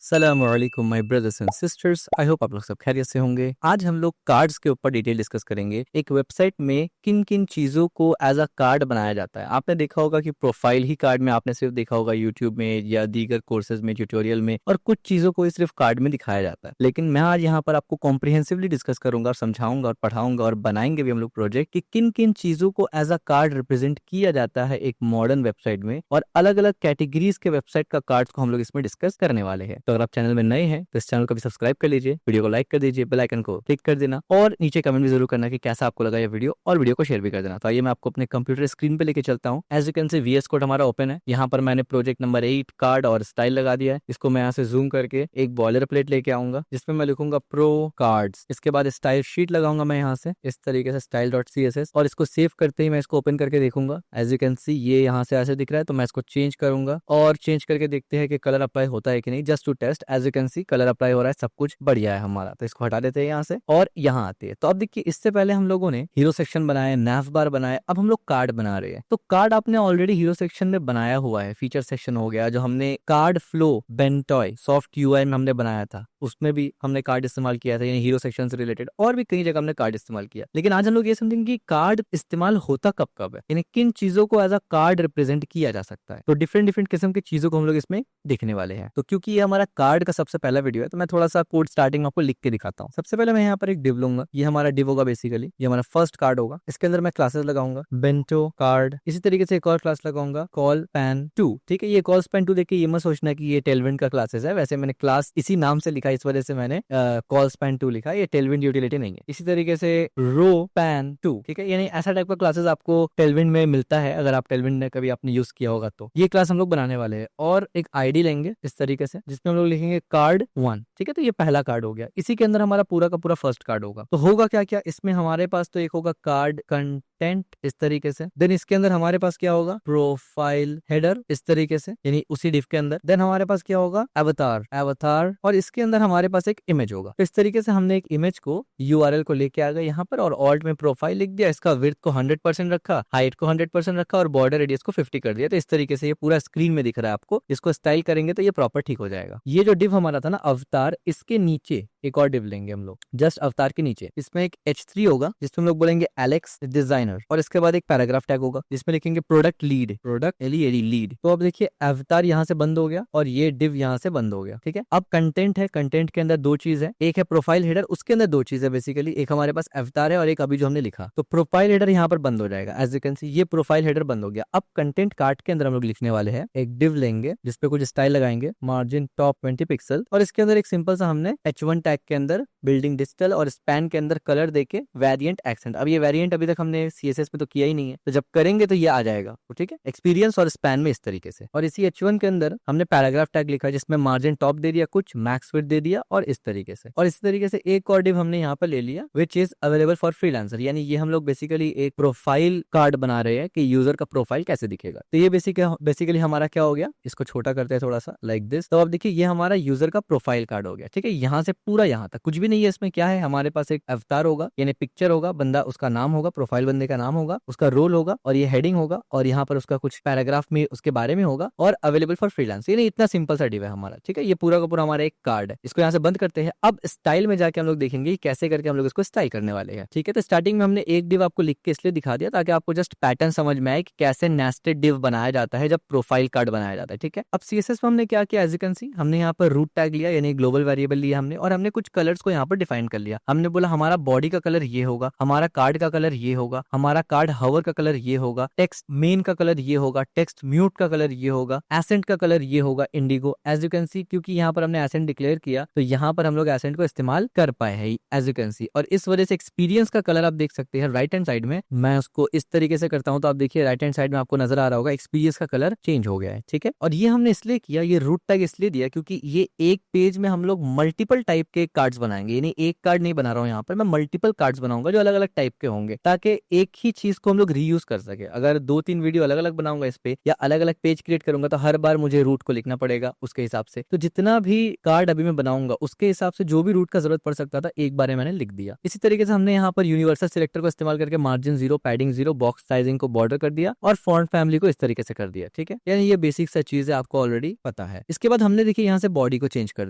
अस्सलामुअलैकुम my brothers and sisters, I hope आप लोग सब खैरियत से होंगे। आज हम लोग कार्ड्स के ऊपर डिटेल डिस्कस करेंगे। एक वेबसाइट में किन किन चीज़ों को एज अ कार्ड बनाया जाता है। आपने देखा होगा कि प्रोफाइल ही कार्ड में आपने सिर्फ देखा होगा यूट्यूब में या दीगर कोर्सेज में, ट्यूटोरियल में, और कुछ चीज़ों को ही सिर्फ कार्ड में दिखाया जाता है। लेकिन मैं आज यहाँ पर आपको कॉम्प्रिहेंसिवली डिस्कस करूंगा और समझाऊंगा और पढ़ाऊंगा और बनाएंगे भी हम लोग प्रोजेक्ट कि किन किन चीज़ों को एज अ कार्ड रिप्रेजेंट किया जाता है एक मॉडर्न वेबसाइट में, और अलग अलग कैटेगरीज के वेबसाइट का कार्ड्स को हम लोग इसमें डिस्कस करने वाले हैं। तो अगर आप चैनल में नए हैं तो इस चैनल को भी सब्सक्राइब कर लीजिए, वीडियो को लाइक कर दीजिए, बेल आइकन को क्लिक कर देना और नीचे कमेंट भी जरूर करना कि कैसा आपको लगा ये वीडियो, और वीडियो को शेयर भी कर देना। तो आइए मैं आपको अपने कंप्यूटर स्क्रीन पे लेके चलता हूँ। As you can see VS code हमारा ओपन है। यहाँ पर मैंने प्रोजेक्ट नंबर 8 कार्ड और स्टाइल लगा दिया है। इसको मैं यहाँ से जूम करके एक बॉयलर प्लेट लेके आऊंगा जिसमें मैं लिखूंगा प्रो कार्ड्स। इसके बाद स्टाइल शीट लगाऊंगा मैं यहाँ से इस तरीके से style.css, और इसको सेव करते ही मैं इसको ओपन करके देखूंगा। एज यू कैन सी ये यहाँ से ऐसे दिख रहा है, तो मैं इसको चेंज करूंगा और चेंज करके देखते हैं कि कलर अप्लाई होता है कि नहीं, just to test. As you can see colour apply हो रहा है, सब कुछ बढ़िया है हमारा। तो इसको हटा देते हैं यहाँ से और यहाँ आते हैं। तो अब देखिए, इससे पहले हम लोगों ने हीरो सेक्शन बनाया, नैव बार बनाया, अब हम लोग कार्ड बना रहे हैं। तो कार्ड आपने ऑलरेडी हीरो सेक्शन में बनाया हुआ है। फीचर सेक्शन हो गया, जो हमने कार्ड फ्लो बेंटॉय सॉफ्ट UI में हमने बनाया था, उसमें भी हमने कार्ड इस्तेमाल किया था, यानी हीरो सेक्शन से रिलेटेड, और भी कई जगह हमने कार्ड इस्तेमाल किया। लेकिन आज हम लोग ये समझेंगे कि कार्ड इस्तेमाल होता कब कब है, यानी किन चीजों को एज अ कार्ड रिप्रेजेंट किया जा सकता है। तो डिफरेंट डिफरेंट किस्म की चीजों को हम लोग इसमें देखने वाले हैं। तो क्योंकि ये हमारा कार्ड का सबसे पहला वीडियो है, तो मैं थोड़ा सा कोड स्टार्टिंग में आपको लिख के दिखाता हूँ। सबसे पहले मैं यहाँ पर एक डिव लूंगा। ये हमारा डिव होगा, बेसिकली ये हमारा फर्स्ट कार्ड होगा। इसके अंदर मैं क्लासेस लगाऊंगा, बेंटो कार्ड। इसी तरीके से एक और क्लास लगाऊंगा, कॉल पैन 2। ठीक है, ये कॉल पैन 2 देखिए, ये मत सोचना कि ये टेलविंड का क्लासेस है। वैसे मैंने क्लास इसी नाम से लिखा, इस वजह से मैंने कॉल पैन 2 लिखा। ये टेलविंड यूटिलिटी नहीं है। इसी तरीके से रो पैन 2, ठीक है, यानी ऐसा टाइप का क्लासेस आपको टेलविंड में मिलता है, अगर आप टेलविंड ने कभी आपने यूज किया होगा तो। ये क्लास हम लोग बनाने वाले हैं, और एक आईडी लेंगे इस तरीके से, जिसमें हम लोग लिखेंगे कार्ड 1। ठीक है, तो ये पहला कार्ड हो गया। इसी के अंदर हमारा पूरा का पूरा फर्स्ट कार्ड होगा। तो होगा क्या क्या इसमें हमारे पास, तो एक होगा कार्ड कंटेंट इस तरीके से। देन इसके अंदर हमारे पास क्या होगा, प्रोफाइल हेडर इस तरीके से, यानी उसी डिव के अंदर। देन हमारे पास क्या होगा, अवतार, और इसके अंदर हमारे पास एक इमेज होगा। तो इस तरीके से हमने एक इमेज को URL को लेके आ गए यहाँ पर, और ऑल्ट में प्रोफाइल लिख दिया। इसका विड्थ को 100% रखा, हाइट को 100% रखा, और बॉर्डर रेडियस को 50 कर दिया। तो इस तरीके से ये पूरा स्क्रीन में दिख रहा है आपको। इसको स्टाइल करेंगे तो ये प्रॉपर ठीक हो जाएगा। ये जो डिव हमारा था ना अवतार, इसके नीचे एक और डिव लेंगे हम लोग, जस्ट अवतार के नीचे। इसमें एक H3 होगा जिसमें हम लोग बोलेंगे एलेक्स डिजाइनर, और इसके बाद एक पैराग्राफ टैग होगा जिसमें लिखेंगे प्रोडक्ट लीड, प्रोडक्ट लीड। तो अब देखिए, अवतार यहाँ से बंद हो गया और ये डिव यहाँ से बंद हो गया। ठीक है, अब कंटेंट है। कंटेंट के अंदर दो चीज है, एक है प्रोफाइल हेडर, उसके अंदर दो चीज है बेसिकली। एक हमारे पास अवतार है और एक अभी जो हमने लिखा। तो प्रोफाइल हेडर यहाँ पर बंद हो जाएगा। एज यू कैन सी ये प्रोफाइल हेडर बंद हो गया। अब कंटेंट कार्ड के अंदर हम लोग लिखने वाले हैं, एक डिव लेंगे जिसपे कुछ स्टाइल लगाएंगे, मार्जिन टॉप 20 पिक्सल, और इसके अंदर एक सिंपल सा हमने H1 टैग के अंदर बिल्डिंग डिजिटल, और स्पैन के अंदर कलर देके वेरिएंट एक्सेंट। अब ये वेरिएंट अभी तक हमने CSS में तो किया ही नहीं है, तो जब करेंगे तो ये आ जाएगा। तो ठीक है, एक्सपीरियंस और स्पैन में इस तरीके से। और इसी H1 के अंदर हमने पैराग्राफ टैग लिखा जिसमें मार्जिन टॉप दे दिया, कुछ मैक्स विड्थ दे दिया, और इस तरीके से। और इसी तरीके से एक और डिव हमने यहाँ पर ले लिया, which is available for freelancer, यानी ये हम लोग बेसिकली एक प्रोफाइल कार्ड बना रहे हैं कि यूजर का प्रोफाइल कैसे दिखेगा। तो ये बेसिकली हमारा क्या हो गया, इसको छोटा करते हैं थोड़ा सा, लाइक दिस। तो अब देखिए, ये हमारा यूजर का प्रोफाइल कार्ड हो गया। ठीक है, यहाँ से पूरा यहाँ तक कुछ भी नहीं है। इसमें क्या है, हमारे पास एक अवतार होगा, यानी पिक्चर होगा, बंदा उसका नाम होगा, प्रोफाइल बंदे का नाम होगा, उसका रोल होगा, और ये हेडिंग होगा, और यहाँ पर उसका कुछ पैराग्राफ में उसके बारे में होगा, और अवेलेबल फॉर फ्रीलांस। यानी इतना सिंपल सा डिव है हमारा। ठीक है, ये पूरा का पूरा हमारा एक कार्ड है। इसको यहाँ से बंद करते हैं। अब स्टाइल में जाके हम लोग देखेंगे कैसे करके हम लोग इसको स्टाइल करने वाले हैं। ठीक है, तो स्टार्टिंग में हमने एक डिव आपको लिख के इसलिए दिखा दिया ताकि आपको जस्ट पैटर्न समझ में आए कि कैसे नेस्टेड डिव बनाया जाता है जब प्रोफाइल कार्ड बनाया जाता है। ठीक है, अब CSS में हमने क्या किया, एज यू कैन सी हमने यहाँ पर रूट टैग लिया, यानी ग्लोबल वेरिएबल लिया हमने, और हमने कुछ कलर्स को यहाँ पर डिफाइन कर लिया। हमने बोला हमारा बॉडी का कलर ये होगा, हमारा कार्ड का कलर ये होगा, हमारा कार्ड हवर का कलर ये होगा, टेक्स्ट मेन का कलर ये होगा, टेक्स्ट म्यूट का कलर ये होगा, एसेंट का कलर ये होगा indigo. As you can see क्योंकि यहाँ पर हमने एसेंट डिक्लेयर किया, तो यहाँ पर हम लोग एसेंट को इस्तेमाल कर पाए हैं, एज यू कैन सी। और इस वजह से एक्सपीरियंस का कलर आप देख सकते हैं राइट हैंड साइड में। मैं उसको इस तरीके से करता हूँ, तो आप देखिए राइट हैंड साइड में आपको नजर आ रहा होगा एक्सपीरियंस का कलर चेंज हो गया है। ठीक है, और ये हमने इसलिए किया, ये रूट टैग इसलिए दिया क्योंकि ये एक पेज में हम लोग मल्टीपल टाइप के कार्ड्स बनाएंगे, यानी एक कार्ड नहीं बना रहा हूँ यहाँ पर, मैं मल्टीपल कार्ड्स बनाऊंगा जो अलग अलग टाइप के होंगे, ताकि एक ही चीज को हम लोग रीयूज कर सके। अगर 2-3 वीडियो अलग अलग बनाऊंगा इस पे या अलग अलग पेज क्रिएट करूंगा तो हर बार मुझे रूट को लिखना पड़ेगा उसके हिसाब से। तो जितना भी कार्ड अभी मैं बनाऊंगा उसके हिसाब से जो भी रूट का जरूरत पड़ सकता था एक बार में मैंने लिख दिया। इसी तरीके से हमने यहाँ पर यूनिवर्सल सिलेक्टर को इस्तेमाल करके मार्जिन 0, पैडिंग 0, बॉक्स साइजिंग को बॉर्डर कर दिया और फॉन्ट फैमिली को इस तरीके से कर दिया। ठीक है, यानी ये बेसिक सा चीज है, आपको ऑलरेडी पता है। इसके बाद हमने देखिए यहाँ से बॉडी को चेंज कर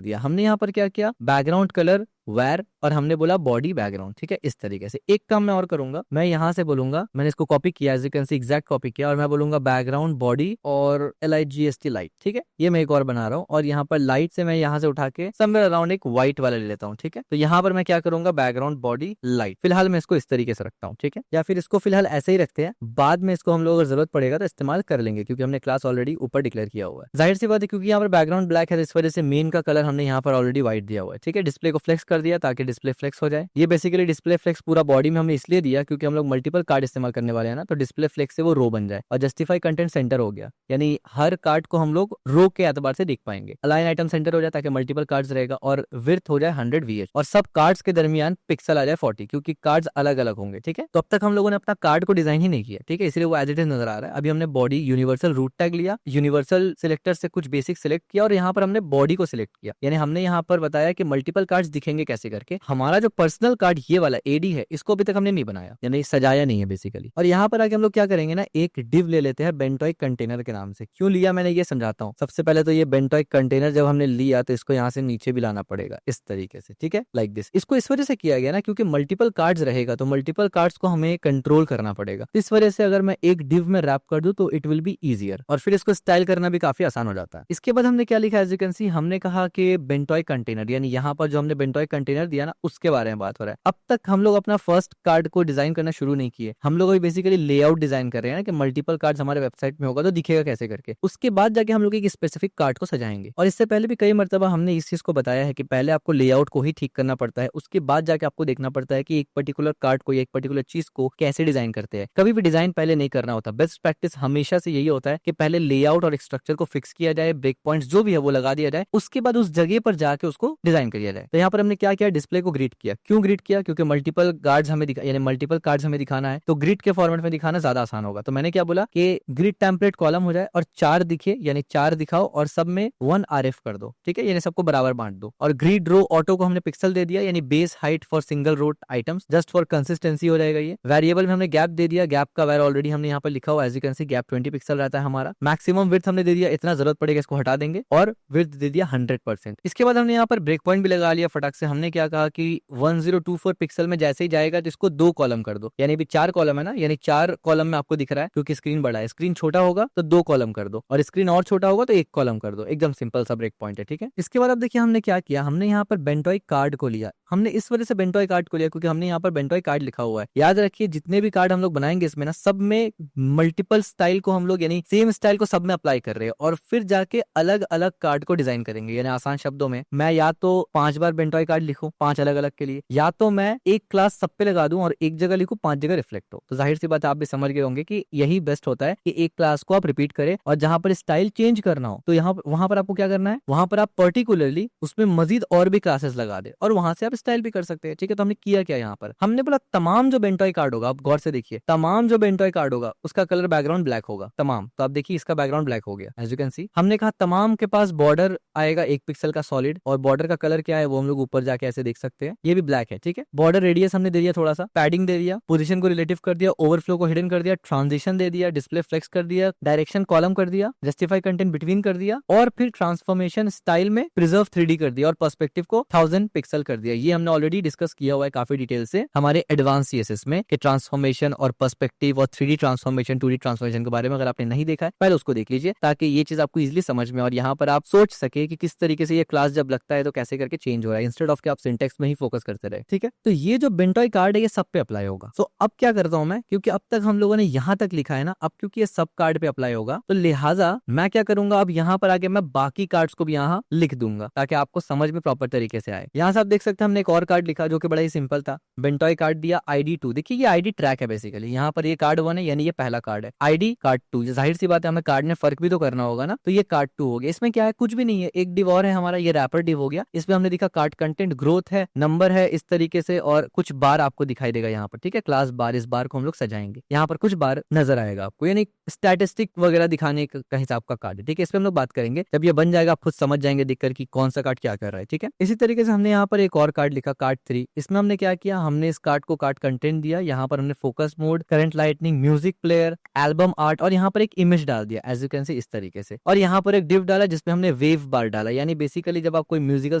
दिया। हमने यहाँ पर क्या किया, बैकग्राउंड कलर वेर और हमने बोला बॉडी बैकग्राउंड। ठीक है, इस तरीके से एक काम मैं और करूंगा, मैं यहाँ से बोलूंगा, मैंने इसको कॉपी किया, as you can see exact copy किया, और मैं बोलूंगा बैकग्राउंड बॉडी और LIGST लाइट। ठीक है, ये मैं एक और बना रहा हूँ, और यहाँ पर लाइट से मैं यहाँ से उठा के समवेयर अराउंड एक व्हाइट वाला ले लेता हूँ। ठीक है, तो यहाँ पर मैं क्या करूंगा, बैकग्राउंड बॉडी लाइट। फिलहाल मैं इसको इस तरीके से रखता हूँ। ठीक है, या फिर इसको फिलहाल ऐसे ही रखते हैं, बाद में इसको हम लोग अगर जरूरत पड़ेगा तो इस्तेमाल कर लेंगे, क्योंकि हमने क्लास ऑलरेडी ऊपर डिक्लेयर किया हुआ है। जाहिर सी बात है, क्योंकि यहाँ पर बैकग्राउंड ब्लैक है तो इस वजह से मेन का कलर हमने यहाँ पर ऑलरेडी व्हाइट दिया हुआ है। ठीक है, डिस्प्ले को फ्लेक्स कर दिया ताकि डिस्प्ले फ्लेक्स हो जाए। ये बेसिकली डिस्प्ले फ्लेक्स पूरा बॉडी में हमने इसलिए दिया क्योंकि हम लोग मल्टीपल कार्ड इस्तेमाल करने वाले हैं ना, तो डिस्प्ले फ्लेक्स से वो रो बन जाए। और जस्टिफाई कंटेंट सेंटर हो गया, यानी हर कार्ड को हम लोग रो के एतबार से देख पाएंगे। अलाइन आइटम सेंटर हो जाए ताकि मल्टीपल कार्ड्स रहेगा, और विड्थ हो जाए 100 VH, और सब कार्ड्स के दरमियान पिक्सल आ जाए 40, क्योंकि कार्ड्स अलग अलग होंगे। ठीक है, तो अब तक हम लोगों ने अपना कार्ड को डिजाइन ही नहीं किया। ठीक है, इसलिए वो एज इट इज नजर आ रहा है। अभी हमने बॉडी यूनिवर्सल रूट टैग लिया, यूनिवर्सल सिलेक्टर से कुछ बेसिक सिलेक्ट किया, और यहाँ पर हमने बॉडी को सिलेक्ट किया। यानी हमने यहाँ पर बताया कि मल्टीपल कार्ड्स दिखेंगे कैसे करके। हमारा जो पर्सनल कार्ड ये वाला AD है, इसको अभी तक हमने नहीं बनाया, यानी सजाया नहीं है बेसिकली। और यहाँ पर आके हम लोग क्या करेंगे ना, एक डिव ले लेते हैं बेंटॉय कंटेनर के नाम से। क्यों लिया मैंने ये समझाता हूँ। सबसे पहले तो ये बेंटॉय कंटेनर जब हमने लिया तो इसको यहाँ से नीचे भी लाना पड़ेगा इस तरीके से। ठीक है, लाइक दिस। इसको इस वजह से किया गया ना क्योंकि मल्टीपल कार्ड्स रहेगा, तो मल्टीपल कार्ड्स को हमें कंट्रोल करना पड़ेगा। इस वजह से अगर मैं एक डिव में रैप कर दूं तो इट विल बी इजियर, और फिर इसको स्टाइल करना भी काफी आसान हो जाता है। इसके बाद हमने क्या लिखा, एज यू कैन सी, हमने कहा कि बेंटॉय कंटेनर, यानी यहाँ पर जो हमने बेंटॉय कंटेनर दिया ना उसके बारे में बात हो रहा है। अब तक हम लोग अपना फर्स्ट कार्ड को डिजाइन करना शुरू नहीं किए, हम लोग अभी बेसिकली लेआउट डिजाइन कर रहे हैं ना कि मल्टीपल कार्ड्स हमारे वेबसाइट में होगा तो दिखेगा कैसे करके। उसके बाद जाके हम लोग एक स्पेसिफिक कार्ड को सजाएंगे। और इससे पहले भी कई मर्तबा हमने इस चीज को बताया है कि पहले आपको लेआउट को ही ठीक करना पड़ता है, उसके बाद जाके आपको देखना पड़ता है कि एक पर्टिकुलर कार्ड को या एक पर्टिकुलर चीज को कैसे डिजाइन करते हैं। कभी भी डिजाइन पहले नहीं करना होता। बेस्ट प्रैक्टिस हमेशा से यही होता है कि पहले लेआउट और स्ट्रक्चर को फिक्स किया जाए, ब्रेक पॉइंट्स जो भी है वो लगा दिया जाए, उसके बाद उस जगह पर जाके उसको डिजाइन किया जाए। तो यहाँ पर हमने क्या किया, डिस्प्ले को ग्रिड किया। क्यों ग्रिड किया, क्योंकि मल्टीपल कार्ड्स हमें यानी मल्टीपल कार्ड्स हमें दिखाना है, तो ग्रिड के फॉर्मेट में दिखाना ज्यादा आसान होगा। तो मैंने क्या बोला कि ग्रिड टेम्पलेट कॉलम हो जाए और 4 दिखे, यानी 4 दिखाओ और सब में 1 RF कर दो। ठीक है, यानी सबको बराबर बांट दो। और ग्रिड रो ऑटो को हमने पिक्सल दे दिया, यानी base height for single road items, just for consistency हो जाएगा ये। वेरिएबल में हमने गैप दे दिया, गैप का वैर ऑलरेडी हमने यहाँ पर लिखा हुआ, as you can see gap 20 pixel रहता है हमारा। मैक्सिमम विड्थ हमने दे दिया, इतना जरूरत पड़ेगा इसको हटा देंगे, और विड्थ दे दिया 100%। इसके बाद हमने यहाँ पर ब्रेक पॉइंट भी लगा लिया फटाक से। हमने क्या कहा कि 1024 पिक्सल में जैसे ही जाएगा तो इसको 2 कॉलम कर दो, यानी भी 4 कॉलम है ना, यानी 4 कॉलम में आपको दिख रहा है क्योंकि स्क्रीन बड़ा है। स्क्रीन छोटा होगा तो 2 कॉलम कर दो, और स्क्रीन और छोटा होगा तो 1 कॉलम कर दो। एकदम सिंपल सा ब्रेक पॉइंट है। ठीक है, इसके बाद अब देखिए हमने क्या किया, हमने यहाँ पर बेंटॉय कार्ड को लिया। हमने इस वजह से बेंटॉय कार्ड को लिया क्योंकि हमने यहाँ पर बेंटॉय कार्ड लिखा हुआ है। याद रखिए जितने भी कार्ड हम लोग बनाएंगे इसमें ना, सब में मल्टीपल स्टाइल को हम लोग, यानी सेम स्टाइल को सब में अप्लाई कर रहे हैं, और फिर जाके अलग अलग कार्ड को डिजाइन करेंगे। यानी आसान शब्दों में मैं या तो 5 बार बेंटॉय कार्ड लिखूं 5 अलग अलग के लिए, या तो मैं एक क्लास सब पे लगा दूं और एक जगह लिखूं 5 जगह रिफ्लेक्ट हो। तो जाहिर सी बात आप भी समझ गए होंगे कि यही बेस्ट होता है कि एक क्लास को आप रिपीट करें, और जहां पर स्टाइल चेंज करना हो तो यहाँ वहां पर आपको क्या करना है, वहां पर आप पर्टिकुलरली उसमें मजीद और भी क्लासेस लगा दे और वहां से आप स्टाइल भी कर सकते हैं। ठीक है, तो हमने किया क्या, यहाँ पर हमने बोला तमाम जो बेंटॉय कार्ड होगा, आप गौर से देखिए, तमाम जो बेंटॉय कार्ड होगा उसका कलर बैकग्राउंड ब्लैक होगा तमाम। तो आप देखिए इसका बैकग्राउंड ब्लैक हो गया, एज यू कैन सी। हमने कहा तमाम के पास बॉर्डर आएगा 1 पिक्सल का सॉलिड, और बॉर्डर का कलर क्या है वो हम लोग ऊपर जाके ऐसे देख सकते हैं, ये भी ब्लैक है। ठीक है, बॉर्डर रेडियस हमने दे दिया, थोड़ा सा पैडिंग दे दिया, पोजीशन को रिलेटिव कर दिया, ओवरफ्लो को हिडन कर दिया, ट्रांजिशन दे दिया, डिस्प्ले फ्लेक्स कर दिया, डायरेक्शन कॉलम कर दिया, जस्टिफाई कंटेंट बिटवीन कर दिया, और फिर ट्रांसफॉर्मेशन स्टाइल में प्रिजर्व 3D कर दिया, और पर्सपेक्टिव को 1000 पिक्सल कर दिया। ये हमने ऑलरेडी डिस्कस किया हुआ है काफी डिटेल से हमारे एडवांस CSS में कि ट्रांसफॉर्मेशन और पर्सपेक्टिव और 3D ट्रांसफॉर्मेशन 2D ट्रांसफॉर्मेशन के बारे में। अगर आपने नहीं देखा है पहले उसको देख लीजिए, ताकि ये चीज आपको इजीली समझ में, और यहाँ पर आप सोच सके कि किस तरीके से ये क्लास जब लगता है तो कैसे करके चेंज हो रहा है, इंस्टेड ऑफ कि आप सिंटेक्स में ही फोकस करते रहे। ठीक है, तो ये जो बेंटॉय कार्ड है ये सब पे अप्लाई होगा। सो अब क्या करता हूं मैं, क्योंकि अब तक हम लोगों ने यहाँ तक लिखा है ना, अब क्योंकि ये सब कार्ड पे अप्लाई होगा तो लिहाजा मैं क्या करूंगा, अब यहाँ पर आके मैं बाकी कार्ड्स को भी यहाँ लिख दूंगा ताकि आपको समझ में प्रॉपर तरीके से आए। यहाँ से आप देख सकते हैं हमने एक और कार्ड लिखा जो कि बड़ा ही सिंपल था, बेंटॉय कार्ड दिया ID2। देखिए ये ID ट्रैक है बेसिकली, यहाँ पर ये कार्ड 1 है यानी ये पहला कार्ड है, ID कार्ड 2। जाहिर सी बात है हमें कार्ड में फर्क भी तो करना होगा ना, तो ये कार्ड 2 हो गया। इसमें क्या है, कुछ भी नहीं है, एक डिव और है हमारा, ये रैपर डिव हो गया। इसमें हमने दिखा कार्ड कंटेंट कंटेंट ग्रोथ है, नंबर है इस तरीके से, और कुछ बार आपको दिखाई देगा यहाँ पर, ठीक है, क्लास बार, इस बार को हम लोग सजाएंगे, यहाँ पर कुछ बार नजर आएगा आपको, यानी स्टैटिस्टिक वगैरह दिखाने का हिसाब का कार्ड है, ठीक है। इस पे हम लोग बात करेंगे, जब ये बन जाएगा आप खुद समझ जाएंगे देखकर कि कौन सा कार्ड क्या कर रहा है, ठीक है। इसी तरीके से हमने यहाँ पर एक और कार्ड लिखा, कार्ड 3। इसमें हमने क्या किया, हमने इस कार्ड को कार्ड कंटेंट दिया, यहाँ पर हमने focus mode, current lightning, music player, album art, और यहाँ पर एक इमेज डाल दिया एज यू कैन सी, इस तरीके से। और यहाँ पर एक डिव डाला जिसमें हमने वेव बार डाला, यानी बेसिकली जब आप कोई म्यूजिकल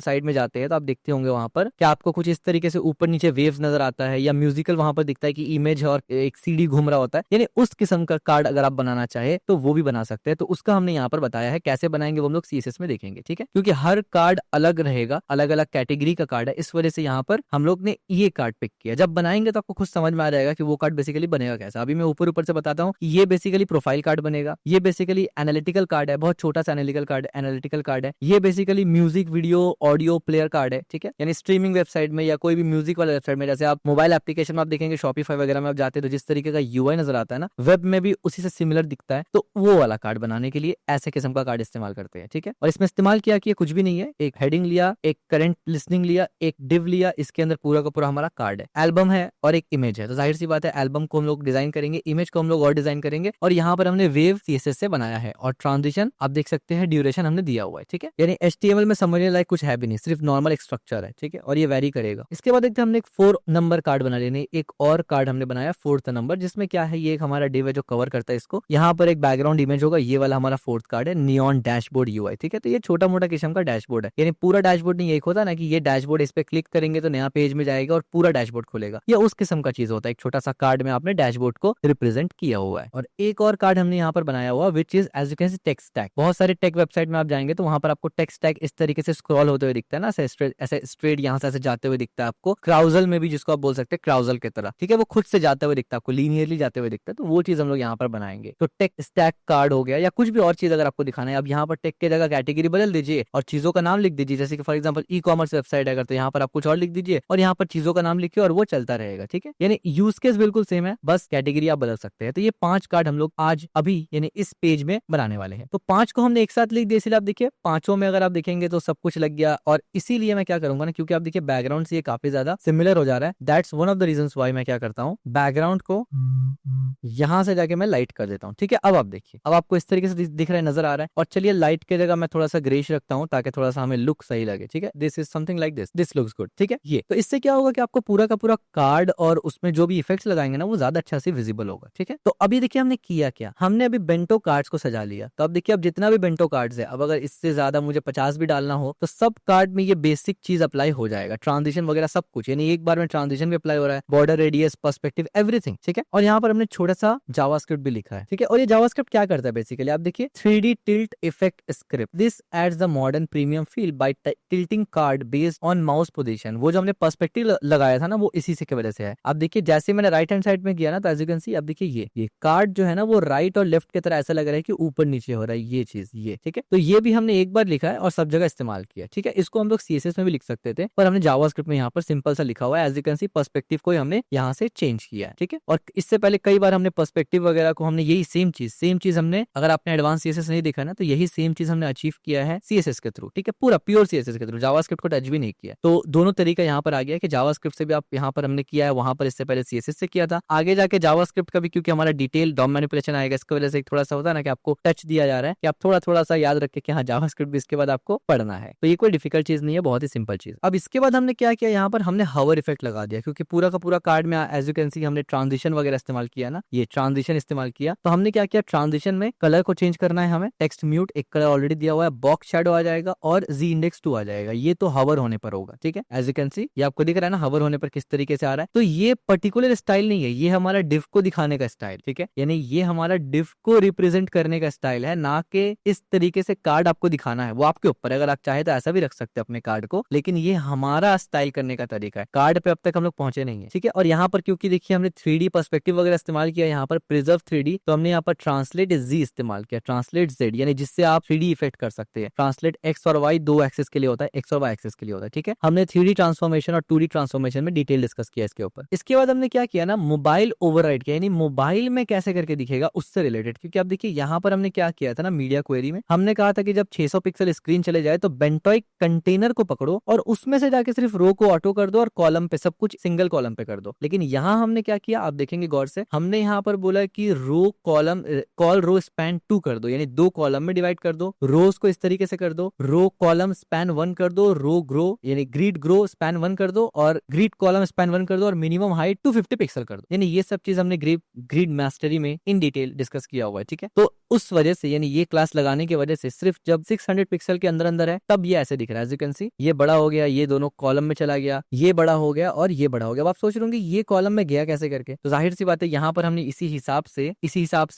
साइड में जाते हैं तो आप देखते होंगे वहां पर कि आपको कुछ इस तरीके से ऊपर नीचे वेव्स नजर आता है, या म्यूजिकल वहां पर दिखता है कि इमेज है और एक सीडी घूम रहा होता है, यानी उस किस्म का कार्ड अगर आप बनाना चाहे तो वो भी बना सकते हैं। तो उसका हमने यहाँ पर बताया है, कैसे बनाएंगे वो हम लोग सीएसएस में देखेंगे, ठीक है, क्योंकि हर कार्ड अलग रहेगा, अलग अलग कैटेगरी का कार्ड है, इस वजह से यहाँ पर हम लोग ने ये कार्ड पिक किया। जब बनाएंगे तो आपको खुद समझ में आ जाएगा कि वो कार्ड बेसिकली बनेगा कैसा। अभी मैं ऊपर ऊपर से बताता हूँ, ये बेसिकली प्रोफाइल कार्ड बनेगा, ये बेसिकली एनालिटिकल कार्ड है, बहुत छोटा सा एनालिटिकल कार्ड है, ये basically music video audio player card है, ठीक है, यानी स्ट्रीमिंग वेबसाइट में या कोई भी म्यूजिक वाला वेबसाइट में, जैसे आप मोबाइल एप्लीकेशन में आप देखेंगे शॉपिफाई वगैरह में आप जाते हैं तो जिस तरीके का यूआई नजर आता है ना, वेब में भी उसी से सिमिलर दिखता है, तो वो वाला कार्ड बनाने के लिए ऐसे किस्म का कार्ड इस्तेमाल करते हैं, ठीक है। और इसमें इस्तेमाल किया कि कुछ भी नहीं है, एक हेडिंग लिया, एक करंट लिसनिंग लिया, एक डिव लिया, इसके अंदर पूरा का पूरा हमारा कार्ड है, एल्बम है और एक इमेज है। तो जाहिर सी बात है एल्बम को हम लोग डिजाइन करेंगे, इमेज को हम लोग और डिजाइन करेंगे, और यहाँ पर हमने वेव सीएसएस से बनाया है, और ट्रांजिशन आप देख सकते हैं, ड्यूरेशन हमने दिया हुआ है, ठीक है, यानी एचटीएमएल में समझने लायक कुछ है भी नहीं, सिर्फ नॉर्मल एक स्ट्रक्चर है, ठीक है, और ये वेरी करेगा। इसके बाद देखते हैं हमने एक 4 नंबर कार्ड बना लेने, एक और कार्ड हमने बनाया 4th नंबर, जिसमें क्या है, ये एक हमारा डिव है जो कवर करता है इसको, यहाँ पर एक बैकग्राउंड इमेज होगा, ये वाला हमारा 4th कार्ड है, नियॉन डैशबोर्ड यूआई, ठीक है। तो ये छोटा मोटा किस्म का डैशबोर्ड है, यानी पूरा डैशबोर्ड नहीं, एक होता है ना कि ये डैशबोर्ड, इस पे क्लिक करेंगे तो नया पेज में जाएगा और पूरा डैशबोर्ड खुलेगा, ये उस किस्म का चीज होता है। एक छोटा सा कार्ड में आपने डैशबोर्ड को रिप्रेजेंट किया हुआ है। और एक और कार्ड हमने यहाँ पर बनाया हुआ, which is as you can see tech stack. बहुत सारे टेक वेबसाइट में आप जाएंगे तो वहां पर आपको टेक स्टैक इस तरीके से स्क्रॉल होते हुए दिखता है ना, ऐसे स्ट्रेट यहाँ से ऐसे जाते हुए दिखता है आपको, क्राउजल में भी जिसको आप बोल सकते हैं क्राउजल की तरह, ठीक है, वो खुद से जाते हुए दिखता है आपको, लीनियरली जाते हुए दिखता है, तो वो चीज हम लोग यहाँ पर बनाएंगे। तो टेक स्टैक कार्ड हो गया, या कुछ भी और चीज अगर आपको दिखाना है, अब यहाँ पर टेक की जगह कैटेगरी बदल दीजिए और चीजों का नाम लिख दीजिए, जैसे कि for example e commerce website अगर, तो यहाँ पर आप कुछ और लिख दीजिए और यहाँ पर चीजों का नाम लिखिए और वो चलता रहेगा, ठीक है, यानी यूज केस बिल्कुल सेम है, बस कैटेगरी आप बदल सकते हैं। तो ये 5 कार्ड हम लोग आज अभी यानी इस पेज में बनाने वाले हैं। तो 5 को हमने एक साथ लिख दिया, इसलिए आप देखिए पांचों में अगर आप देखेंगे तो सब कुछ लग गया, और इसीलिए मैं क्या करूंगा ना, क्योंकि आप देखिए बैकग्राउंड से ये काफी ज्यादा सिमिलर हो जा रहा है, that's one of the reasons why मैं क्या करता हूँ, बैकग्राउंड को यहां से जाके मैं लाइट कर देता हूँ, ठीक है। अब आप देखिए, अब आपको इस तरीके से दिख रहा है, नजर आ रहा है। और चलिए लाइट की जगह मैं थोड़ा सा ग्रेश रखता हूँ ताकि थोड़ा सा हमें लुक सही लगे, ठीक है। This is something like this looks good, ठीक है। ये तो इससे क्या होगा कि आपको पूरा का पूरा कार्ड और उसमें जो भी इफेक्ट्स लगाएंगे ना वो ज्यादा अच्छा से विजिबल होगा, ठीक है। तो अभी देखिए हमने किया क्या, हमने अभी बेंटो कार्ड्स को सजा लिया। तो अब देखिए, अब जितना भी बेंटो कार्ड्स है, अब अगर इससे ज्यादा मुझे 50 भी डालना हो तो सब कार्ड में ये बेसिक चीज अप्लाई हो जाएगा, ट्रांजिशन वगैरह सब कुछ, यानी एक बार में ट्रांजिशन भी अप्लाई हो रहा है, बॉर्डर रेडियस पर्सपेक्टिव एवरीथिंग, ठीक है। और यहाँ पर हमने छोटा सा जावास्क्रिप्ट भी लिखा है, ठीक है। और ये जावास्क्रिप्ट क्या करता है बेसिकली, आप देखिए 3D tilt effect script, this adds the modern premium feel by tilting card based on mouse position. वो जो हमने पर्सपेक्टिव लगाया था ना, वो इसी से की वजह से है। अब देखिए जैसे मैंने राइट हैंड साइड में किया ना, तो एज यू कैन सी, अब देखिए ये कार्ड जो है ना वो राइट और लेफ्ट की तरह ऐसा लग रहा है कि ऊपर नीचे हो रहा है, ये चीज, ये ठीक है। तो ये भी हमने एक बार लिखा है और सब जगह इस्तेमाल किया, ठीक है। इसको हम लोग सीएसएस में भी लिख सकते थे, पर हमने जावास्क्रिप्ट में यहाँ पर सिंपल सा लिखा हुआ है, as you can see perspective को हमने यहाँ से चेंज किया है, ठीक है। और इससे पहले कई बार हमने पर्सपेक्टिव वगैरह को हमने यही सेम चीज हमने, अगर आपने एडवांस सीएसएस नहीं देखा ना, तो यही सेम चीज हमने अचीव किया है सीएसएस के थ्रू, ठीक है, पूरा प्योर सीएसएस के थ्रू, जावास्क्रिप्ट को टच भी नहीं किया। तो दोनों तरीका यहाँ पर आ गया कि जावास्क्रिप्ट से भी आप यहाँ पर हमने किया है, वहां पर इससे पहले सीएसएस से किया था। आगे जाके जावास्क्रिप्ट का भी, क्योंकि हमारा डिटेल डॉम मैनिपुलेशन आएगा, इसकी वजह से थोड़ा सा होता है ना कि आपको टच दिया जा रहा है कि आप थोड़ा सा याद रखें कि हाँ जावास्क्रिप्ट भी इसके बाद आपको पढ़ना है। तो ये कोई डिफिकल्ट चीज नहीं है, बहुत ही सिंपल चीज। अब इसके बाद हमने क्या किया, यहाँ पर हमने हवर इफेक्ट लगा दिया, क्योंकि पूरा का पूरा कार्ड में एज यू कैन सी हमने ट्रांजिशन वगैरह इस्तेमाल किया ना, ये ट्रांजिशन इस्तेमाल किया। तो हमने क्या किया, ट्रांजिशन में कलर को चेंज करना है हमें, टेक्स्ट म्यूट एक कलर ऑलरेडी दिया हुआ है, बॉक्स शैडो आ जाएगा और जी इंडेक्स 2 आ जाएगा, ये तो हवर होने पर होगा, ठीक है। एज यू कैन सी ये आपको दिख रहा है ना हवर होने पर किस तरीके से आ रहा है। तो ये पर्टिकुलर स्टाइल नहीं है, ये हमारा डिव को दिखाने का स्टाइल, ठीक है, यानी ये हमारा डिव को रिप्रेजेंट करने का स्टाइल है, ना कि इस तरीके से कार्ड आपको दिखाना है। वो आपके ऊपर है, अगर आप चाहे तो ऐसा भी रख सकते हैं अपने कार्ड को, लेकिन ये हमारा स्टाइल करने का तरीका है। कार्ड पे अब तक हम लोग पहुंचे नहीं है, ठीक है। और यहाँ पर क्योंकि देखिए हमने 3D पर्सपेक्टिव वगैरह इस्तेमाल किया, यहाँ पर प्रिजर्व 3D, तो हमने यहाँ पर ट्रांसलेट जी इस्तेमाल किया, ट्रांसलेट जेड, यानी जिससे आप 3D इफेक्ट कर सकते हैं। ट्रांसलेट एक्स और वाई दो एक्सेस के लिए होता है, एक्स और वाई एक्सेस के लिए होता है, ठीक है। हमने 3D ट्रांसफॉर्मेशन और 2D ट्रांसफॉर्मेशन में डिटेल डिस्कस किया इसके ऊपर। इसके बाद हमने क्या किया ना, मोबाइल ओवरराइड किया, यानी मोबाइल में कैसे करके दिखेगा उससे रिलेटेड। क्योंकि अब देखिए यहाँ पर हमने क्या किया था ना, मीडिया क्वेरी में हमने कहा था कि जब 600 पिक्सल स्क्रीन चले जाए तो बेंटॉय कंटेनर को पकड़ो और उसमें से जाके सिर्फ रो को ऑटो कर दो और कॉलम पे सब कुछ सिंगल कॉलम पे कर दो। लेकिन यहाँ हमने क्या किया आप देखेंगे गौर से, हमने यहाँ पर बोला कि row column col row span 2 कर दो, यानी 2 कॉलम में डिवाइड कर दो। रोज को इस तरीके से कर दो, रो कॉलम स्पैन 1 कर दो, रो ग्रो यानी ग्रिड ग्रो स्पैन 1 कर दो और ग्रिड कॉलम स्पैन 1 कर दो और मिनिमम हाइट 250 पिक्सल कर दो। यानी ये सब चीज हमने ग्रिड मास्टरी में इन डिटेल डिस्कस किया हुआ है, ठीक है। तो उस वजह से यानी ये क्लास लगाने की वजह से सिर्फ जब 600 पिक्सल के अंदर अंदर है तब ये ऐसे दिख रहा है। एज यू कैन सी ये बड़ा हो गया, ये दोनों कॉलम में चला गया, ये बड़ा हो गया और ये बड़ा हो गया। अब आप सोच रहे होंगे ये कॉलम में गया कैसे करके, तो जाहिर सी बात है यहाँ पर हमने इसी हिसाब से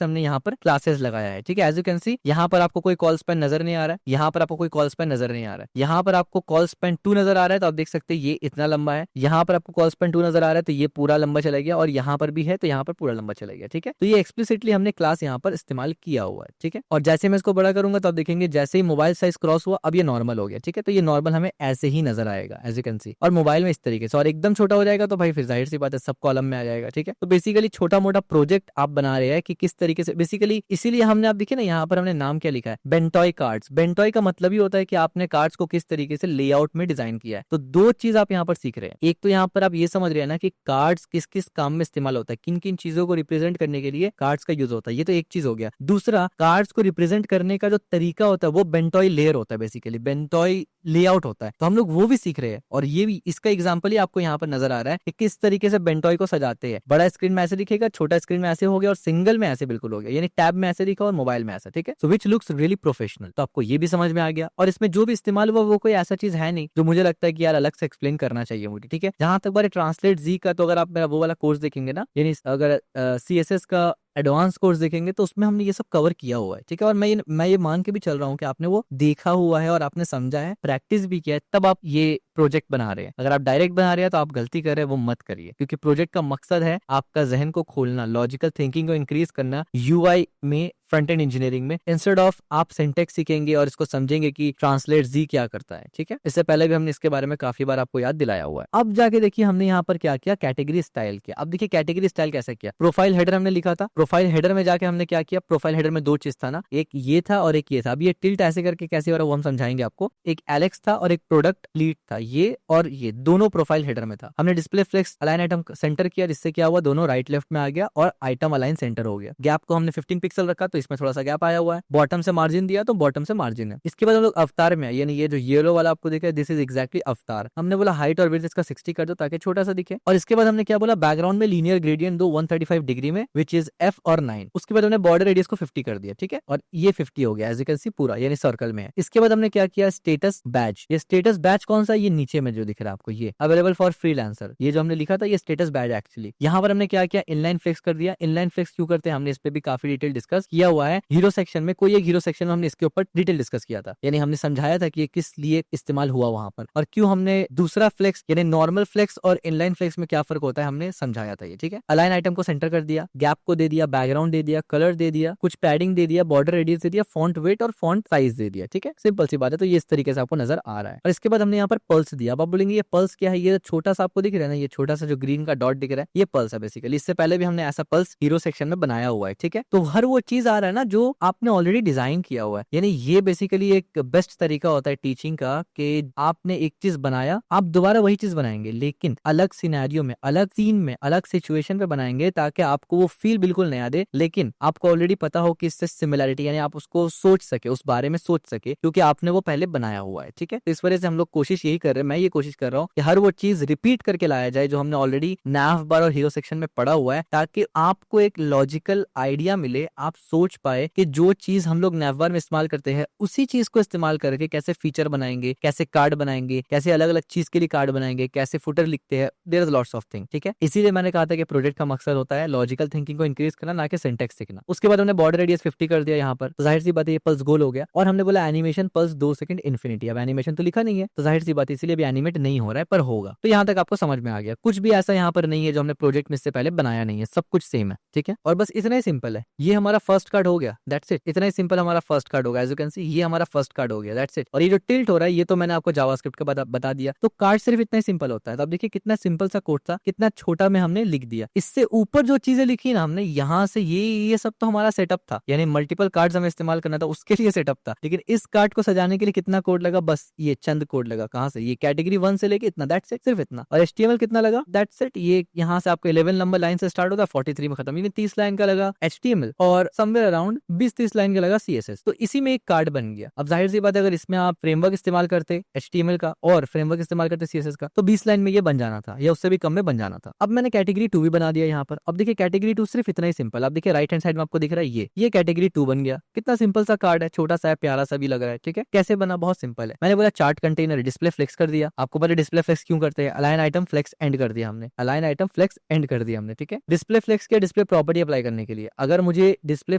हमने यहाँ पर क्लासेस लगाया है, ठीक है। एज यू कैन सी यहाँ पर आपको कोई कॉल स्पैन नजर नहीं आ रहा है, यहाँ पर आपको कोई कॉल स्पैन नजर नहीं आ रहा है, यहाँ पर आपको कॉल स्पैन 2 नजर आ रहा है तो आप देख सकते हैं ये इतना लंबा है, यहाँ पर आपको कॉल स्पैन 2 नजर आ रहा है तो ये पूरा लंबा चला गया और यहाँ पर भी है तो यहाँ पर पूरा लंबा चला गया, ठीक है। तो ये एक्सप्लिसिटली हमने क्लास यहाँ पर इस्तेमाल किया हुआ है, ठीक है। और जैसे मैं इसको बड़ा करूंगा तो आप देखेंगे जैसे ही मोबाइल साइज क्रॉस हुआ अब ये नॉर्मल हो गया, ठीक है। तो ये नॉर्मल हमें ऐसे ही नजर आएगा एज यू कैन सी, और मोबाइल में इस तरीके से। और एकदम छोटा हो जाएगा तो भाई फिर जाहिर सी बात है सब कॉलम में आ जाएगा, ठीक है। तो बेसिकली छोटा मोटा प्रोजेक्ट आप बना रहे हैं कि किस तरीके से, बेसिकली इसीलिए हमने आप देखिए ना यहाँ पर हमने नाम क्या लिखा है, बेंटॉय कार्ड्स। बेंटॉय का मतलब ही होता है कि आपने कार्ड्स को किस तरीके से लेआउट में डिजाइन किया है। तो दो चीज आप यहाँ पर सीख रहे हैं, एक तो यहाँ पर आप ये समझ रहे हैं ना कि कार्ड्स किस किस काम में इस्तेमाल होता है, किन किन चीजों को रिप्रेजेंट करने के लिए कार्ड्स का यूज होता है, ये तो एक चीज हो गया। दूसरा, कार्ड्स को रिप्रेजेंट करने का जो तरीका होता है वो बेंटॉय लेयर होता है, बेसिकली बेंटॉय लेआउट होता है। तो हम लोग वो भी सीख रहे हैं और ये भी इसका एग्जांपल ही आपको यहाँ पर नजर आ रहा है कि किस तरीके से बेंटॉय को सजाते हैं। बड़ा स्क्रीन में ऐसे दिखेगा, छोटा स्क्रीन में ऐसे हो गया और सिंगल में ऐसे बिल्कुल हो गया, यानी टैब में ऐसे दिखा और मोबाइल में ऐसा, ठीक है। सो विच लुक्स रियली प्रोफेशनल। तो आपको ये भी समझ में आ गया और इसमें जो भी इस्तेमाल हुआ वो कोई ऐसा चीज है नहीं जो मुझे लगता है कि यार अलग से एक्सप्लेन करना चाहिए मुझे, ठीक है। जहां तक बारे ट्रांसलेट जी का, तो अगर आप मेरा वो वाला कोर्स देखेंगे ना, यानी अगर CSS का एडवांस कोर्स देखेंगे तो उसमें हमने ये सब कवर किया हुआ है, ठीक है। और मैं ये मान के भी चल रहा हूँ कि आपने वो देखा हुआ है और आपने समझा है, प्रैक्टिस भी किया है, तब आप ये प्रोजेक्ट बना रहे हैं। अगर आप डायरेक्ट बना रहे हैं तो आप गलती कर रहे हैं, वो मत करिए, क्योंकि प्रोजेक्ट का मकसद है आपका जहन को खोलना, लॉजिकल थिंकिंग को इंक्रीज करना UI में, फ्रंट एंड इंजीनियरिंग में। इंस्टेड ऑफ आप सिंटेक्स सीखेंगे और इसको समझेंगे कि ट्रांसलेट जी क्या करता है, ठीक है। इससे पहले भी हमने इसके बारे में काफी बार आपको याद दिलाया हुआ है। अब जाके देखिए हमने यहाँ पर क्या किया, कैटेगरी स्टाइल किया। अब देखिए कैटेगरी स्टाइल कैसे किया, प्रोफाइल हेडर हमने लिखा था, प्रोफाइल हेडर में जाके हमने क्या किया, प्रोफाइल हेडर में दो चीज था ना, एक ये था और एक ये था। अब ये टिल्ट ऐसे करके कैसे हो रहा है वो हम समझाएंगे आपको। एक एलेक्स था और एक प्रोडक्ट लीड था, ये और ये दोनों प्रोफाइल हेडर में था। हमने display flex align item centre किया, जिससे क्या हुआ, दोनों राइट लेफ्ट में आ गया और आइटम अलाइन सेंटर हो गया। गैप को हमने 15 पिक्सल रखा तो इसमें थोड़ा सा गैप आया हुआ है। बॉटम से मार्जिन दिया तो बॉटम से मार्जिन है। इसके बाद हम लोग अवतार में, यानी ये जो येलो वाला आपको दिखा है, दिस इज एक्जैक्टली अवतार। हमने बोला हाइट और विड्थ इसका 60 कर दो ताकि छोटा सा दिखे। और इसके बाद हमने क्या बोला, बैकग्राउंड में लीनियर ग्रेडियंट दो 135 डिग्री में, विच इज F और 9। उसके बाद हमने बॉर्डर रेडियस को 50 कर दिया, ठीक है। और ये 50 हो गया एज यू कैन सी पूरा, यानी सर्कल में है। इसके बाद हमने क्या किया, स्टेटस बैच। ये स्टेटस बैच कौन सा, ये नीचे में जो दिख रहा है आपको, ये अवेलेबल फॉर फ्रीलांसर, ये जो हमने लिखा था ये स्टेटस बैच एक्चुअली। यहाँ पर हमने क्या किया, इनलाइन फ्लेक्स कर दिया। इनलाइन फ्लेक्स क्यों करते हैं, हमने इस पे भी काफी डिटेल डिस्कस किया हुआ है हीरो सेक्शन में। कोई एक हीरो सेक्शन में हमने इसके ऊपर डिटेल डिस्कस किया था, यानी हमने समझाया था कि ये किस लिए इस्तेमाल हुआ वहां पर और क्यों हमने दूसरा फ्लेक्स, यानी नॉर्मल फ्लेक्स और इनलाइन फ्लेक्स में क्या फर्क होता है, हमने समझाया था ये, ठीक है। अलाइन आइटम को सेंटर कर दिया, गैप को दे दिया, बैकग्राउंड दे दिया, कलर दे दिया, कुछ पैडिंग दे दिया, बॉर्डर रेडियस दे दिया, फॉन्ट वेट और फॉन्ट साइज दे दिया, ठीक है। सिंपल सी बात है। तो ये इस तरीके से आपको नजर आ रहा है। और इसके बाद हमने यहाँ पर पल्स दिया। अब आप बोलेंगे ये पल्स क्या है, ये छोटा सा आपको दिख रहा है ना, ये छोटा सा जो ग्रीन का डॉट दिख रहा है, ये पल्स है बेसिकली। इससे पहले भी हमने ऐसा पल्स हीरो सेक्शन में बनाया हुआ है, ठीक है। तो हर वो चीज आ रहा है ना जो आपने ऑलरेडी डिजाइन किया हुआ है, यानी ये बेसिकली एक बेस्ट तरीका होता है टीचिंग का कि आपने एक चीज बनाया, आप दोबारा वही चीज बनाएंगे लेकिन अलग सिनेरियो में, अलग सीन में, अलग सिचुएशन पे बनाएंगे, ताकि आपको वो फील बिल्कुल नया दे, लेकिन आपको ऑलरेडी पता हो कि इससे सिमिलरिटी, यानी आप उसको सोच सके, उस बारे में सोच सके, क्योंकि आपने वो पहले बनाया हुआ है, ठीक है। तो इस वजह से हम लोग कोशिश यही कर रहे हैं, मैं ये कोशिश कर रहा हूँ कि हर वो चीज रिपीट करके लाया जाए जो हमने ऑलरेडी नैव बार और हीरो सेक्शन में पढ़ा हुआ है, ताकि आपको एक लॉजिकल आइडिया मिले, आप सोच पाए कि जो चीज हम लोग नैव बार में इस्तेमाल करते हैं उसी चीज को इस्तेमाल करके कैसे फीचर बनाएंगे, कैसे कार्ड बनाएंगे, कैसे अलग अलग चीज के लिए कार्ड बनाएंगे, कैसे फुटर लिखते हैं, there is lots of thing, ठीक है। इसीलिए मैंने कहा था कि प्रोजेक्ट का मकसद होता है लॉजिकल थिंकिंग को इंक्रीज करना, ना कि सिंटेक्स सीखना। उसके बाद हमने बॉर्डर रेडियस 50 कर दिया यहाँ पर, तो जाहिर सी बात है ये पल्स गोल हो गया। और हमने बोला एनिमेशन पल्स 2 सेकंड इन्फिनिटी। अब एनिमेशन तो लिखा नहीं है तो जाहिर सी बात है इसीलिए भी एनिमेट नहीं हो रहा है, पर होगा। तो यहाँ तक आपको समझ में आ गया, कुछ भी ऐसा यहाँ पर नहीं है जो हमने प्रोजेक्ट में इससे पहले बनाया नहीं है, सब कुछ सेम है, ठीक है। और बस इतना ही सिंपल है, ये हमारा फर्स्ट कार्ड हो गया, दैट्स इट। इतना ही सिंपल हमारा फर्स्ट कार्ड होगा, एज यू कैन सी ये हमारा फर्स्ट कार्ड हो गया, दैट्स इट। और ये जो टिल्ट हो रहा है ये तो मैंने आपको जावास्क्रिप्ट का बता दिया। तो कार्ड सिर्फ इतना ही सिंपल होता है। तो अब देखिए कितना सिंपल सा कोड था, कितना छोटा में हमने लिख दिया। इससे ऊपर जो चीजें लिखी ना हमने, यहाँ से ये सब तो हमारा सेटअप था, यानी मल्टीपल कार्ड्स हमें इस्तेमाल करना था, उसके लिए सेटअप था। लेकिन इस कार्ड को सजाने के लिए कितना कोड लगा, बस ये चंद कोड लगा। कहाँ से, ये कैटेगरी 1 से लेके इतना, दैट्स इट, सिर्फ इतना। और HTML कितना लगा, दैट्स इट, ये यहाँ से आपको 11 नंबर लाइन से स्टार्ट होता है, 43 में खत्म, यानी 30 लाइन का लगा HTML और समवेयर अराउंड 20-30 लाइन का लगा CSS। तो इसी में एक कार्ड बन गया। अब जाहिर सी बात है, अगर इसमें आप फ्रेमवर्क इस्तेमाल करते HTML का और फ्रेमवर्क इस्तेमाल करते CSS का, तो 20 लाइन में ये बन जाना था या उससे भी कम में बन जाना था। अब मैंने कैटेगरी 2 भी बना दिया यहाँ पर। अब देखिए कैटेगरी 2 सिर्फ इतना ही सिंपल। अब देखिए राइट हैंड साइड में आपको दिख रहा है ये कैटेगरी 2 बन गया। कितना सिंपल सा कार्ड है, छोटा सा है, प्यारा सा भी लग रहा है, ठीक है। कैसे बना, बहुत सिंपल है। मैंने बोला चार्ट कंटेनर डिस्प्ले फ्लेक्स कर दिया। आपको पता है डिस्प्ले फ्लेक्स क्यों करते हैं, अलाइन आइटम फ्लेक्स एंड कर दिया हमने, अलाइन आइटम फ्लेक्स एंड कर दिया हमने, ठीक है। डिस्प्ले फ्लेक्स के डिस्प्ले प्रॉपर्टी अप्लाई करने के लिए, अगर मुझे डिस्प्ले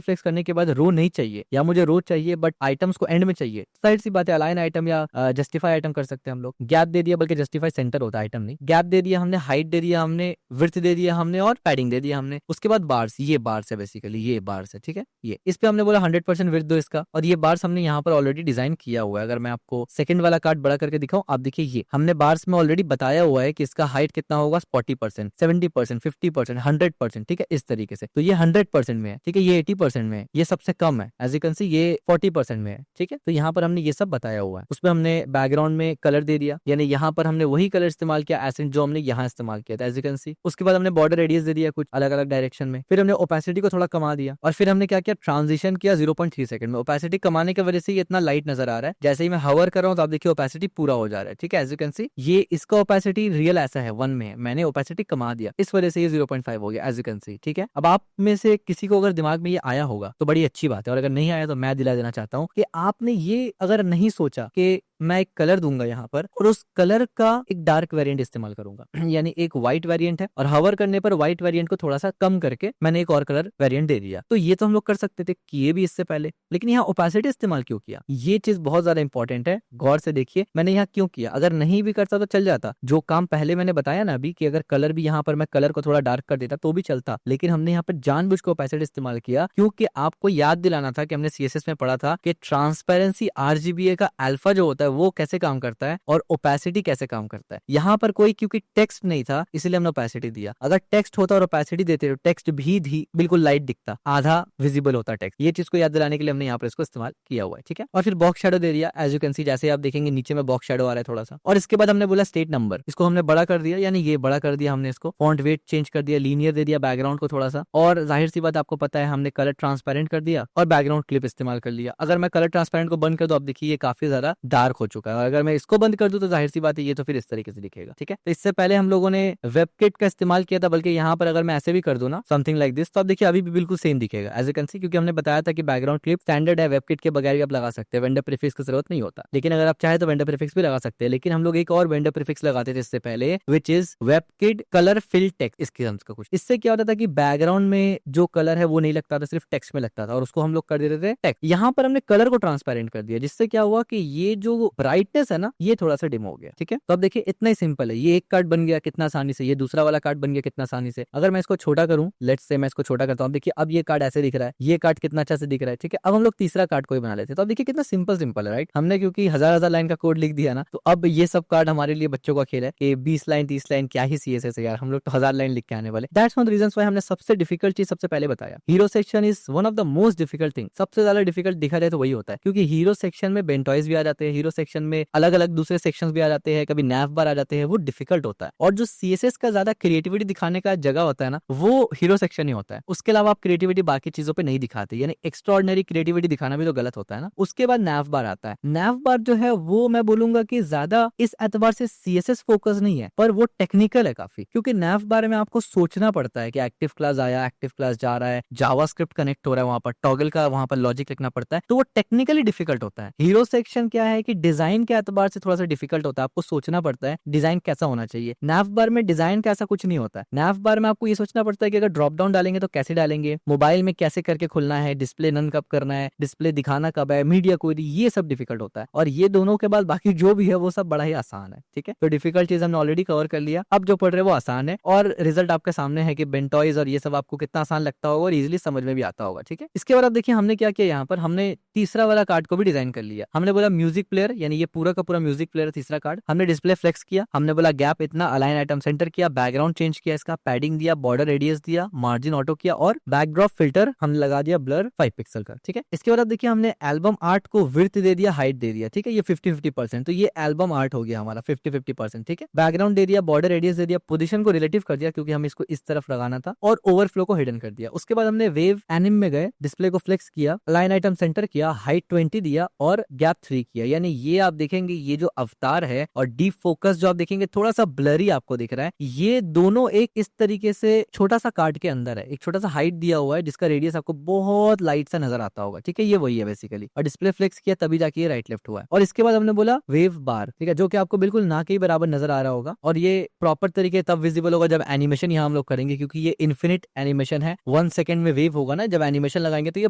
फ्लेक्स करने के बाद रो नहीं चाहिए या मुझे रो चाहिए बट आइटम्स को एंड में चाहिए, साइड सी बात है, अलाइन आइटम या जस्टिफाई आइटम कर सकते हैं हम लोग। गैप दे दिया, बल्कि जस्टिफाई सेंटर होता है, आइटम नहीं। गैप दे दिया हमने, हाइट दे दिया हमने, विड्थ दे दिया हमने और पैडिंग दे दिया हमने। उसके बाद बार्स, ये बार्स है बेसिकली, ये बार्स है, ठीक है। ये इस पे हमने बोला 100% विड्थ दो इसका, और ये बार्स हमने यहाँ पर ऑलरेडी डिजाइन किया हुआ है। अगर मैं आपको सेकंड वाला कार्ड बड़ा करके दिखाऊं, आप देखिए ये हमने बार्स में ऑलरेडी बताया हुआ है कि इसका हाइट कितना होगा, 40%, 70%, 50%, 100%, ठीक है, इस तरीके से। तो ये 100% में है, ठीक है, ये 80% में है, ये सबसे कम है, एज यू कैन सी ये 40% में है, ठीक है। तो यहाँ पर हमने ये सब बताया हुआ है। उसमें हमने बैकग्राउंड में कलर दे दिया, यानी यहाँ पर हमने वही कलर इस्तेमाल किया एसेंट जो हमने यहाँ इस्तेमाल किया था, एज यू कैन सी। उसके बाद हमने बॉर्डर रेडियस दे दिया कुछ अलग अलग डायरेक्शन में। फिर हमने ओपेसिटी को थोड़ा कमा दिया और फिर हमने क्या किया, ट्रांजिशन किया 0.3 सेकंड में। ओपेसिटी कमाने की वजह से ये इतना लाइट नजर आ रहा है। जैसे ही मैं हवर कर रहा हूँ तो आप देखिए ओपेसिटी पूरा हो जा रहा है, ठीक है, एज यू कैन सी। ये इसका ओपेसिटी रियल ऐसा है 1 में है, मैंने ओपेसिटी कमा दिया, इस वजह से ये 0.5 हो गया, एज यू कैन सी, ठीक है। अब आप में से किसी को अगर दिमाग में ये आया होगा तो बड़ी अच्छी बात है, और अगर नहीं आया तो मैं दिला देना चाहता हूँ कि आपने ये अगर नहीं सोचा कि मैं एक कलर दूंगा यहाँ पर और उस कलर का एक डार्क वेरिएंट इस्तेमाल करूंगा, यानी एक व्हाइट वेरिएंट है और हवर करने पर व्हाइट वेरिएंट को थोड़ा सा कम करके मैंने एक और कलर वेरिएंट दे दिया। तो ये तो हम लोग कर सकते थे, किए भी इससे पहले, लेकिन यहाँ ओपेसिटी इस्तेमाल क्यों किया, ये चीज बहुत ज्यादा इंपॉर्टेंट है, गौर से देखिए मैंने यहाँ क्यों किया। अगर नहीं भी करता तो चल जाता, जो काम पहले मैंने बताया ना अभी कि अगर कलर भी यहाँ पर मैं कलर को थोड़ा डार्क कर देता तो भी चलता, लेकिन हमने यहाँ पर जानबूझ के ओपेसिटी इस्तेमाल किया क्योंकि आपको याद दिलाना था कि हमने CSS में पढ़ा था कि ट्रांसपेरेंसी RGBA का अल्फा जो होता है वो कैसे काम करता है और ओपेसिटी कैसे काम करता है। यहाँ पर कोई क्योंकि टेक्स्ट नहीं था इसलिए हमने ओपेसिटी दिया। अगर टेक्स्ट होता और ओपेसिटी देते तो टेक्स्ट भी बिल्कुल लाइट दिखता, आधा विजिबल होता टेक्स्ट। ये चीज को याद दिलाने के लिए हमने यहाँ पर इसको इस्तेमाल किया हुआ है, ठीक है। और फिर बॉक्स शैडो दे दिया, एज यू कैन सी, जैसे आप देखेंगे नीचे में बॉक्स शैडो आ रहा है थोड़ा सा। और इसके बाद हमने बोला स्टेट नंबर, इसको हमने बड़ा कर दिया, यानी ये बड़ा कर दिया हमने इसको। फॉन्ट वेट चेंज कर दिया, लीनियर दे दिया बैकग्राउंड को थोड़ा सा, और जाहिर सी बात आपको पता है हमने कलर ट्रांसपेरेंट कर दिया और बैकग्राउंड क्लिप इस्तेमाल कर लिया। अगर मैं कलर ट्रांसपेरेंट को बंद कर दूं, आप देखिए ये काफी ज्यादा डार्क हो चुका है, और अगर मैं इसको बंद कर दूं तो जाहिर सी बात है ये तो फिर इस तरीके से दिखेगा, ठीक है। तो इससे पहले हम लोगों ने वेबकिट का इस्तेमाल किया था, बल्कि यहाँ पर अगर मैं ऐसे भी कर दूं ना समथिंग लाइक दिस, तो आप देखिए अभी भी बिल्कुल सेम दिखेगा, एज यू कैन सी, क्योंकि हमने बताया था कि बैकग्राउंड क्लिप स्टैंडर्ड है, वेबकिट के बगैर भी आप लगा सकते हैं, वेंडर प्रीफिक्स की जरूरत नहीं होता। लेकिन अगर आप चाहे तो वेंडर प्रीफिक्स भी लगा सकते हैं, लेकिन हम लोग एक और वेंडर प्रीफिक्स लगाते थे इससे पहले, which is webkit colour fill text, इसके का कुछ। इससे क्या होता था कि बैकग्राउंड में जो कलर है वो नहीं लगता था, सिर्फ टेक्स्ट में लगता था, और उसको हम लोग कर देते थे टेक्स्ट। यहाँ पर हमने कलर को ट्रांसपेरेंट कर दिया, जिससे क्या हुआ कि ये जो ब्राइटनेस है ना ये थोड़ा सा डिम हो गया, ठीक है। तो अब देखिए इतना ही सिंपल है, ये एक कार्ड बन गया कितना आसानी से, ये दूसरा वाला कार्ड बन गया कितना आसानी से। अगर मैं इसको छोटा करूं, लेट्स से मैं इसको छोटा करता हूं, देखिए अब ये कार्ड ऐसे दिख रहा है, ये कार्ड कितना अच्छा से दिख रहा है, ठीक है। अब हम लोग तीसरा कार्ड कोई बना लेते हैं, तो अब देखिए कितना सिंपल है, राइट। हमने क्योंकि हजार लाइन का कोड लिख दिया ना, तो अब ये सब कार्ड हमारे लिए बच्चों का खेल है कि 20 लाइन 30 लाइन क्या ही CSS है यार, हम लोग तो 1000 लाइन लिख के आने वाले। दैट्स वन रीजन व्हाई हमने सबसे डिफिकल्ट चीज सबसे पहले बताया, hero section is one of the most difficult thing. सबसे ज्यादा डिफिकल्ट दिखा जाए तो वही होता है, क्योंकि हीरो सेक्शन में बेंटॉयज भी आ जाते हैं, हीरो सेक्शन में अलग अलग दूसरे सेक्शंस भी आ जाते हैं, कभी नैव बार आ जाते हैं, वो डिफिकल्ट होता है। और जो CSS का ज्यादा क्रिएटिविटी दिखाने का जगह होता है ना, वो हीरो सेक्शन ही होता है। उसके अलावा आप क्रिएटिविटी बाकी चीजों पे नहीं दिखाते, यानी एक्स्ट्राऑर्डिनरी क्रिएटिविटी दिखाना भी तो गलत होता है ना। उसके बाद नैव बार आता है। नैव बार जो है वो मैं बोलूंगा कि ज्यादा इस एतबार से CSS फोकस नहीं है, पर वो टेक्निकल है काफी, क्योंकि नैव बार में आपको सोचना पड़ता है कि एक्टिव क्लास आया, एक्टिव क्लास जा रहा है, जावास्क्रिप्ट कनेक्ट हो रहा है, वहां पर टॉगल का वहां पर लॉजिक लिखना पड़ता है, तो वो टेक्निकली डिफिकल्ट होता है। हीरो सेक्शन क्या है कि डिजाइन के एतबार से थोड़ा सा डिफिकल्ट होता है, आपको सोचना पड़ता है डिजाइन कैसा होना चाहिए। नैव बार में डिजाइन का ऐसा कुछ नहीं होता है। नैव बार में आपको ये सोचना पड़ता है कि अगर ड्रॉप डाउन डालेंगे तो कैसे डालेंगे, मोबाइल में कैसे करके खुलना है, डिस्प्ले नन कब करना है, डिस्प्ले दिखाना कब है, मीडिया क्वेरी, ये सब डिफिकल्ट होता है। और ये दोनों के बाद बाकी जो भी है वो सब बड़ा ही आसान है, ठीक है। तो डिफिकल्ट चीज हमने ऑलरेडी कवर कर लिया, अब जो पढ़ रहे हैं वो आसान है, और रिजल्ट आपके सामने है कि बेंटॉयज और ये सब आपको कितना आसान लगता होगा और इजिली समझ में भी आता होगा, ठीक है। इसके बाद आप देखिए हमने क्या किया, यहाँ पर हमने तीसरा वाला कार्ड को भी डिजाइन कर लिया। हमने बोला म्यूजिक प्लेयर प्लेयर, यानी ये पूरा का पूरा म्यूजिक प्लेयर तीसरा कार्ड। हमने डिस्प्ले फ्लेक्स किया, हमने बोला गैप इतना, अलाइन आइटम सेंटर किया, बैकग्राउंड चेंज किया, इसका पैडिंग दिया, बॉर्डर रेडियस दिया, मार्जिन ऑटो किया और बैकड्रॉप फिल्टर हमने लगा दिया ब्लर 5 पिक्सल का। ठीक है, इसके बाद अब देखिए हमने एल्बम आर्ट को विड्थ दे दिया, हाइट दे दिया। ठीक है, ये 50-50%, तो ये एल्बम आर्ट हो गया हमारा 50-50%। ठीक है, बैकग्राउंड दे दिया, बॉर्डर रेडियस दे दिया, पोजीशन को रिलेटिव कर दिया क्योंकि हम इसको इस तरफ लगाना था, और ओवरफ्लो को हिडन कर दिया। उसके बाद हमने वेव एनिम में गए, डिस्प्ले को फ्लेक्स किया, लाइन आइटम सेंटर किया, हाइट 20 दिया और गैप 3 किया। यानी ये आप देखेंगे ये जो अवतार है और डीप फोकस जो आप देखेंगे थोड़ा सा ब्लरी आपको दिख रहा है, ये दोनों एक इस तरीके से छोटा सा कार्ड के अंदर है। एक छोटा सा हाइट दिया हुआ है जिसका रेडियस आपको बहुत लाइट सा नजर आता होगा। ठीक है, ये वही है बेसिकली, और डिस्प्ले फ्लेक्स किया तभी जाके ये राइट लेफ्ट हुआ है। और इसके बाद हमने बोला वेव बार, ठीक है, जो कि आपको बिल्कुल ना के बराबर नजर आ रहा होगा, और ये प्रॉपर तरीके तब विजिबल होगा जब एनिमेशन यहाँ हम लोग करेंगे, क्योंकि ये इन्फिनिट एनिमेशन है। 1 सेकंड में वेव होगा ना, जब एनिमेशन लगाएंगे तो ये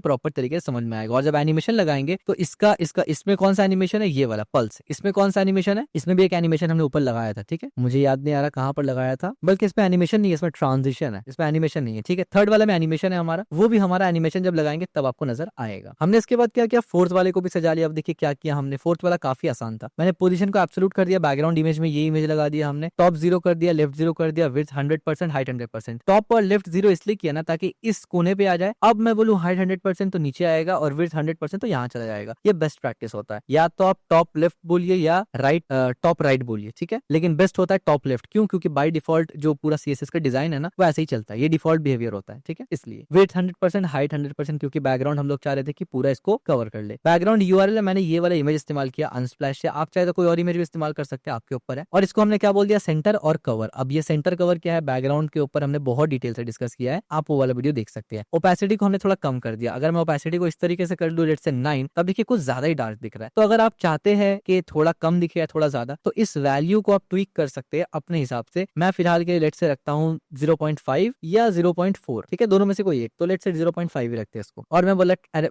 प्रॉपर तरीके से समझ में आएगा। और जब एनिमेशन लगाएंगे तो इसका इसमें कौन सा एनिमेशन है, ये वाला पल्स, इसमें कौन सा एनिमेशन है, इसमें भी एक एनिमेशन हमने ऊपर लगाया था। ठीक है, मुझे याद नहीं आ रहा कहाँ पर लगाया था, बल्कि इसमें एनिमेशन नहीं है, इसमें ट्रांजिशन है, इसमें एनिमेशन नहीं है। ठीक है, थर्ड वाला में एनिमेशन है हमारा, वो भी हमारा एनिमेशन जब लगाएंगे तब आपको नजर आएगा। हमने इसके बाद क्या किया, फोर्थ वाले को भी सजा लिया। अब देखिए क्या किया हमने, फोर्थ वाला काफी आसान था। मैंने पोजीशन को एब्सोल्यूट कर दिया, बैकग्राउंड इमेज में ये इमेज लगा दिया हमने, टॉप 0 कर दिया, लेफ्ट 0 कर दिया, विड्थ 100%, हाइट 100%। टॉप और लेफ्ट 0 इसलिए किया ना ताकि इस कोने पे आ जाए। अब मैं बोलूं हाइट 100% तो नीचे आएगा और विड्थ 100% तो यहाँ चला जाएगा। ये बेस्ट प्रैक्टिस होता है, या तो आप टॉप लेफ्ट बोलिए या राइट टॉप राइट बोलिए। ठीक है, लेकिन बेस्ट होता है टॉप लेफ्ट। क्यों? क्योंकि बाय डिफॉल्ट जो पूरा सीएसएस का डिजाइन है ना वो ऐसे ही चलता है, ये डिफॉल्ट बिहेवियर होता है। ठीक है, इसलिए विड्थ 100%, हाइट 100%, क्योंकि बैकग्राउंड हम लोग चाह रहे थे कि पूरा इसको कवर कर ले। बैकग्राउंड यूआरएल मैंने ये वाला इमेज इस्तेमाल किया अनस्प्लैश से, आप चाहे तो कोई और इमेज भी इस्तेमाल कर सकते हैं, आपके ऊपर है। और इसको हमने क्या बोल दिया, सेंटर और कवर। अब ये सेंटर कवर क्या है, बैकग्राउंड के ऊपर हमने बहुत डिटेल से डिस्कस किया है, आप वो वाला वीडियो देख सकते हैं। ओपेसिटी को हमने थोड़ा कम कर दिया। अगर मैं ओपेसिटी को इस तरीके से कर लूं लेट्स से 9, तब देखिए कुछ ज्यादा ही डार्क दिख रहा है। तो अगर आप चाहते हैं कि थोड़ा कम दिखे या थोड़ा ज्यादा, तो इस वैल्यू को आप ट्विक कर सकते हैं अपने हिसाब से। मैं फिलहाल के लेट से रखता हूँ 0.5 या 0.4। ठीक है, दोनों में से कोई एक, तो लेट से 0.5 ही रखते हैं इसको। और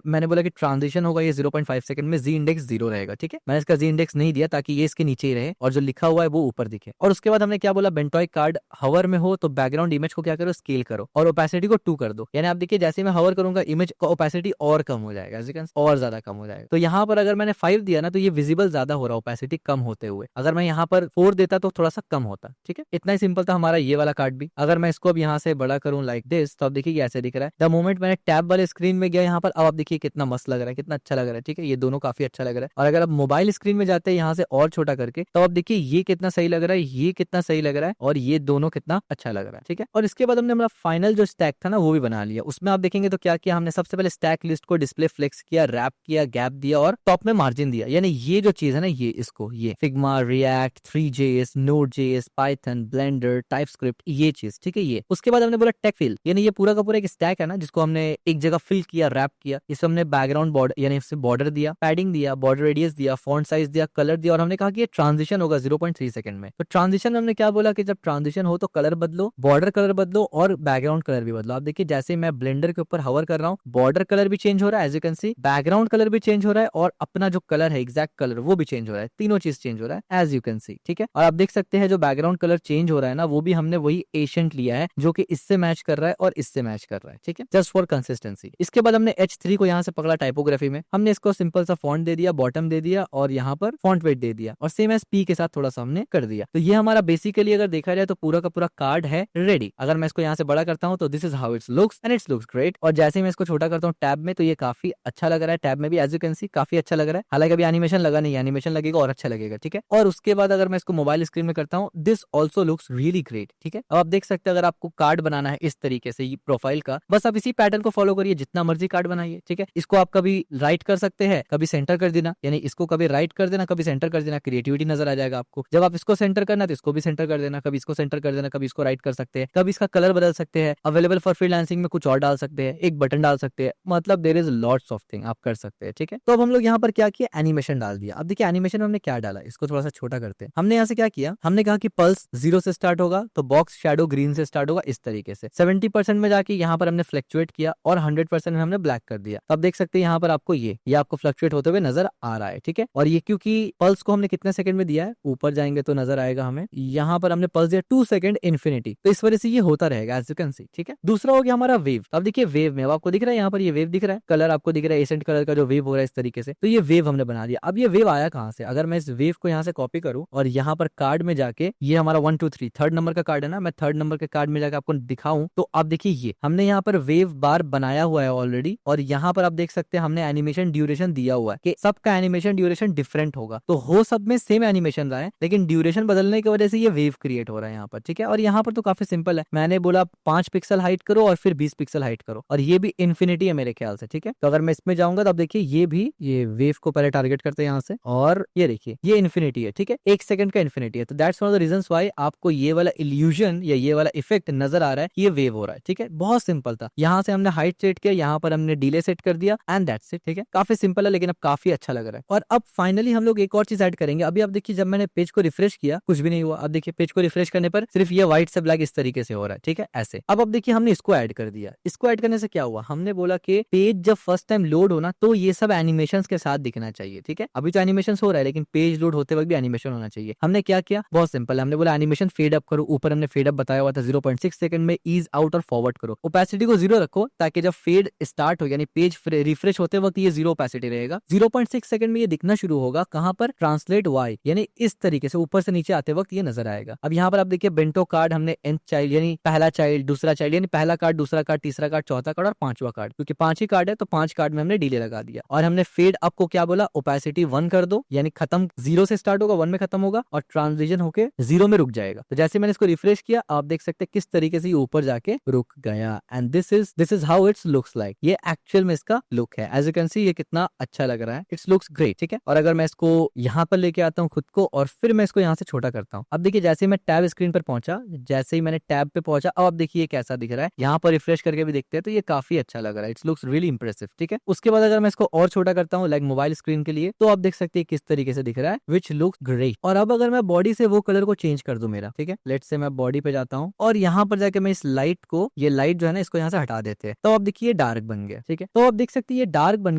मैंने बोला कि ट्रांजिशन होगा ये 0.5 सेकंड में, जी इंडेक्स 0 रहेगा। ठीक है, मैंने इसका जी इंडेक्स नहीं दिया ताकि ये इसके नीचे ही रहे और जो लिखा हुआ है वो ऊपर दिखे। और उसके बाद हमने क्या बोला, बेंटॉय कार्ड हवर में हो तो बैकग्राउंड इमेज को क्या करो, स्केल करो और ओपेसिटी को 2 कर दो। यानी आप देखिए जैसे मैं हवर करूंगा इमेज का ओपेसिटी और कम हो जाएगा, और ज्यादा कम हो जाएगा। तो यहाँ पर अगर मैंने 5 दिया ना तो ये विजिबल ज्यादा हो रहा है ओपेसिटी कम होते हुए। अगर मैं यहाँ पर 4 देता तो थोड़ा सा कम होता। ठीक है, इतना ही सिंपल था हमारा ये वाला कार्ड भी। अगर मैं इसको अब यहाँ से बड़ा करूँ लाइक दिस, तो अब देखिए ऐसे दिख रहा है। द मोमेंट मैंने टैब वाले स्क्रीन में गया यहाँ पर, अब आप देखिए कितना मस्त लग रहा है, कितना अच्छा लग रहा है। ठीक है, ये दोनों काफी अच्छा लग रहा है। और अगर आप मोबाइल स्क्रीन में जाते हैं यहाँ से और छोटा करके, तो आप देखिए ये कितना सही लग रहा है, ये कितना सही लग रहा है, और ये दोनों कितना अच्छा लग रहा है। ठीक है, और इसके बाद हमने हमारा फाइनल जो स्टैक था ना वो भी बना लिया। उसमें आप देखेंगे तो क्या किया हमने, सबसे पहले स्टैक लिस्ट को डिस्प्ले फ्लेक्स किया, रैप किया, गैप दिया और टॉप में मार्जिन दिया। यानी ये जो चीज है ना, ये इसको ये Figma, react, 3JS, Node.js, Python, blender, TypeScript, ये चीज। ठीक है, ये उसके बाद हमने बोला टेक फिल, यानी ये पूरा का पूरा एक स्टैक है ना जिसको हमने एक जगह फिल किया, रैप किया। इसमें हमने बैकग्राउंड बॉर्डर यानी इससे बॉर्डर दिया, पैडिंग दिया, बॉर्डर रेडियस दिया, फॉन्ट साइज दिया, कलर दिया, और हमने कहा कि ये ट्रांजिशन होगा 0.3 सेकंड में। तो ट्रांजिशन हमने क्या बोला कि जब ट्रांजिशन हो तो कलर बदलो, बॉर्डर कलर बदलो और बैकग्राउंड कलर भी बदलो। आप देखिए जैसे मैं ब्लेंडर के ऊपर हवर कर रहा हूँ, बॉर्डर कलर भी चेंज हो रहा है as you can see, background colour भी चेंज हो रहा है, और अपना जो कलर है एग्जैक्ट कलर वो भी चेंज हो रहा है। तीनों चीज चेंज हो रहा है एज यू कैन सी। ठीक है, और आप देख सकते हैं जो बैकग्राउंड कलर चेंज हो रहा है ना, वो भी हमने वही एशियंट लिया है जो कि इससे मैच कर रहा है और इससे मैच कर रहा है। ठीक है, जस्ट फॉर कंसिस्टेंसी। इसके बाद हमने H3 को यहाँ से पकड़ा टाइपोग्राफी में, हमने इसको सिंपल सा फॉन्ट दे दिया, बॉटम दे दिया और यहाँ पर फॉन्ट वेट दे दिया, और सेम एज P के साथ थोड़ा सा हमने कर दिया। तो ये हमारा बेसिकली अगर देखा जाए तो पूरा का पूरा कार्ड है रेडी। अगर मैं इसको यहाँ से बड़ा करता हूँ तो this is how it's looks and it's looks great. और जैसे मैं इसको छोटा करता हूँ टैब में, तो ये काफी अच्छा लग रहा है। टैब में भी एज यू कैन सी काफी अच्छा लग रहा है। हालांकि अभी एनिमेशन लगा नहीं, एनिमेशन लगेगा और अच्छा लगेगा। ठीक है, और उसके बाद अगर मैं इसको मोबाइल स्क्रीन में करता हूँ, this also looks really great. ठीक है, अब आप देख सकते हैं अगर आपको कार्ड बनाना है इस तरीके से ये प्रोफाइल का, बस आप इसी पैटर्न को फॉलो करिए, जितना मर्जी कार्ड बनाइए। ठीक है, इसको आप कभी राइट कर सकते हैं, कभी सेंटर कर देना, यानी इसको कभी राइट कर देना, कभी सेंटर कर देना, क्रिएटिविटी नजर आ जाएगा आपको। जब आप इसको सेंटर करना तो इसको भी सेंटर कर देना, कभी इसको सेंटर कर देना, कभी इसको राइट कर सकते हैं, कभी इसका कलर बदल सकते हैं, अवेलेबल फॉर फ्रीलांसिंग में कुछ और डाल सकते हैं, एक बटन डाल सकते हैं, मतलब there is lots of thing आप कर सकते हैं। ठीक है, तो अब हम लोग यहाँ पर क्या किया, एनिमेशन डाल दिया। अब देखिए एनिमेशन में हमने क्या डाला, इसको थोड़ा सा छोटा करते हैं। हमने यहाँ से क्या किया, हमने कहा कि पल्स 0 से स्टार्ट होगा तो बॉक्स शैडो ग्रीन से स्टार्ट होगा, इस तरीके से 70% में जाके यहाँ पर हमने फ्लक्चुएट किया और 100% में हमने ब्लैक कर दिया। तो अब देख सकते हैं यहाँ पर आपको ये आपको फ्लक्चुएट होते हुए नजर आ रहा है। ठीक है, और ये क्योंकि पल्स को हमने कितने सेकंड में दिया है, ऊपर जाएंगे तो नजर आएगा हमें, यहाँ पर हमने पल्स दिया 2 सेकंड इन्फिनिटी, तो इस वजह से ये होता रहेगा एज यू कैन सी। ठीक है, दूसरा हो गया हमारा वेव। अब देखिए वेव में अब आपको दिख रहा है, यहाँ पर ये वेव दिख रहा है, कलर आपको दिख रहा है एसेंट कलर का जो वेव हो रहा है इस तरीके से, तो ये वेव हमने बना दिया। अब ये ये वेव आया कहाँ से? अगर मैं इस वेव को यहाँ से कॉपी करूँ और यहाँ पर कार्ड में जाके, ये हमारा 1 2 3 थर्ड नंबर का कार्ड है ना, मैं थर्ड नंबर के कार्ड में जाकर आपको दिखाऊं तो आप देखिए ये हमने यहाँ पर वेव बार बनाया हुआ है ऑलरेडी, और यहाँ पर आप देख सकते हैं हमने एनिमेशन ड्यूरेशन दिया हुआ है कि सबका एनिमेशन ड्यूरेशन डिफरेंट होगा, तो हो सब में सेम एनिमेशन रहा है लेकिन ड्यूरेशन बदलने की वजह से ये वेव क्रिएट हो रहा है यहाँ पर, ठीक है। और यहाँ पर तो काफी सिंपल है, मैंने बोला 5 पिक्सल हाइट करो और फिर 20 पिक्सल हाइट करो, और ये भी इन्फिनिटी है मेरे ख्याल से, ठीक है। तो अगर मैं इसमें जाऊंगा तो आप देखिए ये भी, ये वेव को पहले टारगेट करते हैं यहाँ से, और ये देखिए ये इन्फिनिटी है, ठीक है, 1 सेकंड का इन्फिनिटी है। तो that's one of the reasons why आपको ये वाला इल्यूजन या ये वाला इफेक्ट नजर आ रहा है कि ये वेव हो रहा है, ठीक है। बहुत सिंपल था, यहाँ से हमने हाइट सेट किया, यहाँ पर हमने डिले सेट कर दिया एंड दैट्स इट, ठीक है। काफी सिंपल है लेकिन अब काफी अच्छा लग रहा है। और अब फाइनली हम लोग एक और चीज ऐड करेंगे। अभी आप देखिए जब मैंने पेज को रिफ्रेश किया कुछ भी नहीं हुआ, अब देखिए पेज को रिफ्रेश करने पर सिर्फ ये व्हाइट से ब्लैक इस तरीके से हो रहा है, ठीक है, ऐसे। अब देखिए हमने इसको ऐड कर दिया, इसको ऐड करने से क्या हुआ, हमने बोला कि पेज जब फर्स्ट टाइम लोड होना तो ये सब एनिमेशन के साथ दिखना चाहिए, ठीक है। अभी तो एनिमेशन हो रहा है लेकिन पेज लोड होते वक्त भी एनिमेशन होना चाहिए। हमने क्या किया, बहुत सिंपल है, हमने बोला एनिमेशन फेड अप करो, ऊपर हमने फेड अप बताया हुआ था 0.6 सेकंड में, ईज आउट और फॉरवर्ड करो, ओपेसिटी को 0 रखो ताकि जब फेड स्टार्ट हो यानी पेज रिफ्रेश होते वक्त ये 0 ओपेसिटी रहेगा। 0.6 सेकंड में ये दिखना शुरू होगा, कहां पर, ट्रांसलेट वाई, यानी इस तरीके से ऊपर से नीचे आते वक्त ये नजर आएगा। अब यहाँ पर आप देखिए बेंटो कार्ड हमने एन चाइल्ड यानी पहला चाइल्ड, दूसरा चाइल्ड यानी पहला कार्ड, दूसरा कार्ड, तीसरा कार्ड, चौथा कार्ड और पांचवा कार्ड, क्योंकि 5 ही कार्ड है तो 5 कार्ड में हमने डिले लगा दिया। और हमने फेड अप को क्या बोला, ओपेसिटी 1 कर दो, यानी खत्म 0 से स्टार्ट होगा 1 में खत्म होगा और ट्रांजिशन होके 0 में रुक जाएगा। तो जैसे मैंने इसको रिफ्रेश किया आप देख सकते हैं किस तरीके से ये ऊपर जाके रुक गया, and this is how it's looks like. ये एक्चुअल में इसका लुक है, एज यू कैन सी ये कितना अच्छा लग रहा है, इट्स लुक्स ग्रेट, ठीक है। और अगर मैं इसको यहाँ पर लेके आता हूँ खुद को और फिर मैं इसको यहाँ से छोटा करता हूँ, अब देखिए जैसे ही मैं टैब स्क्रीन पर पहुंचा, जैसे ही मैंने टैब पे पहुंचा, अब आप देखिए कैसा दिख रहा है, यहाँ पर रिफ्रेश करके भी देखते हैं तो ये काफी अच्छा लग रहा है, इट्स लुक्स रियली इंप्रेसिव, ठीक है। उसके बाद अगर मैं इसको और छोटा करता हूँ लाइक मोबाइल स्क्रीन के लिए, तो आप देख सकते हैं किस तरीके से दिख रहा है, विच लुक्स ग्रेट। और अब अगर मैं बॉडी से वो कलर को चेंज कर दूं मेरा, ठीक है, लेट्स से मैं बॉडी पे जाता हूँ और यहाँ पर जाके मैं इस लाइट को, ये लाइट जो है ना इसको यहाँ से हटा देते हैं, तो आप देखिए डार्क बन गया, ठीक है। तो आप देख सकते हैं ये डार्क बन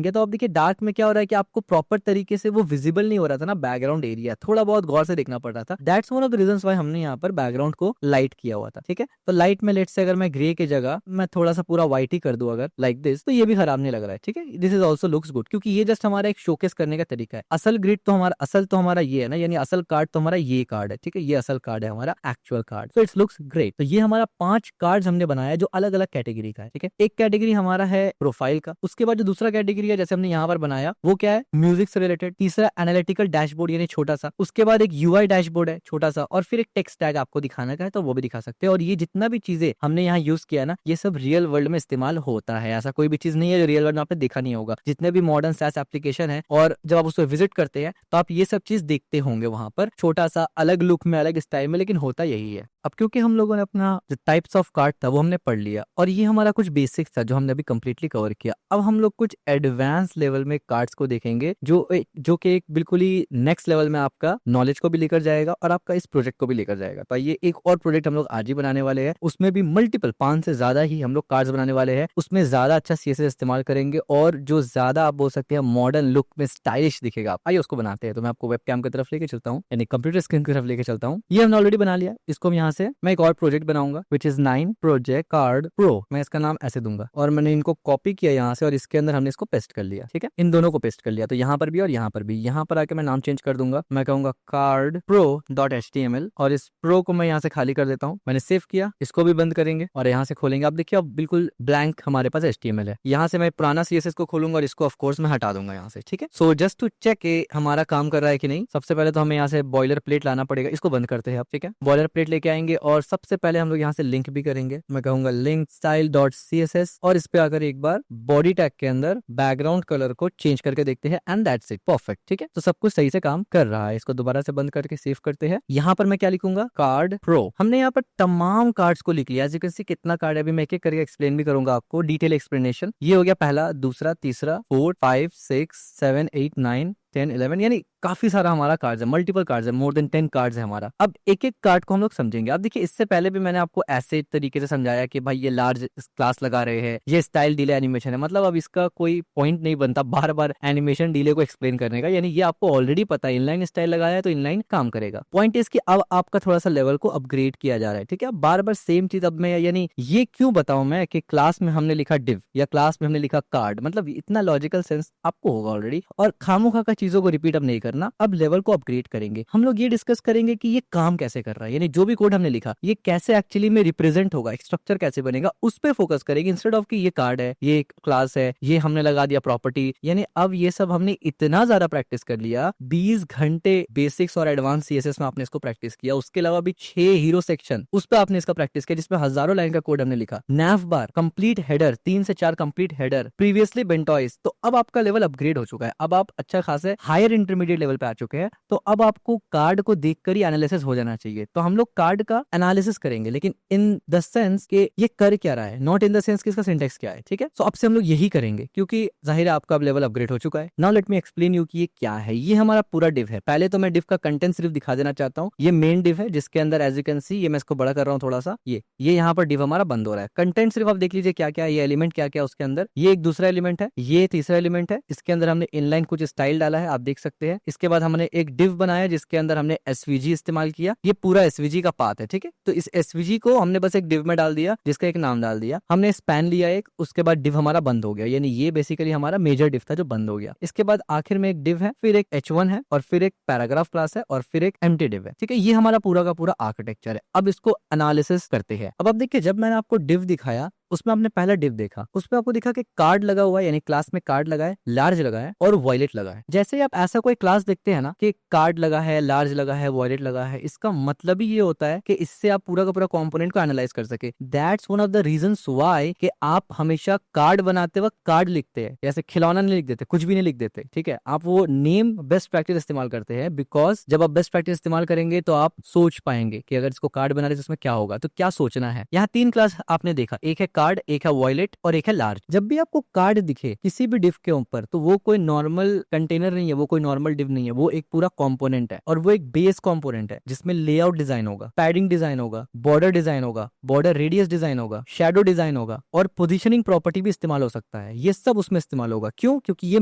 गया। तो आप देखिए डार्क में क्या हो रहा है कि आपको प्रॉपर तरीके से वो विजिबल नहीं हो रहा था ना, बैकग्राउंड एरिया थोड़ा बहुत गौर से देखना पड़ रहा था। That's one of the reasons why हमने यहाँ पर बैकग्राउंड को लाइट किया हुआ था, ठीक है। तो लाइट में लेट्स से अगर मैं ग्रे की जगह मैं थोड़ा सा पूरा व्हाइट ही कर दूं अगर लाइक दिस, तो ये भी खराब नहीं लग रहा है, ठीक है। This is also looks good, क्योंकि ये जस्ट हमारा एक शोकेस करने का तरीका है। असल ग्रिड तो हमारा, असल तो हमारा ये है ना, यानी असल कार्ड तो हमारा ये कार्ड है, ठीक है, ये असल कार्ड है हमारा एक्चुअल कार्ड। तो इट्स लुक्स ग्रेट। तो ये हमारा 5 कार्ड्स हमने बनाया है जो अलग अलग कैटेगरी का है, ठीक है। एक कैटेगरी हमारा है प्रोफाइल का, उसके बाद जो दूसरा कैटेगरी है जैसे हमने यहाँ पर बनाया वो क्या है, म्यूजिक से रिलेटेड, तीसरा एनालिटिकल डैशबोर्ड यानी छोटा सा, उसके बाद एक यूआई डैशबोर्ड है छोटा सा, और फिर एक टेक्स्ट टैग आपको दिखाने का है तो वो भी दिखा सकते हैं। और ये जितना भी चीजें हमने यहाँ यूज किया ना ये सब रियल वर्ल्ड में इस्तेमाल होता है, ऐसा कोई भी चीज नहीं है जो रियल वर्ल्ड में आपने देखा नहीं होगा। जितने भी मॉडर्न SaaS एप्लीकेशन है और जब आप उसको विजिट करते हैं तो आप ये सब चीज देखते होंगे वहां पर, छोटा सा अलग लुक में अलग स्टाइल में, लेकिन होता यही है। अब क्योंकि हम लोगों ने अपना जो टाइप्स ऑफ कार्ड था वो हमने पढ़ लिया और ये हमारा कुछ बेसिक्स था जो हमने अभी कंप्लीटली कवर किया, अब हम लोग कुछ एडवांस लेवल में कार्ड्स को देखेंगे जो कि एक बिल्कुल ही नेक्स्ट लेवल में आपका नॉलेज को भी लेकर जाएगा और आपका इस प्रोजेक्ट को भी लेकर जाएगा। तो ये एक और प्रोजेक्ट हम लोग आज ही बनाने वाले हैं, उसमें भी मल्टीपल 5 से ज्यादा ही हम लोग कार्ड्स बनाने वाले हैं, उसमें ज्यादा अच्छा CSS इस्तेमाल करेंगे और जो ज्यादा आप बोल सकते हैं मॉडर्न लुक में स्टाइलिश दिखेगा। आइए उसको बनाते हैं। तो मैं आपको वेबकैम की तरफ लेके चलता हूँ, यानी कंप्यूटर स्क्रीन की तरफ लेके चलता हूँ। ये हमने ऑलरेडी बना लिया, इसको यहाँ से मैं एक और प्रोजेक्ट बनाऊंगा which is 9 project card pro, मैं इसका नाम ऐसे दूंगा और मैंने इनको कॉपी किया यहाँ से और इसके अंदर हमने इसको पेस्ट कर लिया, ठीक है, इन दोनों को पेस्ट कर लिया। तो यहाँ पर भी और यहाँ पर भी, यहाँ पर आके मैं नाम चेंज कर दूंगा, मैं कहूंगा कार्ड प्रो .html और इस प्रो को मैं यहाँ से खाली कर देता हूँ। मैंने सेव किया, इसको भी बंद करेंगे और यहाँ से खोलेंगे। आप देखिए अब बिल्कुल ब्लैंक हमारे पास HTML है। यहाँ से मैं पुराना CSS को खोलूंगा और इसको ऑफ कोर्स मैं हटा दूंगा यहाँ से, ठीक है। सो जस्ट टू चेक हमारा काम कर रहा है कि नहीं, सबसे पहले तो हमें यहाँ से बॉयलर प्लेट लाना पड़ेगा, इसको बंद करते हैं आप, ठीक है। बॉयलर प्लेट लेके आएंगे और सबसे पहले हम लोग यहाँ से लिंक भी करेंगे, मैं कहूंगा लिंक स्टाइल .css और इस पे आकर एक बार बॉडी टैग के अंदर बैकग्राउंड कलर को चेंज करके देखते हैं एंड दैट्स इट, परफेक्ट, ठीक है। तो सब कुछ सही से काम कर रहा है। इसको दोबारा से बंद करके सेव करते हैं। यहाँ पर मैं क्या लिखूंगा, कार्ड प्रो। हमने यहाँ पर तमाम कार्ड्स को लिख लिया, एज यू कैन सी कितना कार्ड है, अभी मैं एक एक करके एक्सप्लेन भी करूंगा आपको, डिटेल एक्सप्लेनेशन। ये हो गया पहला, दूसरा, तीसरा, 4 5 6 7 8 9 10 11, यानी काफी सारा हमारा कार्ड है, मल्टीपल कार्ड है, मोर देन 10 कार्ड है हमारा। अब एक एक कार्ड को हम लोग समझेंगे। अब देखिए इससे पहले भी मैंने आपको ऐसे तरीके से समझाया कि भाई ये लार्ज क्लास लगा रहे हैं, ये स्टाइल डिले एनिमेशन है, मतलब अब इसका कोई पॉइंट नहीं बनता बार बार एनिमेशन डिले को एक्सप्लेन करने का, यानी ये आपको ऑलरेडी पता है, इनलाइन स्टाइल लगाया है तो इनलाइन काम करेगा। पॉइंट इज कि अब आपका थोड़ा सा लेवल को अपग्रेड किया जा रहा है, ठीक है। अब बार बार सेम चीज अब मैं, यानी ये क्यों बताऊं मैं कि क्लास में हमने लिखा डिव या क्लास में हमने लिखा कार्ड, मतलब इतना लॉजिकल सेंस आपको होगा ऑलरेडी, और खामोखा का चीजों को रिपीट अब नहीं करना, अब लेवल को अपग्रेड करेंगे। हम लोग ये डिस्कस करेंगे कि ये काम कैसे कर रहा है, यानी जो भी कोड हमने लिखा ये कैसे एक्चुअली में रिप्रेजेंट होगा, एक स्ट्रक्चर कैसे बनेगा, उस पर फोकस करेंगे इंस्टेड ऑफ कि ये कार्ड है, ये क्लास है, ये हमने लगा दिया प्रॉपर्टी। यानी अब ये सब हमने इतना ज्यादा प्रैक्टिस कर लिया, 20 घंटे बेसिक्स और एडवांस सीएसएस में आपने इसको प्रैक्टिस किया। उसके अलावा भी 6 हीरो सेक्शन उस पर आपने इसका प्रैक्टिस किया, जिसमें हजारों लाइन का कोड हमने लिखा। नैव बार, कंप्लीट हेडर, 3 से 4 कंप्लीट हेडर, प्रीवियसली बेंटॉइस। तो अब आपका लेवल अपग्रेड हो चुका है, अब आप अच्छा खासा हायर इंटरमीडिएट लेवल पे आ चुके हैं। तो अब आपको कार्ड को देखकर ही एनालिसिस हो जाना चाहिए। तो हम लोग कार्ड का एनालिसिस करेंगे, लेकिन इन द सेंस के ये कर क्या रहा है, नॉट इन द सेंस कि इसका सिंटेक्स क्या है। ठीक है, तो अब से हम लोग यही करेंगे, क्योंकि जाहिर है आपका अब लेवल अपग्रेड हो चुका है। Now let me explain you कि ये क्या है। ये हमारा पूरा डिव है। पहले तो मैं डिव का कंटेंट सिर्फ दिखा देना चाहता हूँ। ये मेन डिव है, जिसके अंदर एज यू कैन सी, ये मैं इसको बड़ा कर रहा हूँ थोड़ा सा, ये यहाँ पर डिव हमारा बंद हो रहा है। कंटेंट सिर्फ आप देख लीजिए क्या क्या है, ये एलिमेंट क्या क्या है उसके अंदर। ये एक दूसरा एलिमेंट है, ये तीसरा एलिमेंट है। इसके अंदर हमने इनलाइन कुछ स्टाइल डाला है, आप देख सकते हैं। इसके बाद हमने एक डिव बनाया जिसके अंदर हमने एसवीजी इस्तेमाल किया। ये पूरा एसवीजी का पाथ है। ठीक है, तो इस एसवीजी को हमने बस एक डिव में डाल दिया, जिसका एक नाम डाल दिया। हमने स्पैन लिया एक, उसके बाद डिव हमारा बंद हो गया। यानी ये बेसिकली हमारा मेजर डिव था जो बंद हो गया। इसके बाद आखिर में एक डिव है, फिर एक h1 है, और फिर एक पैराग्राफ क्लास है, और फिर एक एम्प्टी डिव है। ठीक है, ये हमारा पूरा का पूरा आर्किटेक्चर है। अब इसको एनालिसिस करते हैं। अब आप देखिए, जब मैंने आपको डिव दिखाया उसमें आपने पहला डिव देखा, उसमें आपको दिखा कि कार्ड लगा हुआ है, यानी क्लास में कार्ड लगा है, लार्ज लगा है और वॉयलेट लगा है। जैसे ही आप ऐसा कोई क्लास देखते हैं ना कि कार्ड लगा है, लार्ज लगा है, वॉयलेट लगा है, इसका मतलब ही ये होता है कि इससे आप पूरा का पूरा कंपोनेंट को एनालाइज कर सके। That's one of the reasons why कि आप हमेशा कार्ड बनाते वक्त कार्ड लिखते हैं, जैसे खिलौना नहीं लिख देते, कुछ भी नहीं लिख देते। ठीक है, आप वो नेम बेस्ट प्रैक्टिस इस्तेमाल करते हैं, बिकॉज जब आप बेस्ट प्रैक्टिस इस्तेमाल करेंगे तो आप सोच पाएंगे कि अगर इसको कार्ड बना रहे तो इसमें क्या होगा, तो क्या सोचना है। यहाँ 3 क्लास आपने देखा, एक है कार्ड, एक है वॉयलेट और एक है लार्ज। जब भी आपको कार्ड दिखे किसी भी डिव के ऊपर, तो वो कोई नॉर्मल कंटेनर नहीं है, वो कोई नॉर्मल डिव नहीं है, वो एक पूरा कंपोनेंट है। और वो एक बेस कंपोनेंट है जिसमें लेआउट डिजाइन होगा, पैडिंग डिजाइन होगा, बॉर्डर डिजाइन होगा, बॉर्डर रेडियस डिजाइन होगा, शैडो डिजाइन होगा, और पोजिशनिंग प्रॉपर्टी भी इस्तेमाल हो सकता है। ये सब उसमें इस्तेमाल होगा। क्यों? क्योंकि ये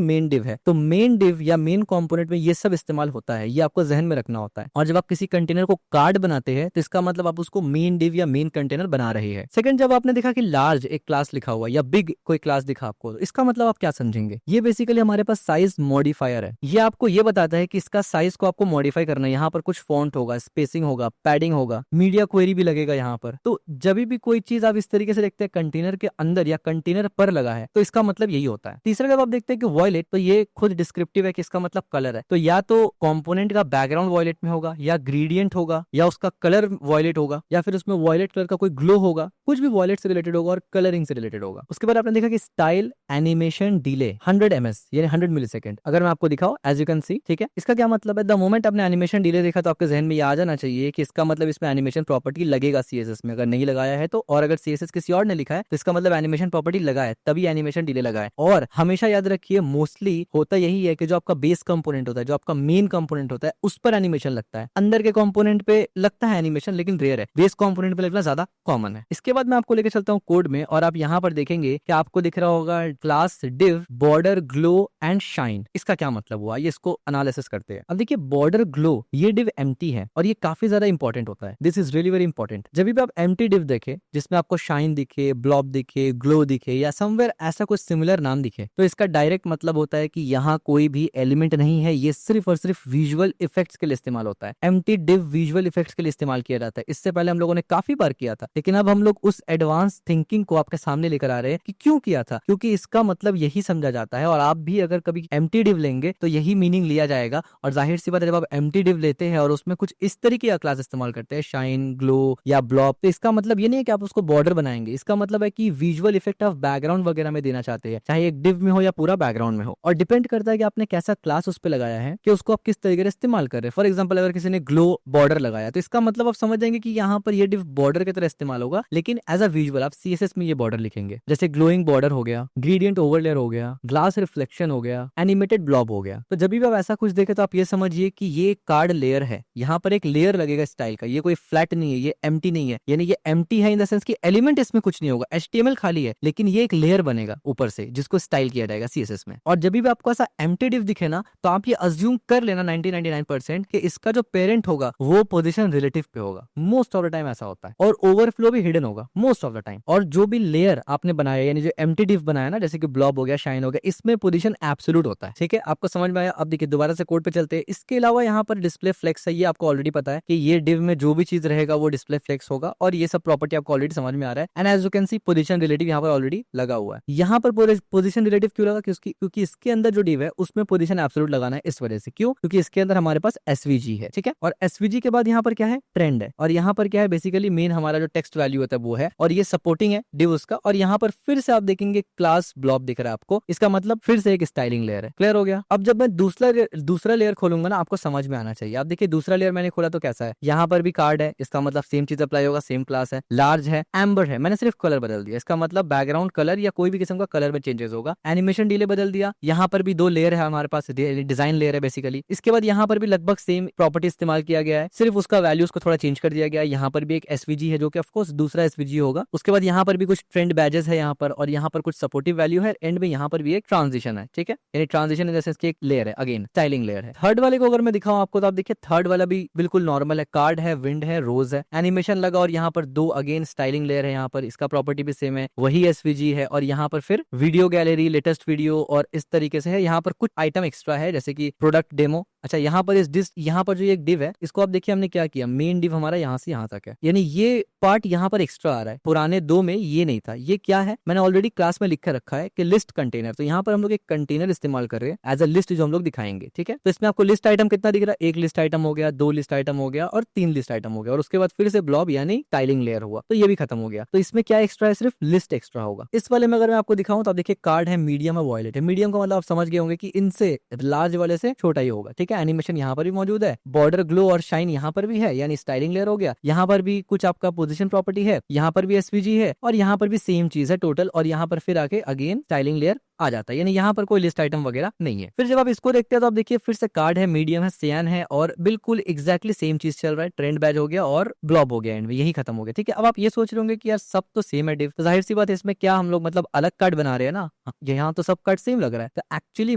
मेन डिव है। तो मेन डिव या मेन कंपोनेंट में ये सब इस्तेमाल होता है, ये आपको जहन में रखना होता है। और जब आप किसी कंटेनर को कार्ड बनाते हैं तो इसका मतलब आप उसको मेन डिव या मेन कंटेनर बना रहे हैं। सेकंड, जब आपने देखा कि लार्ज एक क्लास लिखा हुआ या बिग कोई क्लास दिखा आपको, तो इसका मतलब आप क्या समझेंगे? ये बेसिकली हमारे पास साइज मॉडिफायर है। ये आपको ये बताता है कि इसका साइज को आपको मॉडिफाई करना है। यहाँ पर कुछ फॉन्ट होगा, स्पेसिंग होगा, पैडिंग होगा, मीडिया क्वेरी भी लगेगा यहाँ पर। तो जब भी कोई चीज आप इस तरीके से देखते हैं कंटेनर के अंदर या कंटेनर पर लगा है, तो इसका मतलब यही होता है। तीसरा, जब आप देखते हैं कि वॉयलेट, तो ये खुद डिस्क्रिप्टिव है कि इसका मतलब कलर है। तो या तो कंपोनेंट का बैकग्राउंड वॉयलेट में होगा, या ग्रेडियंट होगा, या उसका कलर वॉयलेट होगा, या फिर उसमें वॉयलेट कलर का कोई ग्लो होगा, कुछ भी वॉयलेट से रिलेटेड होगा और कलरिंग से रिलेटेड होगा। उसके बाद आपने देखा कि स्टाइल एनिमेशन डिले 100 ms यानी 100 मिलीसेकंड। अगर मैं आपको दिखाऊं, एज यू कैन सी, ठीक है, इसका क्या मतलब है? द मोमेंट आपने एनिमेशन डिले देखा तो आपके जहन में ये आ जाना चाहिए कि इसका मतलब इसमें एनिमेशन प्रॉपर्टी लगेगा सीएसएस में। अगर नहीं लगाया है तो, और अगर सीएसएस किसी और ने लिखा है तो इसका मतलब एनिमेशन प्रॉपर्टी लगा है, तभी एनिमेशन डिले लगा है। और हमेशा याद रखिए, मोस्टली होता यही है कि जो आपका बेस कंपोनेंट होता है, जो आपका मेन कंपोनेंट होता है, उस पर एनिमेशन लगता है। अंदर के कंपोनेंट पे लगता है एनिमेशन, लेकिन रेयर है। बेस कंपोनेंट पे लगना ज्यादा कॉमन है। इसके बाद मैं आपको लेकर चलता हूँ कोड में, और आप यहाँ पर देखेंगे कि आपको दिख रहा होगा class div border glow and shine. इसका क्या मतलब हुआ, ये इसको एनालिसिस करते हैं। अब देखिए, बॉर्डर ग्लो, ये डिव एम्प्टी है और ये काफी ज्यादा इंपॉर्टेंट होता है। This is really very important. जब भी आप एम्प्टी डिव देखे जिसमें आपको शाइन दिखे, ब्लॉब दिखे, ग्लो दिखे, या समवेयर ऐसा कुछ सिमिलर नाम दिखे, तो इसका डायरेक्ट मतलब होता है कि यहाँ कोई भी एलिमेंट नहीं है। ये सिर्फ और सिर्फ विजुअल इफेक्ट्स के लिए इस्तेमाल होता है। एम्प्टी डिव विजुअल इफेक्ट्स के लिए इस्तेमाल किया जाता है। इससे पहले हम लोगों ने काफी बार किया था, लेकिन अब हम लोग उस एडवांस थिंकिंग को आपके सामने लेकर आ रहे हैं कि क्यों किया था। क्योंकि इसका मतलब यही समझा जाता है, और आप भी अगर कभी एम्प्टी डिव लेंगे तो यही मीनिंग लिया जाएगा। और जाहिर सी बात है, जब आप एम्प्टी डिव लेते हैं और उसमें कुछ इस तरीके का क्लास इस्तेमाल करते हैं, शाइन, ग्लो या ब्लॉब, तो इसका मतलब ये नहीं है कि आप उसको बॉर्डर बनाएंगे। इसका मतलब है कि विजुअल इफेक्ट ऑफ बैकग्राउंड वगैरह में देना चाहते हैं, चाहे एक डिव में हो या पूरा बैकग्राउंड में हो। और डिपेंड करता है कि आपने कैसा क्लास उस पर लगाया है, कि उसको आप किस तरीके से इस्तेमाल कर रहे हैं। फॉर एग्जाम्पल, अगर किसी ने ग्लो बॉर्डर लगाया तो इसका मतलब आप समझ जाएंगे कि यहाँ पर ये डिव बॉर्डर की तरह इस्तेमाल होगा, लेकिन एज अ विजुअल आप सीएसएस में ये बॉर्डर लिखेंगे। जैसे ग्लोइंग बॉर्डर हो गया, ग्रेडियंट ओवरलेयर हो गया, ग्लास रिफ्लेक्शन हो गया, एनिमेटेड ब्लॉब हो गया। तो जब भी आप ऐसा कुछ देखे तो आप ये समझिए कि ये कार्ड लेयर है। यहाँ पर एक लेयर लगेगा स्टाइल का, ये कोई फ्लैट नहीं है, ये एम्प्टी नहीं है। यानी ये एम्प्टी है इन द सेंस कि एलिमेंट इसमें कुछ नहीं होगा, एचटीएमएल खाली है, लेकिन ये एक लेयर बनेगा ऊपर से जिसको स्टाइल किया जाएगा सीएसएस में। और जब भी आपको ऐसा एम्प्टी डिव दिखे ना, तो आप ये अज्यूम कर लेना 99% कि इसका जो पेरेंट होगा वो पोजीशन रिलेटिव पे होगा। मोस्ट ऑफ द टाइम ऐसा होता है। और ओवरफ्लो भी हिडन होगा मोस्ट ऑफ द टाइम। और जो भी लेयर आपने बनाया यानी जो एम्प्टी डिव बनाया ना, जैसे कि ब्लॉब हो गया, शाइन हो गया, इसमें पोजीशन एब्सोल्यूट होता है। ठीक है, आपको समझ में आया? अब देखिए दोबारा से कोड पे चलते हैं। इसके अलावा यहाँ पर डिस्प्ले फ्लेक्स है, ये आपको ऑलरेडी पता है कि ये डिव में जो भी चीज रहेगा वो डिस्प्ले फ्लेक्स होगा, और ये सब प्रॉपर्टी आपको ऑलरेडी समझ में आ रहा है। And as you can see position relative यहाँ पर ऑलरेडी लगा हुआ है। यहाँ पर पोजीशन रिलेटिव क्यों लगा? क्योंकि इसके अंदर जो डिव है उसमें पोजीशन एब्सोल्यूट लगाना है, इस वजह से। क्यों? क्योंकि इसके अंदर हमारे पास एसवीजी है। ठीक है, और एसवीजी के बाद यहाँ पर क्या है? ट्रेंड है। और यहाँ पर क्या है? बेसिकली मेन हमारा जो टेक्स्ट वैल्यू होता है वो है, और ये सपोर्टिंग है डिव उसका। और यहाँ पर फिर से आप देखेंगे क्लास ब्लॉब दिख रहा है आपको, इसका मतलब फिर से एक स्टाइलिंग लेयर है। क्लियर हो गया? अब जब मैं दूसरा लेयर खोलूंगा ना, आपको समझ में आना चाहिए। आप देखिए दूसरा लेयर मैंने खोला तो कैसा है? यहाँ पर भी कार्ड है, इसका मतलब सेम चीज अप्लाई होगा, सेम क्लास है। लार्ज है, एम्बर है, मैंने सिर्फ कलर बदल दिया, इसका मतलब बैकग्राउंड कलर या कोई भी किस्म का कलर में चेंजेस होगा। एनिमेशन डिले बदल दिया। यहाँ पर भी दो लेयर है हमारे पास, डिजाइन लेयर है बेसिकली। इसके बाद यहाँ पर भी लगभग सेम प्रॉपर्टी इस्तेमाल किया गया है, सिर्फ उसका वैल्यूज को थोड़ा चेंज कर दिया गया है। यहाँ पर भी एक एसवीजी है जो कि ऑफकोर्स दूसरा एसवीजी होगा। उसके बाद यहाँ पर भी कुछ ट्रेंड बैजेस है यहाँ पर, और यहाँ पर कुछ सपोर्टिव वैल्यू है। एंड में यहाँ पर भी एक ट्रांजिशन है। ठीक है, यानी ट्रांजिशन जैसे इसकी एक लेयर है, अगेन स्टाइलिंग लेयर है। थर्ड वाले को अगर मैं दिखाऊं आपको तो आप देखिए थर्ड वाला भी बिल्कुल नॉर्मल है। कार्ड है, विंड है, रोज है, एनिमेशन लगा, और यहाँ पर दो अगेन स्टाइलिंग लेयर है। यहाँ पर इसका प्रॉपर्टी भी सेम है, वही एसवीजी है। और यहाँ पर फिर वीडियो गैलरी, लेटेस्ट वीडियो और इस तरीके से है। यहाँ पर कुछ आइटम एक्स्ट्रा है जैसे कि प्रोडक्ट डेमो। अच्छा, यहाँ पर यहाँ पर जो एक डिव है इसको आप देखिए हमने क्या किया, मेन डिव हमारा यहाँ से यहाँ तक है, यानी ये पार्ट यहाँ पर एक्स्ट्रा आ रहा है। पुराने दो में ये नहीं था। ये क्या है? मैंने ऑलरेडी क्लास में लिख कर रखा है कि लिस्ट कंटेनर। तो यहाँ पर हम लोग एक कंटेनर इस्तेमाल कर रहे हैं एज अ लिस्ट, जो हम लोग दिखाएंगे। ठीक है, तो इसमें आपको लिस्ट आइटम कितना दिख रहा है? एक लिस्ट आइटम हो गया, दो लिस्ट आइटम हो गया, और तीन लिस्ट आइटम हो गया। और उसके बाद फिर से ब्लॉब यानी टाइलिंग लेयर हुआ, तो ये भी खत्म हो गया। तो इसमें क्या एक्स्ट्रा है? सिर्फ लिस्ट एक्स्ट्रा होगा। इस वाले में अगर मैं आपको दिखाऊं तो आप देखिए कार्ड है, मीडियम है, वॉयलेट है। मीडियम का मतलब आप समझ गए होंगे कि इनसे लार्ज वाले से छोटा ही होगा। ठीक है, एनिमेशन यहाँ पर भी मौजूद है, बॉर्डर ग्लो और शाइन यहाँ पर भी है, यानी स्टाइलिंग लेयर हो गया। यहाँ पर भी कुछ आपका पोजीशन प्रॉपर्टी है, यहाँ पर भी एसवीजी है, और यहाँ पर भी सेम चीज है टोटल। और यहाँ पर फिर आके अगेन स्टाइलिंग लेयर आ जाता है, यानी यहाँ पर कोई लिस्ट आइटम वगैरह नहीं है। फिर जब आप इसको देखते हैं तो आप देखिए फिर से कार्ड है, मीडियम है, सियान है, और बिल्कुल एग्जैक्टली सेम चीज चल रहा है। ट्रेंड बैज हो गया और ब्लॉब हो गया, एंड में यही खत्म हो गया। ठीक है, अब आप ये सोच रहे होंगे कि यार सब तो सेम है डिव, तो जाहिर सी बात है इसमें क्या हम लोग मतलब अलग कार्ड बना रहे हैं ना, यहाँ तो सब कार्ड सेम लग रहा है। तो एक्चुअली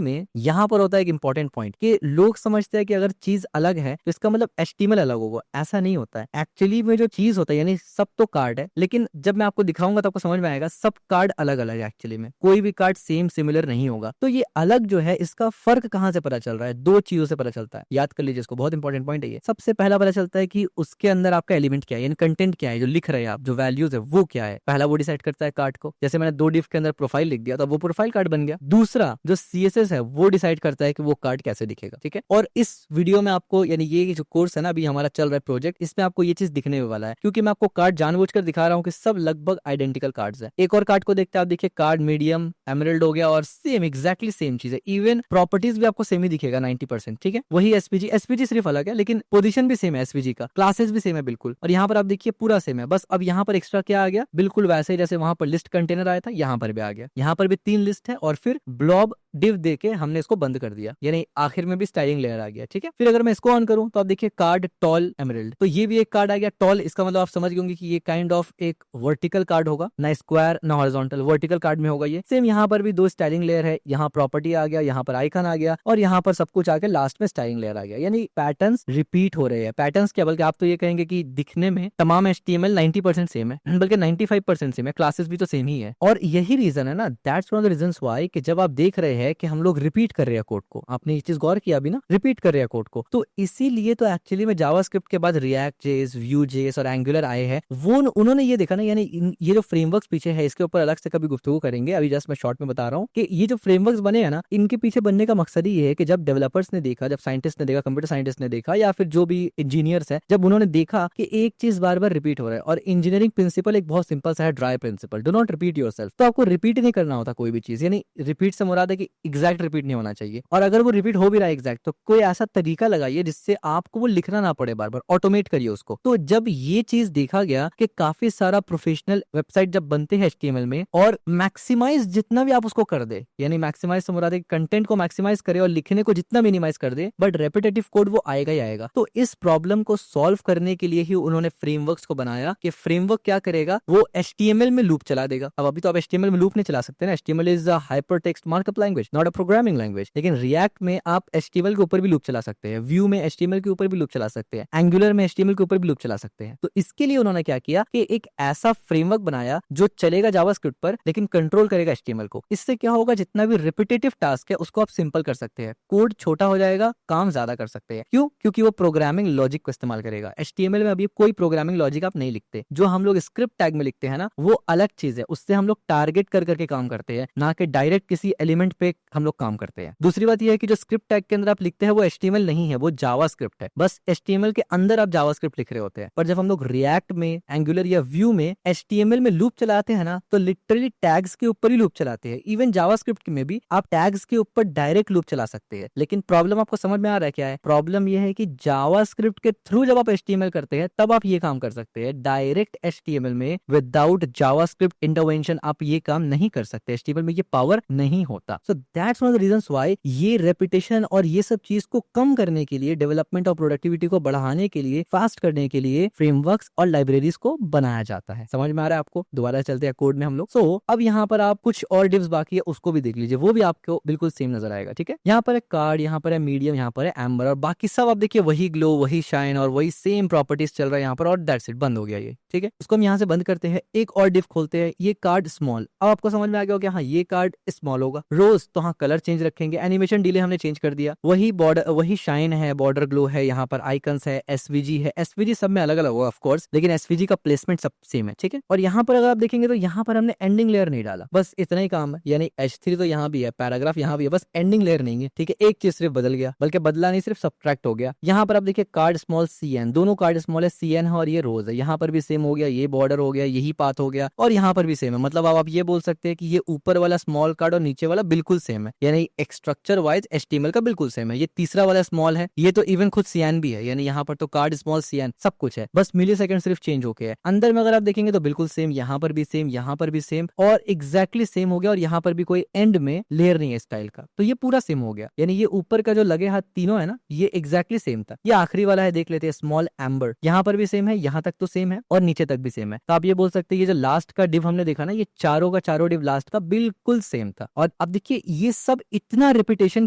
में यहाँ पर होता है एक इंपॉर्टेंट पॉइंट कि लोग समझते हैं कि अगर चीज अलग है तो इसका मतलब एचटीएमएल अलग होगा। ऐसा नहीं होता है। एक्चुअली में जो चीज होता है, यानी सब तो कार्ड है, लेकिन जब मैं आपको दिखाऊंगा तो आपको समझ में आएगा सब कार्ड अलग अलग है। एक्चुअली में कोई भी कार्ड सेम सिमिलर नहीं होगा। तो ये अलग जो है इसका फर्क कहां से पता चल रहा है? दो चीजों से पता चलता है, याद कर लीजिए इसको, बहुत इंपॉर्टेंट पॉइंट है ये। सबसे पहला पता चलता है कि उसके अंदर आपका एलिमेंट क्या है, यानी कंटेंट क्या है, जो लिख रहे हैं आप, जो वैल्यूज है वो क्या है। पहला वो डिसाइड करता है कार्ड को। जैसे मैंने दो डिव के अंदर प्रोफाइल लिख दिया तो वो प्रोफाइल कार्ड बन गया। दूसरा जो सीएसएस है वो डिसाइड करता है कि वो कार्ड कैसे दिखेगा। ठीक है, और इस वीडियो में आपको, यानी ये जो कोर्स है ना अभी हमारा चल रहा है प्रोजेक्ट, इसमें आपको ये चीज दिखने वाला है, क्योंकि मैं आपको कार्ड जानबूझकर दिखा रहा हूँ कि सब लगभग आइडेंटिकल कार्ड्स है। एक और कार्ड को देखते हैं आप, देखिए कार्ड मीडियम एमरल्ड हो गया, और सेम एग्जैक्टली सेम चीज है। इवन प्रॉपर्टीज भी आपको सेम ही दिखेगा 90%। ठीक है, वही एसपीजी सिर्फ अलग है, लेकिन पोजीशन भी सेम है एसपीजी का, क्लासेस भी सेम है बिल्कुल। और यहाँ पर आप देखिए पूरा सेम है, बस अब यहाँ पर एक्स्ट्रा क्या आ गया, बिल्कुल वैसे ही जैसे वहां पर लिस्ट कंटेनर आया था यहाँ पर भी आ गया। यहाँ पर भी तीन लिस्ट है, और फिर ब्लॉब डिव देके हमने इसको बंद कर दिया, यानी आखिर में भी स्टाइलिंग लेयर आ गया। ठीक है, फिर अगर मैं इसको ऑन करूं तो आप देखिए कार्ड टॉल एमरल्ड, तो ये भी एक कार्ड आ गया टॉल। इसका मतलब आप समझ गए होंगे कि ये काइंड ऑफ एक वर्टिकल कार्ड होगा, ना स्क्वायर ना हॉरिजॉन्टल, वर्टिकल कार्ड में होगा ये। सेम यहाँ पर भी दो स्टाइलिंग लेयर है, यहाँ प्रॉपर्टी आ गया, यहाँ पर आइकन आ गया, और यहाँ पर सब कुछ आके लास्ट में स्टाइलिंग लेयर आ गया। यानी पैटर्न्स रिपीट हो रहे हैं। पैटर्न्स क्या, बल्कि आप तो ये कहेंगे कि दिखने में तमाम HTML 90% सेम है, बल्कि 95% सेम है, क्लासेस भी तो सेम ही है। और यही रीजन है ना, that's one of the reasons why कि जब आप देख रहे हैं कि हम लोग रिपीट कर रहे हैं कोड को, आपने ये चीज गौर किया अभी ना, रिपीट कर रहे हैं कोड को, तो इसीलिए तो एक्चुअली में जावास्क्रिप्ट के बाद रिएक्ट जेएस, व्यू जेएस और एंगुलर आए हैं। वो उन्होंने ये देखा ना, यानी ये जो फ्रेमवर्क्स पीछे है इसके ऊपर अलग से कभी गुफ्तगू करेंगे, अभी जस्ट मैं शॉर्ट में बता रहा हूँ कि ये जो फ्रेमवर्क्स बने हैं ना, इनके पीछे बनने का मकसद ही ये है कि जब डेवलपर्स ने देखा, जब साइंटिस्ट ने देखा, कंप्यूटर साइंटिस्ट ने देखा, या फिर जो भी इंजीनियर्स है, जब उन्होंने देखा कि एक चीज बार बार रिपीट हो रहा है, और इंजीनियरिंग प्रिंसिपल एक बहुत सिंपल सा है, dry principle, do not repeat yourself. तो आपको रिपीट नहीं करना होता कोई भी चीज, यानी रिपीट से मुराद है कि एग्जैक्ट रिपीट नहीं होना चाहिए। और अगर वो रिपीट हो भी रहा है एग्जैक्ट, तो कोई ऐसा तरीका लगाइए जिससे आपको वो लिखना ना पड़े बार बार, ऑटोमेट करिए उसको। तो जब ये चीज देखा गया कि काफी सारा प्रोफेशनल वेबसाइट जब बनते हैं HTML में, और मैक्सिमाइज जितना भी आप उसको कर दे, यानी मैक्सिमाइज से मुराद है कंटेंट को मैक्सिमाइज करे और लिखने को जितना मिनिमाइज कर दे, बट रेपिटेटिव कोड वो आएगा ही आएगा। तो इस प्रॉब्लम को सॉल्व करने के लिए ही उन्होंने फ्रेमवर्क्स को बनाया कि फ्रेमवर्क क्या करेगा, वो HTML में लूप चला देगा। अब अभी तो आप HTML में लूप नहीं चला सकते ना, HTML is a hyper text markup language, not a programming language. लेकिन रिएक्ट में आप HTML के ऊपर भी लूप चला सकते हैं, व्यू में HTML के ऊपर भी लूप चला सकते हैं, एंगुलर में HTML के ऊपर भी लूप चला सकते हैं। तो इसके लिए उन्होंने क्या किया कि एक ऐसा फ्रेमवर्क बनाया जो चलेगा जावास्क्रिप्ट पर लेकिन कंट्रोल करेगा HTML को। इससे क्या होगा, जितना भी रिपीटेटिव टास्क है उसको आप सिंपल कर सकते हैं, कोड छोटा हो जाएगा, काम ज्यादा कर सकते हैं। क्यों? क्योंकि वो प्रोग्रामिंग लॉजिक को इस्तेमाल करेगा। HTML में अभी कोई प्रोग्रामिंग लॉजिक आप नहीं लिखते, जो हम लोग स्क्रिप्ट टैग में लिखते हैं ना, वो अलग चीज है, उससे हम लोग टारगेट कर करके काम करते हैं, ना कि डायरेक्ट किसी एलिमेंट पे हम लोग काम करते हैं। दूसरी बात यह है कि जो स्क्रिप्ट टैग के अंदर आप लिखते हैं वो HTML नहीं है, वो जावास्क्रिप्ट है। बस HTML के अंदर आप जावास्क्रिप्ट लिख रहे होते हैं। पर जब हम लोग रिएक्ट में, एंगुलर या व्यू में HTML में लूप चलाते हैं ना, तो लिटरली टैग्स के ऊपर ही लूप चलाते हैं। इवन जावास्क्रिप्ट में भी आप टैग्स के ऊपर डायरेक्ट लूप चला सकते हैं। लेकिन प्रॉब्लम आपको समझ में आ रहा है क्या है? प्रॉब्लम यह है कि जावास्क्रिप्ट के थ्रू जब आप HTML करते हैं तब आप ये काम कर सकते हैं, डायरेक्ट HTML में विदाउट जावास्क्रिप्ट इंटरवेंशन आप ये काम नहीं कर सकते, HTML में ये पावर नहीं होता। So that's one of the reasons why ये रेपिटेशन और ये सब चीज को कम करने के लिए, डेवलपमेंट और प्रोडक्टिविटी को बढ़ाने के लिए, फास्ट करने के लिए फ्रेमवर्क्स और लाइब्रेरीज को बनाया जाता है। समझ में आ रहा है आपको? दोबारा चलते हैं कोड में हम लोग। सो अब यहाँ पर आप कुछ और डिव्स बाकी है उसको भी देख लीजिए, वो भी आपको बिल्कुल सेम नजर आएगा। ठीक है, यहाँ पर है कार्ड, यहाँ पर है मीडियम, यहाँ पर है एम्बर, और बाकी सब आप देखिए वही ग्लो, वही शाइन और वही सेम प्रॉपर्टीज चल रहा है यहाँ पर, और दैट्स इट, बंद हो गया ये। ठीक है, उसको हम यहाँ से बंद करते हैं, एक और डिव खोलते हैं, ये कार्ड स्मॉल। अब आपको समझ में आ गया होगा, हाँ ये कार्ड स्मॉल होगा। रोज तो हाँ कलर चेंज रखेंगे, एनिमेशन डिले हमने चेंज कर दिया, वही बॉर्डर, वही शाइन है, बॉर्डर ग्लो है, यहाँ पर आइकन्स है, SVG है। SVG सब में अलग अलग होगा ऑफ कोर्स, लेकिन SVG का प्लेसमेंट सब सेम है। ठीक है, और यहाँ पर अगर आप देखेंगे तो यहाँ पर हमने एंडिंग लेयर नहीं डाला, बस इतना ही काम है। यानी H3 तो यहाँ भी है, पैराग्राफ यहाँ भी है, बस एंडिंग लेयर नहीं है। ठीक है, एक चीज सिर्फ बदल गया, बल्कि बदला नहीं, सिर्फ सब्ट्रैक्ट हो गया। यहाँ पर आप देखिए कार्ड स्मॉल CN, दोनों कार्ड स्मॉल है, CN है और ये रोज है। यहाँ पर भी सेम हो गया, ये बॉर्डर हो गया, यही पाथ हो गया, और यहाँ पर भी सेम है। मतलब अब आप ये बोल सकते हैं कि ये ऊपर वाला स्मॉल कार्ड और नीचे वाला बिल्कुल सेम है, यानी स्ट्रक्चर वाइज HTML का बिल्कुल सेम है। ये तीसरा वाला स्मॉल है, ये तो इवन खुद CN भी है, यानी यहाँ पर तो कार्ड स्मॉल CN सब कुछ है, बस मिली सेकंड सिर्फ चेंज हो गया है। अंदर में अगर आप देखेंगे तो बिल्कुल सेम, यहाँ पर भी सेम, यहाँ पर भी सेम, और एग्जैक्टली सेम हो गया। और यहाँ पर भी कोई एंड में लेयर नहीं है स्टाइल का, तो ये पूरा सेम हो गया। यानी ये ऊपर का जो लगे हाथ तीनों है ना, ये एग्जैक्टली सेम था। ये आखिरी वाला है, देख लेते हैं, स्मॉल एम्बर, यहाँ पर भी सेम है, यहाँ तक तो सेम है, और नीचे तक भी सेम है। तो आप ये बोल सकते हैं ये जो लास्ट का डिव हमने देखा ना, ये चारों का चारों डिव लास्ट का बिल्कुल सेम था। और अब देखिए ये सब इतना रिपीटेशन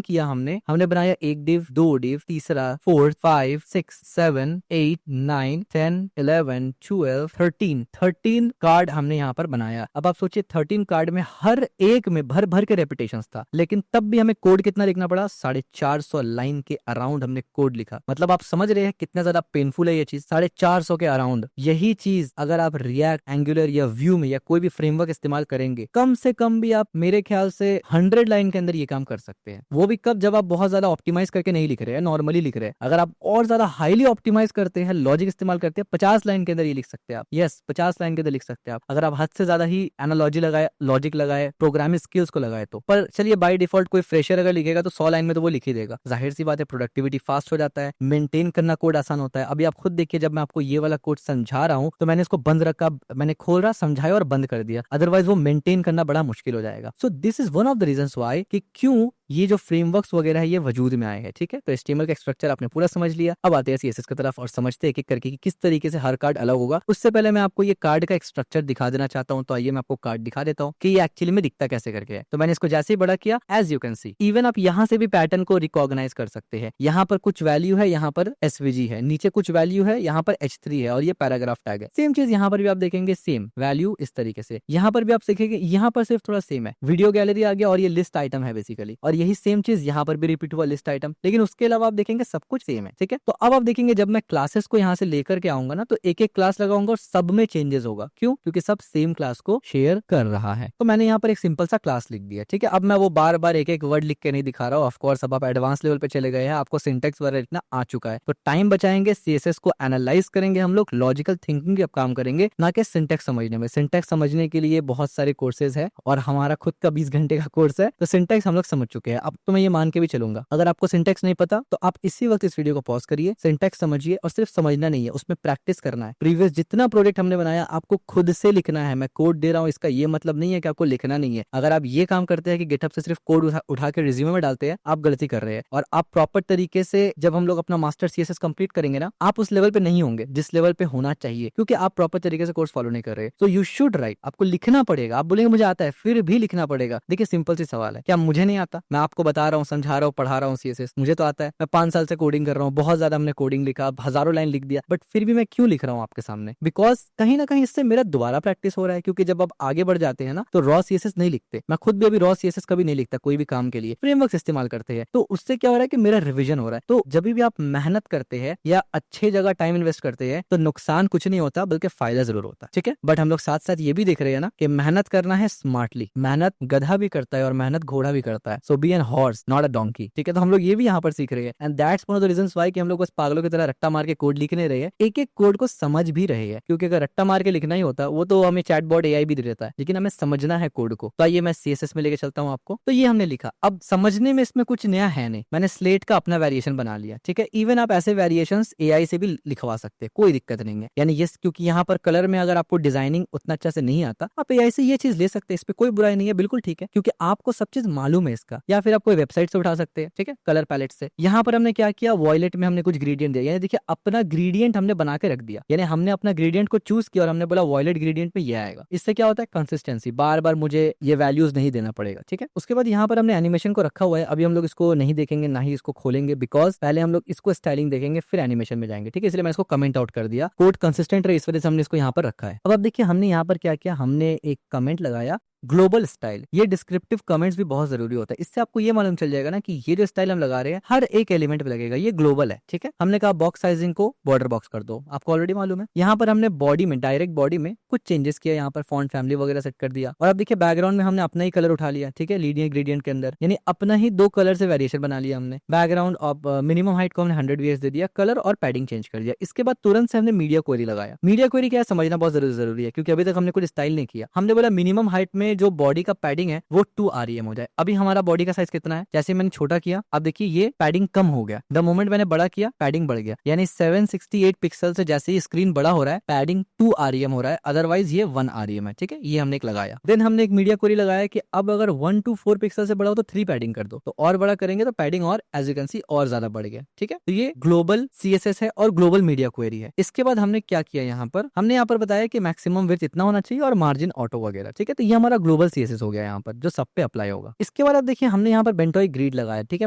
किया हमने बनाया एक डिव, दो डिव, तीसरा, 4, 5, 6, 7, 8, 9, 10, 11, 12, 13 कार्ड हमने यहाँ पर बनाया। अब आप सोचिए 13 कार्ड में हर एक में भर भर के रेपिटेशंस था, लेकिन तब भी हमें कोड कितना लिखना पड़ा, 450 लाइन के अराउंड हमने कोड लिखा। मतलब आप समझ रहे हैं कितना ज्यादा पेनफुल है ये चीज, 450 के अराउंड। यही चीज अगर आप रिएक्ट, एंगुलर या व्यू में या कोई भी फ्रेमवर्क इस्तेमाल करेंगे, कम से कम भी आप मेरे ख्याल से 100 लाइन के अंदर ये काम कर सकते हैं। वो भी कब, जब आप बहुत ज्यादा ऑप्टिमाइज करके नहीं लिख रहे हैं, नॉर्मली लिख रहे हैं। अगर आप और ज्यादा हाईली ऑप्टिमाइज करते हैं, लॉजिक इस्तेमाल करते हैं, 50 लाइन के अंदर ये लिख सकते हैं आप। यस, 50 लाइन के अंदर लिख सकते हैं आप, अगर आप हद से ज्यादा ही एनालॉजी लगाए, लॉजिक लगाए, प्रोग्रामिंग स्किल्स को लगाए तो। पर चलिए बाय डिफॉल्ट कोई फ्रेशर अगर लिखेगा तो 100 लाइन में तो वो लिख ही देगा, जाहिर सी बात है, प्रोडक्टिविटी फास्ट हो जाता है, मेंटेन करना कोड आसान होता है। अभी आप खुद देखिए, जब मैं आपको ये वाला कोड समझा रहा हूँ तो मैंने इसको बंद रखा, मैंने खोल रहा, समझाया और बंद कर दिया, अदरवाइज वो मेंटेन करना बड़ा मुश्किल हो जाएगा। So this is one of the reasons why कि क्यों ये जो फ्रेमवर्क्स वगैरह है ये वजूद में आए हैं। ठीक है, तो HTML का स्ट्रक्चर आपने पूरा समझ लिया। अब आते हैं CSS की तरफ और समझते हैं एक एक करके कि किस तरीके से हर कार्ड अलग होगा। उससे पहले मैं आपको ये कार्ड का एक स्ट्रक्चर दिखा देना चाहता हूं, तो आइए मैं आपको कार्ड दिखा देता हूं कि ये एक्चुअली में दिखता कैसे करके है। तो मैंने इसको जैसे ही बड़ा किया, as you can see, even आप यहाँ से भी पैटर्न को रिकॉग्नाइज कर सकते हैं। यहाँ पर कुछ वैल्यू है, यहाँ पर SVG है, नीचे कुछ वैल्यू है, यहाँ पर H3 है, और ये पैराग्राफ टैग है। सेम चीज यहाँ पर भी आप देखेंगे, सेम वैल्यू इस तरीके से। यहाँ पर भी आप देखेंगे, यहाँ पर सिर्फ थोड़ा सेम है, वीडियो गैलरी आ गया और ये लिस्ट आइटम है बेसिकली, और यही सेम चीज यहाँ पर भी रिपीट हुआ, लिस्ट आइटम। लेकिन उसके अलावा आप देखेंगे सब कुछ सेम है। ठीक है, तो अब आप देखेंगे जब मैं क्लासेस को यहाँ से लेकर के आऊंगा ना, तो एक एक क्लास लगाऊंगा और सब में चेंजेस होगा। क्यों? क्योंकि सब सेम क्लास को शेयर कर रहा है। तो मैंने यहाँ पर एक सिंपल सा क्लास लिख दिया। ठीक है, अब मैं वो बार बार एक एक वर्ड लिख के नहीं दिखा रहा हूँ, ऑफकोर्स अब आप एडवांस लेवल पे चले गए हैं, आपको सिंटेक्स वगैरह लिखना आ चुका है। तो टाइम बचाएंगे, CSS को एनालाइज करेंगे हम लोग, लॉजिकल थिंकिंग के अब काम करेंगे, ना कि सिंटेक्स समझने में। सिंटेक्स समझने के लिए बहुत सारे कोर्सेज है और हमारा खुद का 20 घंटे का कोर्स है, तो सिंटेक्स हम लोग समझ चुके हैं। है, अब तो मैं ये मान के भी चलूंगा। अगर आपको सिंटेक्स नहीं पता तो आप इसी वक्त इस वीडियो को पॉज करिए, सिंटेक्स समझिए, और सिर्फ समझना नहीं है, उसमें प्रैक्टिस करना है। प्रीवियस जितना प्रोजेक्ट हमने बनाया आपको खुद से लिखना है। मैं कोड दे रहा हूँ, इसका ये मतलब नहीं है कि आपको लिखना नहीं है। अगर आप ये काम करते हैं कि गिटहब से सिर्फ कोड उठा के रिज्यूमे में डालते हैं, आप गलती कर रहे हैं। और आप प्रॉपर तरीके से जब हम लोग अपना मास्टर सीएसएस कंप्लीट करेंगे ना, आप उस लेवल पे नहीं होंगे जिस लेवल पे होना चाहिए, क्योंकि आप प्रॉपर तरीके से कोर्स फॉलो नहीं कर रहे। तो यू शुड राइट, आपको लिखना पड़ेगा। आप बोलेंगे मुझे आता है, फिर भी लिखना पड़ेगा। देखिए सिंपल सी सवाल है, क्या मुझे नहीं आता? मैं आपको बता रहा हूँ, समझा रहा हूँ, पढ़ा रहा हूँ सीएसएस, मुझे तो आता है। मैं 5 साल से कोडिंग कर रहा हूँ, बहुत ज्यादा हमने कोडिंग लिखा, हजारों लाइन लिख दिया, बट फिर भी मैं क्यों लिख रहा हूँ आपके सामने? बिकॉज कहीं ना कहीं इससे मेरा दोबारा प्रैक्टिस हो रहा है। क्योंकि जब आप आगे बढ़ जाते हैं ना, तो रॉ सीएसएस नहीं लिखते। मैं खुद भी अभी रॉ सीएसएस कभी नहीं लिखता कोई भी काम के लिए, फ्रेमवर्क्स इस्तेमाल करते हैं। तो उससे क्या हो रहा है कि मेरा रिविजन हो रहा है। तो जब भी आप मेहनत करते हैं या अच्छे जगह टाइम इन्वेस्ट करते हैं, तो नुकसान कुछ नहीं होता, बल्कि फायदा जरूर होता है। ठीक है, बट हम लोग साथ साथ ये भी देख रहे हैं ना कि मेहनत करना है स्मार्टली। मेहनत गधा भी करता है और मेहनत घोड़ा भी करता है। So be an horse not a donkey. ठीक है, तो हम लोग ये भी यहाँ पर सीख रहे हैं। And that's one of the reasons why कि हम लोग बस पागलों की तरह रट्टा मार के कोड लिख नहीं रहे हैं, एक एक कोड को समझ भी रहे हैं। क्योंकि अगर रट्टा मार के लिखना ही होता, वो तो हमें चैटबॉट एआई भी दे देता है, लेकिन हमें समझना है कोड को। तो आइए मैं सीएसएस में लेके चलता हूँ आपको। तो ये हमने लिखा, अब समझने में इसमें कुछ नया है नहीं। मैंने स्लेट का अपना वेरिएशन बना लिया। ठीक है, इवन आप ऐसे वेरिएशंस एआई से भी लिखवा सकते हैं, कोई दिक्कत नहीं है। यानी ये क्योंकि यहाँ पर कलर में अगर आपको डिजाइनिंग उतना अच्छा से नहीं आता, आप एआई से ये चीज ले सकते हैं, इस पे कोई बुराई नहीं है, बिल्कुल ठीक है, क्योंकि आपको सब चीज मालूम है इसका। या फिर आप कोई वेबसाइट से उठा सकते हैं, ठीक है, कलर पैलेट से। यहाँ पर हमने क्या किया, वॉयलेट में हमने कुछ ग्रेडियंट दिया। यानी देखिए अपना ग्रेडियंट हमने बना के रख दिया। यानी हमने अपना ग्रेडियंट को चूज किया और हमने बोला वॉयलेट ग्रेडियंट में ये आएगा। इससे क्या होता है, कंसिस्टेंसी, बार बार मुझे ये वैल्यूज नहीं देना पड़ेगा। ठीक है, उसके बाद यहाँ पर हमने एनिमेशन को रखा हुआ है। अभी हम लोग इसको नहीं देखेंगे, ना ही इसको खोलेंगे, बिकॉज पहले हम लोग इसको स्टाइलिंग देखेंगे, फिर एनिमेशन में जाएंगे। ठीक है, इसलिए मैं इसको कमेंट आउट कर दिया। कोड कंसिस्टेंट रहे, इस वजह से हमने इसको यहाँ पर रखा है। अब आप देखिए हमने यहाँ पर क्या किया, हमने एक कमेंट लगाया ग्लोबल स्टाइल। ये डिस्क्रिप्टिव कमेंट्स भी बहुत जरूरी होता है। इससे आपको ये मालूम चल जाएगा ना कि ये जो स्टाइल हम लगा रहे हैं हर एक एलिमेंट पे लगेगा, ये ग्लोबल है। ठीक है, हमने कहा बॉक्स साइजिंग को बॉर्डर बॉक्स कर दो, आपको ऑलरेडी मालूम है। यहाँ पर हमने बॉडी में, डायरेक्ट बॉडी में कुछ चेंजेस किया, यहाँ पर फॉन्ट फैमिली वगैरह सेट कर दिया। और अब देखिए बैकग्राउंड में हमने अपना ही कलर उठा लिया। ठीक है, लीनियर ग्रेडियंट के अंदर, यानी अपना ही 2 कलर से वेरिएशन बना लिया हमने। बैकग्राउंड और मिनिमम हाइट को हमने 100 वीएस दे दिया, कलर और पैडिंग चेंज कर दिया। इसके बाद तुरंत से हमने मीडिया क्वेरी लगाया। मीडिया क्वेरी क्या है समझना बहुत जरूरी है, क्योंकि अभी तक हमने कुछ स्टाइल नहीं किया। हमने बोला मिनिमम हाइट में जो बॉडी का पैडिंग है वो 2 REM हो जाए। अभी हमारा बॉडी का साइज कितना है, जैसे मैंने छोटा किया, अब देखिए ये पैडिंग कम हो गया। द मोमेंट मैंने बड़ा किया, पैडिंग बढ़ गया। यानी 768 पिक्सल से जैसे ही स्क्रीन बड़ा हो रहा है, पैडिंग 2 REM हो रहा है, अदरवाइज ये 1 REM है। ठीक है, ये हमने एक लगाया। देन हमने एक मीडिया क्वेरी लगाया कि अब अगर 1 to 4 पिक्सल से बड़ा हो तो 3 पैडिंग कर दो, तो और बड़ा करेंगे तो पैडिंग और एज यू कैन सी और ज्यादा बढ़ गया। ठीक है, तो ये ग्लोबल CSS है और ग्लोबल मीडिया क्वेरी है। इसके बाद हमने क्या किया, यहाँ पर हमने यहाँ पर बताया कि मैक्सिमम विड्थ इतना होना चाहिए और मार्जिन ऑटो वगैरह। ठीक है, तो ये हमारा ग्लोबल CSS हो गया यहाँ पर, जो सब पे अप्लाई होगा। इसके बाद आप देखिए हमने यहाँ पर बेंटोई ग्रिड लगाया। ठीक है,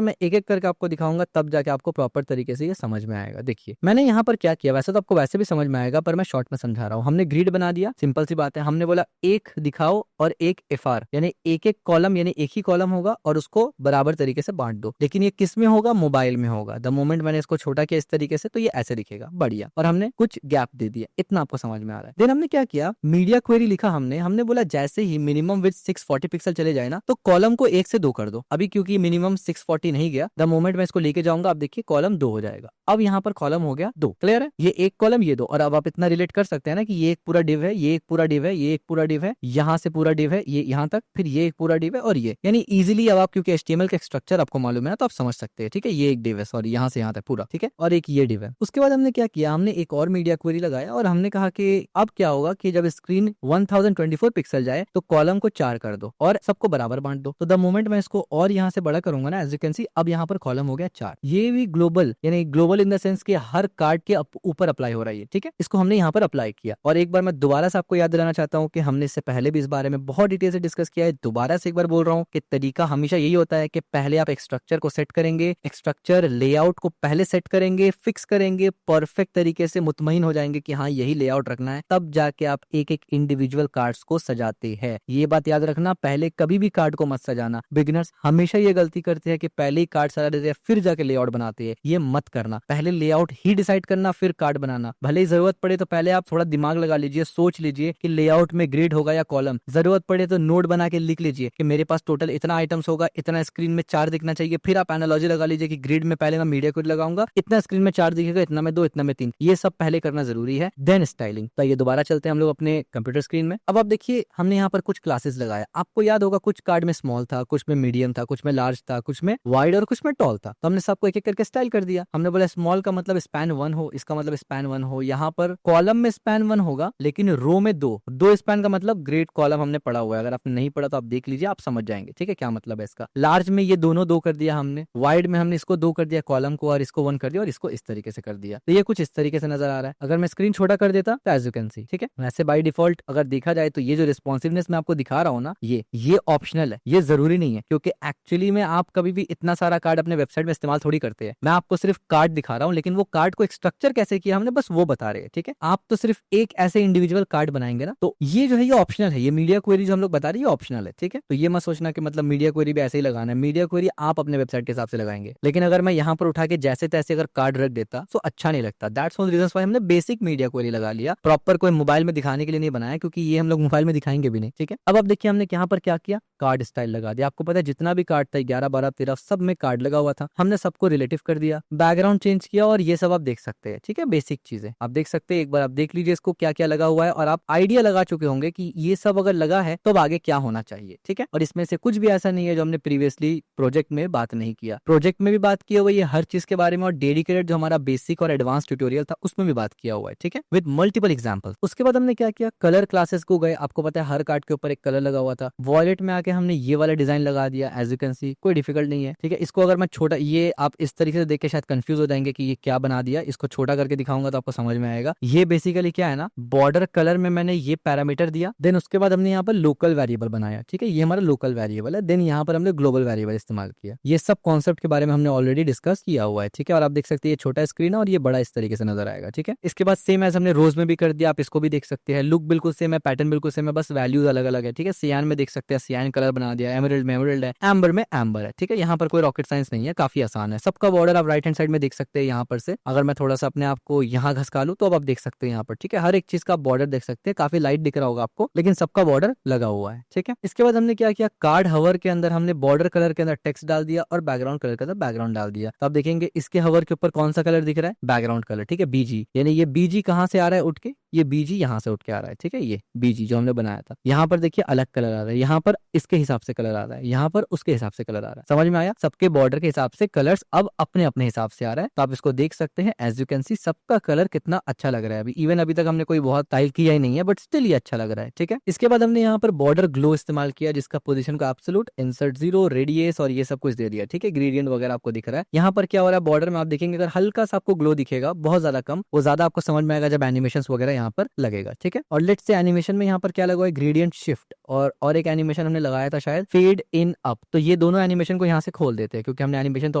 मैं एक एक करके आपको दिखाऊंगा, तब जाके आपको प्रॉपर तरीके से ये समझ में आएगा। देखिए मैंने यहाँ पर क्या किया, वैसे तो आपको वैसे भी समझ में आएगा, पर मैं शॉर्ट में समझा रहा हूँ। हमने ग्रिड बना दिया, सिंपल सी बात है। हमने बोला एक दिखाओ और एक FR, यानी एक एक कॉलम, यानी एक ही कॉलम होगा और उसको बराबर तरीके से बांट दो। लेकिन ये किस में होगा, मोबाइल में होगा। द मोमेंट मैंने इसको छोटा किया इस तरीके से, तो ये ऐसे दिखेगा, बढ़िया। और हमने कुछ गैप दे दिया, इतना आपको समझ में आ रहा है। देन हमने क्या किया, मीडिया क्वेरी लिखा हमने बोला जैसे ही मिनिमम विड्थ 640 पिक्सल चले जाए ना, तो कॉलम को 1 से 2 कर दो। अभी क्योंकि मिनिमम 640 नहीं गया, द मोमेंट मैं इसको लेके जाऊंगा, आप देखिए कॉलम 2 हो जाएगा। अब यहाँ पर कॉलम हो गया 2, क्लियर है। ये एक कॉलम, ये 2। और अब आप इतना रिलेट कर सकते हैं ना कि ये एक पूरा डिव है, ये एक पूरा डिव है, ये एक पूरा डिव है, यहाँ से पूरा डिव है, ये यहाँ तक, फिर ये एक पूरा डिव है, और ये यानी इजीली अब आप क्योंकि HTML का स्ट्रक्चर आपको मालूम है ना, तो आप समझ सकते हैं। ठीक है, ये एक डिव है, सॉरी यहाँ से यहाँ तक पूरा। ठीक है, और एक ये डिव है। उसके बाद हमने क्या किया, हमने एक और मीडिया क्वेरी लगाया और हमने कहा कि अब क्या होगा कि जब स्क्रीन 1024 पिक्सल जाए तो कॉलम को 4 कर दो और सबको बराबर बांट दो। तो द मोमेंट मैं इसको और यहाँ से बड़ा करूंगा ना, एज यू कैन सी अब यहाँ पर कॉलम हो गया 4। ये भी ग्लोबल, यानी ग्लोबल इन द सेंस कि हर कार्ड के ऊपर अप्लाई हो रहा है। ठीक है, इसको हमने यहाँ पर अप्लाई किया। और एक बार मैं दोबारा से आपको याद दिलाना चाहता हूँ कि हमने इससे पहले भी इस बारे में बहुत डिटेल से डिस्कस किया है। दोबारा से एक बार बोल रहा हूँ कि तरीका हमेशा यही होता है कि पहले आप एक स्ट्रक्चर को सेट करेंगे, एक स्ट्रक्चर लेआउट को पहले सेट करेंगे, फिक्स करेंगे, परफेक्ट तरीके से मुतमईन हो जाएंगे कि हाँ यही लेआउट रखना है, तब जाके आप एक एक इंडिविजुअल कार्ड्स को सजाते हैं। ये बात याद रखना, पहले कभी भी कार्ड को मत सजाना। बिगिनर्स हमेशा ये गलती करते हैं कि पहले ही कार्ड सजा देते हैं फिर जाके लेआउट बनाते हैं। ये मत करना, पहले लेआउट ही डिसाइड करना फिर कार्ड बनाना। भले ही जरूरत पड़े तो पहले आप थोड़ा दिमाग लगा लीजिए, सोच लीजिए कि लेआउट में ग्रिड होगा या कॉलम। जरूरत पड़े तो नोट बना के लिख लीजिए कि मेरे पास टोटल इतना आइटम्स होगा, इतना स्क्रीन में 4 दिखना चाहिए। फिर आप एनालॉजी लगा लीजिए कि ग्रिड में पहले मैं मीडिया क्वेरी लगाऊंगा, इतना स्क्रीन में 4 दिखेगा, इतना में 2, इतना में 3। ये सब पहले करना जरूरी है, देन स्टाइलिंग। तो ये दोबारा चलते हैं हम लोग अपने कंप्यूटर स्क्रीन में। अब आप देखिए हमने यहाँ पर कुछ क्लासेस लगाया। आपको याद होगा कुछ कार्ड में स्मॉल था, कुछ में मीडियम था, कुछ में लार्ज था, कुछ में वाइड और कुछ में टॉल था। तो हमने सबको एक एक करके स्टाइल कर दिया। हमने बोला स्मॉल का मतलब स्पैन 1 हो, इसका मतलब स्पैन 1 हो। यहाँ पर कॉलम में स्पैन 1 होगा लेकिन रो में दो स्पैन का मतलब ग्रेट कॉलम हमने पढ़ा हुआ है। अगर आपने नहीं पढ़ा तो आप देख लीजिए, आप समझ जाएंगे। ठीक है, क्या मतलब है इसका। लार्ज में ये दोनों 2 कर दिया हमने, वाइड में हमने इसको 2 कर दिया कॉलम को, और इसको 1 कर दिया और इसको इस तरीके से कर दिया। तो ये कुछ इस तरीके से नजर आ रहा है। अगर मैं स्क्रीन छोटा कर देता तो एज यू कैन सी, ठीक है। वैसे बाय डिफॉल्ट अगर देखा जाए तो ये जो रिस्पॉन्सिवनेस मैं आपको दिखा रहा हूँ ना, ये ऑप्शनल है, ये जरूरी नहीं है, क्योंकि एक्चुअली में आप कभी भी इतना सारा कार्ड अपने वेबसाइट में इस्तेमाल थोड़ी करते हैं। मैं आपको सिर्फ कार्ड दिखा रहा हूँ, लेकिन वो कार्ड को एक स्ट्रक्चर कैसे किया हमने बस वो बता रहे हैं। ठीक है, आप तो सिर्फ एक ऐसे इंडिविजुअल कार्ड बनाएंगे ना, तो ये जो है ये ऑप्शनल है। ये मीडिया क्वेरी जो हम लोग बता रहे हैं ये ऑप्शनल है। ठीक है, तो ये मत सोचना कि मतलब मीडिया क्वेरी भी ऐसे ही लगाना है। मीडिया क्वेरी आप अपने वेबसाइट के हिसाब से लगाएंगे, लेकिन अगर मैं यहाँ पर उठा के जैसे तैसे अगर कार्ड रख देता तो अच्छा नहीं लगता। दैट्स वन रीजन व्हाई हमने बेसिक मीडिया क्वेरी लगा लिया। प्रॉपर कोई मोबाइल में दिखाने के लिए नहीं बनाया, क्योंकि ये हम लोग मोबाइल में दिखाएंगे भी नहीं। ठीक है, अब आप देखिए हमने यहाँ पर क्या किया, कार्ड स्टाइल लगा दिया। आपको पता है जितना भी कार्ड था 11 12 13 सब में कार्ड लगा हुआ था, हमने सबको रिलेटिव कर दिया, बैकग्राउंड चेंज किया और ये सब आप देख सकते हैं। ठीक है, बेसिक चीजें आप देख सकते हैं। एक बार आप देख लीजिए इसको क्या क्या लगा हुआ है, और आप आइडिया लगा चुके होंगे कि ये सब अगर लगा है तो अब आगे क्या होना चाहिए। ठीक है, और इसमें से कुछ भी ऐसा नहीं है जो हमने प्रीवियसली प्रोजेक्ट में बात नहीं किया। प्रोजेक्ट में भी बात किया हुआ है हर चीज के बारे में, और डेडिकेटेड जो हमारा बेसिक और एडवांस ट्यूटोरियल था उसमें भी बात किया हुआ है। ठीक है, विद मल्टीपल एग्जाम्पल। उसके बाद हमने क्या किया, कलर क्लासेस को गए। आपको पता है हर कार्ड के ऊपर एक कलर लगा हुआ था। वॉयलेट में आके हमने ये वाला डिजाइन लगा दिया, एज यू कैन सी, कोई डिफिकल्ट नहीं है। ठीक है, इसको अगर मैं छोटा, ये आप इस तरीके से देख के शायद कंफ्यूज हो जाएंगे कि ये क्या बना दिया। इसको छोटा करके दिखाऊंगा तो आपको समझ में आएगा। ये बेसिकली क्या है ना, बॉर्डर कलर में मैंने ये पैरामीटर दिया, देन उसके बाद हमने यहाँ पर लोकल वेरिएबल बनाया। ठीक है, ये हमारा लोकल वेरिएबल है। देन यहाँ पर हमने ग्लोबल वेरिएबल इस्तेमाल किया। ये सब कॉन्सेप्ट के बारे में हमने ऑलरेडी डिस्कस किया हुआ है। ठीक है, और आप देख सकते हैं ये छोटा स्क्रीन है और ये बड़ा इस तरीके से नजर आएगा। ठीक है, इसके बाद सेम एज हमने रोज में भी कर दिया, आप इसको भी देख सकते हैं। लुक बिल्कुल सेम है, पैटर्न बिल्कुल सेम है, बस वैल्यूज अलग अलग है। ठीक है, सियान में देख सकते हैं सियान कलर बना दिया, एमरल्ड में एमरल्ड है, एम्बर में एम्बर है। ठीक है, यहाँ पर कोई रॉकेट साइंस नहीं है, काफी आसान है। सबका बॉर्डर आप राइट हैंड साइड में देख सकते हैं। यहाँ पर से अगर मैं थोड़ा सा अपने आप को यहाँ घसका लूं तो अब आप देख सकते हैं यहाँ पर। ठीक है, हर एक चीज का बॉर्डर देख सकते हैं, काफी लाइट दिख रहा होगा आपको, लेकिन सबका बॉर्डर लगा हुआ है। ठीक है, इसके बाद हमने क्या किया, कार्ड हवर के अंदर हमने बॉर्डर कलर के अंदर टेक्स्ट डाल दिया और बैकग्राउंड कलर के अंदर बैकग्राउंड डाल दिया। तो आप देखेंगे इसके हवर के ऊपर कौन सा कलर दिख रहा है, बैकग्राउंड कलर। ठीक है, बीजी, यानी ये बीजी कहाँ से आ रहा है उठ के, ये बीजी यहाँ से उठ के आ रहा है। ठीक है, ये बीजी जो हमने बनाया था, यहाँ पर देखिए अलग कलर आ रहा है, यहाँ पर इसके हिसाब से कलर आ रहा है, यहाँ पर उसके हिसाब से कलर आ रहा है। समझ में आया, सबके बॉर्डर के हिसाब से कलर्स अब अपने अपने हिसाब से आ रहा है। तो आप इसको देख सकते हैं, एज यू कैन सी सबका कलर कितना अच्छा लग रहा है। अभी इवन अभी तक हमने कोई बहुत स्टाइल किया ही नहीं है, बट स्टिल ये अच्छा लग रहा है। ठीक है, इसके बाद हमने यहाँ पर बॉर्डर ग्लो इस्तेमाल किया, जिसका पोजीशन का एब्सोल्यूट, इंसर्ट 0, रेडियस और ये सब कुछ दे दिया। ठीक है, ग्रेडियंट वगैरह आपको दिख रहा है। यहाँ पर क्या हो रहा है, बॉर्डर में आप देखेंगे अगर हल्का सा आपको ग्लो दिखेगा, बहुत ज्यादा कम, वो ज्यादा आपको समझ में आएगा जब एनिमेशन वगैरह यहाँ पर लगेगा। ठीक है, और लेट्स से एनिमेशन में यहाँ पर क्या लगा है, ग्रेडियंट शिफ्ट, और एक एनिमेशन हमने लगाया था शायद फेड इन अप। तो ये दोनों एनिमेशन को यहाँ से खोल देते हैं, क्योंकि हमने एनिमेशन तो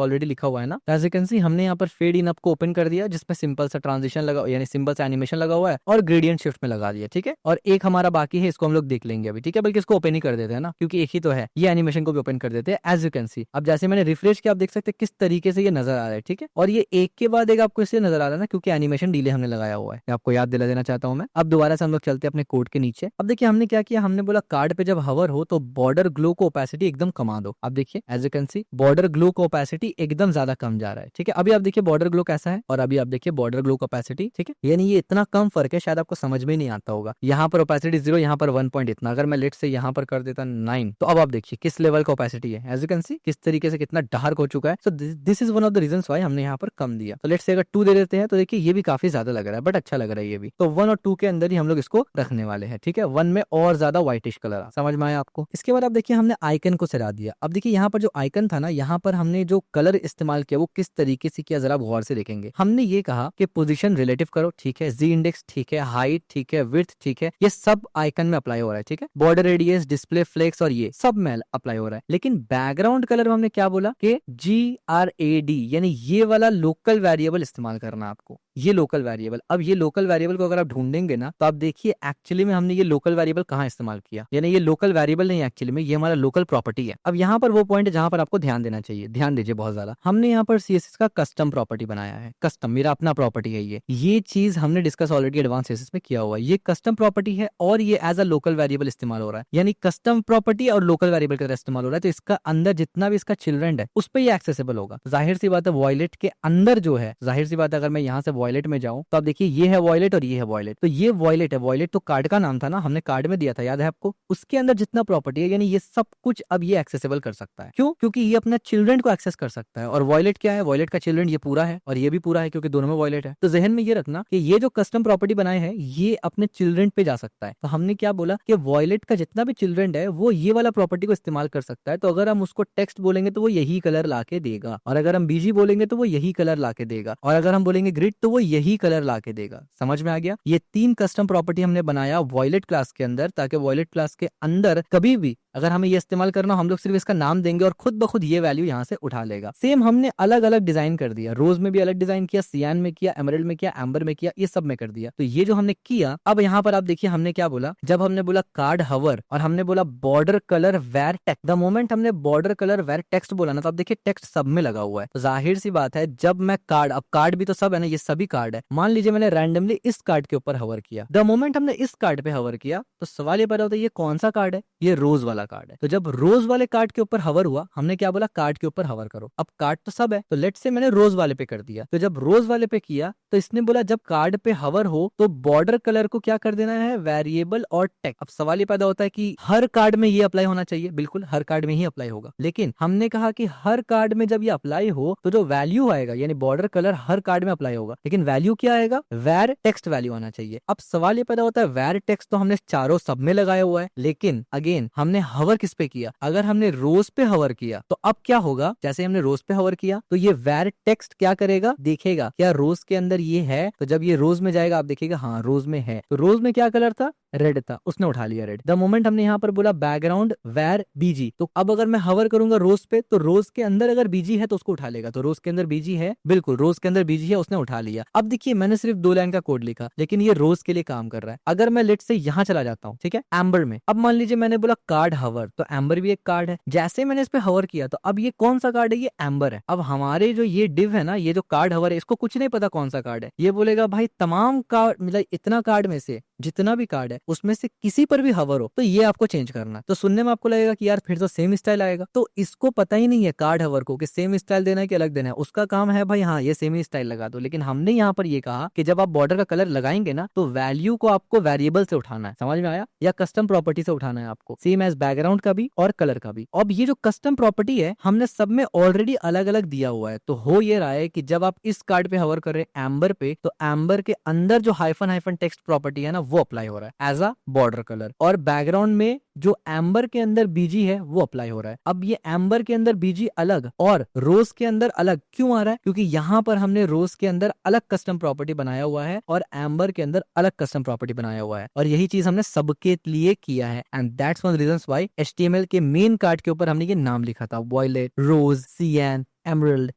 ऑलरेडी लिखा हुआ है ना। एज यू कैन सी हमने यहाँ पर फेड इन अप को ओपन कर दिया, जिसमें सिंपल सा ट्रांजिशन लगा, यानी सिंपल सा एनिमेशन लगा हुआ है, और ग्रेडियंट शिफ्ट में लगा दिया। ठीक है, और एक हमारा बाकी है, इसको हम लोग देख लेंगे अभी। ठीक है, बल्कि इसको ओपन ही कर देते हैं ना, क्योंकि एक ही तो है, ये एनिमेशन को भी ओपन कर देते हैं। एज यू कैन सी अब जैसे मैंने रिफ्रेश किया, आप देख सकते हैं किस तरीके से ये नजर आ रहा है। ठीक है, और ये एक के बाद एक आपको इसलिए नजर आ रहा है ना, क्योंकि एनिमेशन डिले हमने लगाया हुआ है। आपको याद दिला देना चाहता हूँ मैं। अब दोबारा से हम लोग चलते हैं अपने कोड के नीचे। अब देखिए हमने क्या किया, हमने बोला कार्ड पे जब हवर हो तो बॉर्डर ग्लो को ओपेसिटी एकदम कमा दो। अब देखिए as you can see border glow को ओपेसिटी एकदम ज्यादा कम जा रहा है। ठीक है, अभी आप देखिए बॉर्डर ग्लो कैसा है, और अभी आप देखिए बॉर्डर ग्लो का ओपेसिटी। ठीक है, यानी ये इतना कम फर्क है, शायद आपको समझ में नहीं आता होगा। यहाँ पर ओपेसिटी 0, यहाँ पर 1 पॉइंट इतना। अगर मैं लेट से यहाँ पर कर देता 9, तो अब आप देखिए किस लेवल का ओपेसिटी है। एज यू कैन सी किस तरीके से कितना डार्क हो चुका है। So this is one of the reasons why हमने यहाँ पर कम दिया। तो लेट से अगर 2 दे देते हैं तो देखिए ये भी काफी ज्यादा लग रहा है, बट अच्छा लग रहा है ये भी। तो 1 और 2 के अंदर ही हम लोग इसको रखने वाले हैं। ठीक है, 1 में और ज्यादा व्हाइटिश कलर आ, समझ में आया आपको। इसके बाद आप देखिए हमने आइकन को सजा दिया। अब देखिए यहाँ पर जो आइकन था ना, यहाँ पर हमने जो कलर इस्तेमाल किया वो किस तरीके से किया, जरा गौर से देखेंगे। हमने ये कहा कि पोजीशन रिलेटिव करो, ठीक है, जी इंडेक्स ठीक है, हाइट ठीक है, विड्थ ठीक है, ये सब आइकन में अप्लाई हो रहा है। ठीक है, बॉर्डर रेडियस, डिस्प्ले फ्लेक्स और ये सब में अप्लाई हो रहा है। लेकिन बैकग्राउंड कलर में हमने क्या बोला कि GRAD, यानी ये वाला लोकल वेरिएबल इस्तेमाल करना आपको, ये लोकल वेरिएबल। अब ये लोकल वेरिएबल को अगर आप ढूंढेंगे ना, तो आप देखिए एक्चुअली में हमने ये लोकल वेरिएबल कहाँ इस्तेमाल किया, यानी ये लोकल वेरिएबल नहीं, एक्चुअली में ये हमारा लोकल प्रॉपर्टी है। अब यहाँ पर वो पॉइंट है जहां पर आपको ध्यान देना चाहिए, ध्यान दीजिए बहुत ज्यादा। हमने यहाँ पर CSS का कस्टम प्रॉपर्टी बनाया है। कस्टम मेरा अपना प्रॉपर्टी है ये चीज हमने डिस्कस ऑलरेडी एडवांस CSS में किया हुआ है। ये कस्टम प्रॉपर्टी है और ये एज अ लोकल वेरिएबल इस्तेमाल हो रहा है, यानी कस्टम प्रॉपर्टी और लोकल वेरिएबल का इस्तेमाल हो रहा है। तो इसका अंदर जितना भी इसका चिल्ड्रन है उस पर ये एक्सेसिबल होगा। जाहिर सी बात है वॉयलेट के अंदर जो है, जाहिर सी बात है अगर मैं यहाँ से वॉयलेट में जाऊं तो आप देखिए ये है वॉयलेट और ये है वॉयलेट। तो ये वॉयलेट है, वॉयलेट तो कार्ड का नाम था ना, हमने कार्ड में दिया था, याद है आपको। उसके अंदर जितना प्रॉपर्टी है यानी ये सब कुछ अब ये एक्सेसिबल कर सकता है। क्यों? क्योंकि ये अपना चिल्ड्रन को एक्सेस कर सकता है। और वॉयलेट क्या है? वॉयलेट का चिल्ड्रन ये पूरा है और ये भी पूरा है क्योंकि दोनों में वॉयलेट है। तो जहन में ये रखना कि ये जो कस्टम प्रॉपर्टी बनाए हैं ये अपने चिल्ड्रन पे जा सकता है। तो हमने क्या बोला कि वॉयलेट का जितना भी चिल्ड्रन है वो ये वाला प्रॉपर्टी को इस्तेमाल कर सकता है। तो अगर हम उसको टेक्स्ट बोलेंगे तो वो यही कलर ला के देगा, और अगर हम बीजी बोलेंगे तो वो यही कलर ला के देगा, और अगर हम बोलेंगे ग्रिड तो वो यही कलर ला के देगा। समझ में आ गया? ये 3 कस्टम प्रॉपर्टी हमने बनाया वॉयलेट क्लास के अंदर, ताकि वॉयलेट क्लास के अंदर कभी भी अगर हमें ये इस्तेमाल करना, हम लोग सिर्फ इसका नाम देंगे और खुद ब खुद ये वैल्यू यहाँ से उठा लेगा। सेम हमने अलग अलग डिजाइन कर दिया, रोज में भी अलग डिजाइन किया, सियान में किया, एमरल्ड में किया, एम्बर में किया, ये सब में कर दिया। तो ये जो हमने किया, अब यहाँ पर आप देखिए हमने क्या बोला, जब हमने बोला कार्ड हवर और हमने बोला border colour var text, the moment हमने बॉर्डर कलर वेर टेक्स्ट बोला ना, तो आप देखिए टेक्स्ट सब में लगा हुआ है। तो जाहिर सी बात है जब मैं कार्ड, अब कार्ड भी तो सब है ना, ये सभी कार्ड है। मान लीजिए मैंने रैंडमली इस कार्ड के ऊपर हवर किया, द मोमेंट हमने इस कार्ड पे हवर किया तो सवाल ये पैदा होता है ये कौन सा कार्ड है? ये रोज वाला कार्ड है। तो जब रोज वाले कार्ड के ऊपर हवर हुआ, हमने क्या बोला? कार्ड के ऊपर हवर करो। अब कार्ड तो सब है, तो लेट्स से मैंने रोज वाले पे कर दिया। तो जब रोज वाले पे किया तो इसने बोला जब कार्ड पे हवर हो तो बॉर्डर कलर को क्या कर देना है? वेरिएबल और टेक्स्ट। अब सवाल ये पैदा होता है कि हर कार्ड में ये अप्लाई होना चाहिए, बिल्कुल हर कार्ड में ही अप्लाई होगा, लेकिन हमने कहा कि हर कार्ड में जब ये अप्लाई हो तो जो वैल्यू आएगा यानी बॉर्डर कलर हर कार्ड में अप्लाई होगा, लेकिन वैल्यू क्या आएगा? वेर टेक्स्ट वैल्यू आना चाहिए। अब सवाल ये पैदा होता है वेर टेक्स्ट तो हमने चारों सब में लगाया हुआ है, लेकिन अगेन हमने हवर किस पे किया? अगर हमने रोज पे हवर किया तो अब क्या होगा? जैसे हमने रोज पे हवर किया तो ये वेर टेक्स्ट क्या करेगा? देखेगा क्या रोज के अंदर ये है। तो जब ये रोज में जाएगा आप देखिएगा हाँ रोज में है। तो रोज में क्या कलर था? रेड था, उसने उठा लिया रेड। द मोमेंट हमने यहाँ पर बोला बैकग्राउंड वेर बीजी, तो अब अगर मैं हवर करूंगा रोज पे तो रोज के अंदर अगर बीजी है तो उसको उठा लेगा। तो रोज के अंदर बीजी है, बिल्कुल रोज के अंदर बीजी है, उसने उठा लिया। अब देखिए मैंने सिर्फ 2 लाइन का कोड लिखा, लेकिन ये रोज के लिए काम कर रहा है। अगर मैं लेट से यहाँ चला जाता हूँ, ठीक है, एम्बर में, अब मान लीजिए मैंने बोला कार्ड हवर, तो एम्बर भी एक कार्ड है। जैसे मैंने इस पे हवर किया तो अब ये कौन सा कार्ड है? ये एम्बर है। अब हमारे जो ये डिव है ना, ये जो कार्ड हवर है, इसको कुछ नहीं पता कौन सा कार्ड है। ये बोलेगा भाई तमाम कार्ड, मतलब इतना कार्ड में से जितना भी कार्ड है उसमें से किसी पर भी हवर हो तो ये आपको चेंज करना है। तो सुनने में आपको लगेगा कि यार फिर तो सेम स्टाइल आएगा, तो इसको पता ही नहीं है कार्ड हवर को कि सेम स्टाइल देना है कि अलग देना है। उसका काम है भाई हाँ ये सेम ही स्टाइल लगा दो, लेकिन हमने यहाँ पर ये कहा कि जब आप बॉर्डर का कलर लगाएंगे ना तो वैल्यू को आपको वेरिएबल से उठाना है। समझ में आया? या कस्टम प्रॉपर्टी से उठाना है आपको, सेम एज बैकग्राउंड का भी और कलर का भी। अब ये जो कस्टम प्रॉपर्टी है हमने सब में ऑलरेडी अलग अलग दिया हुआ है। तो हो ये रहा है कि जब आप इस कार्ड पे हवर कर रहे हैं एम्बर पे, तो एम्बर के अंदर जो हाइफन हाइफन टेक्स्ट प्रॉपर्टी है ना वो अप्लाई हो रहा है एज अ बॉर्डर कलर, और बैकग्राउंड में जो एम्बर के अंदर बीजी है वो अप्लाई हो रहा है। अब ये एम्बर के अंदर बीजी अलग और रोज के अंदर अलग क्यों आ रहा है? क्योंकि यहाँ पर हमने रोज के अंदर अलग कस्टम प्रॉपर्टी बनाया हुआ है और एम्बर के अंदर अलग कस्टम प्रॉपर्टी बनाया हुआ है, और यही चीज हमने सबके लिए किया है। And that's one reasons why HTML के मेन कार्ड के ऊपर हमने ये नाम लिखा था, वॉयलेट, रोज, सियान, एमरल्ड,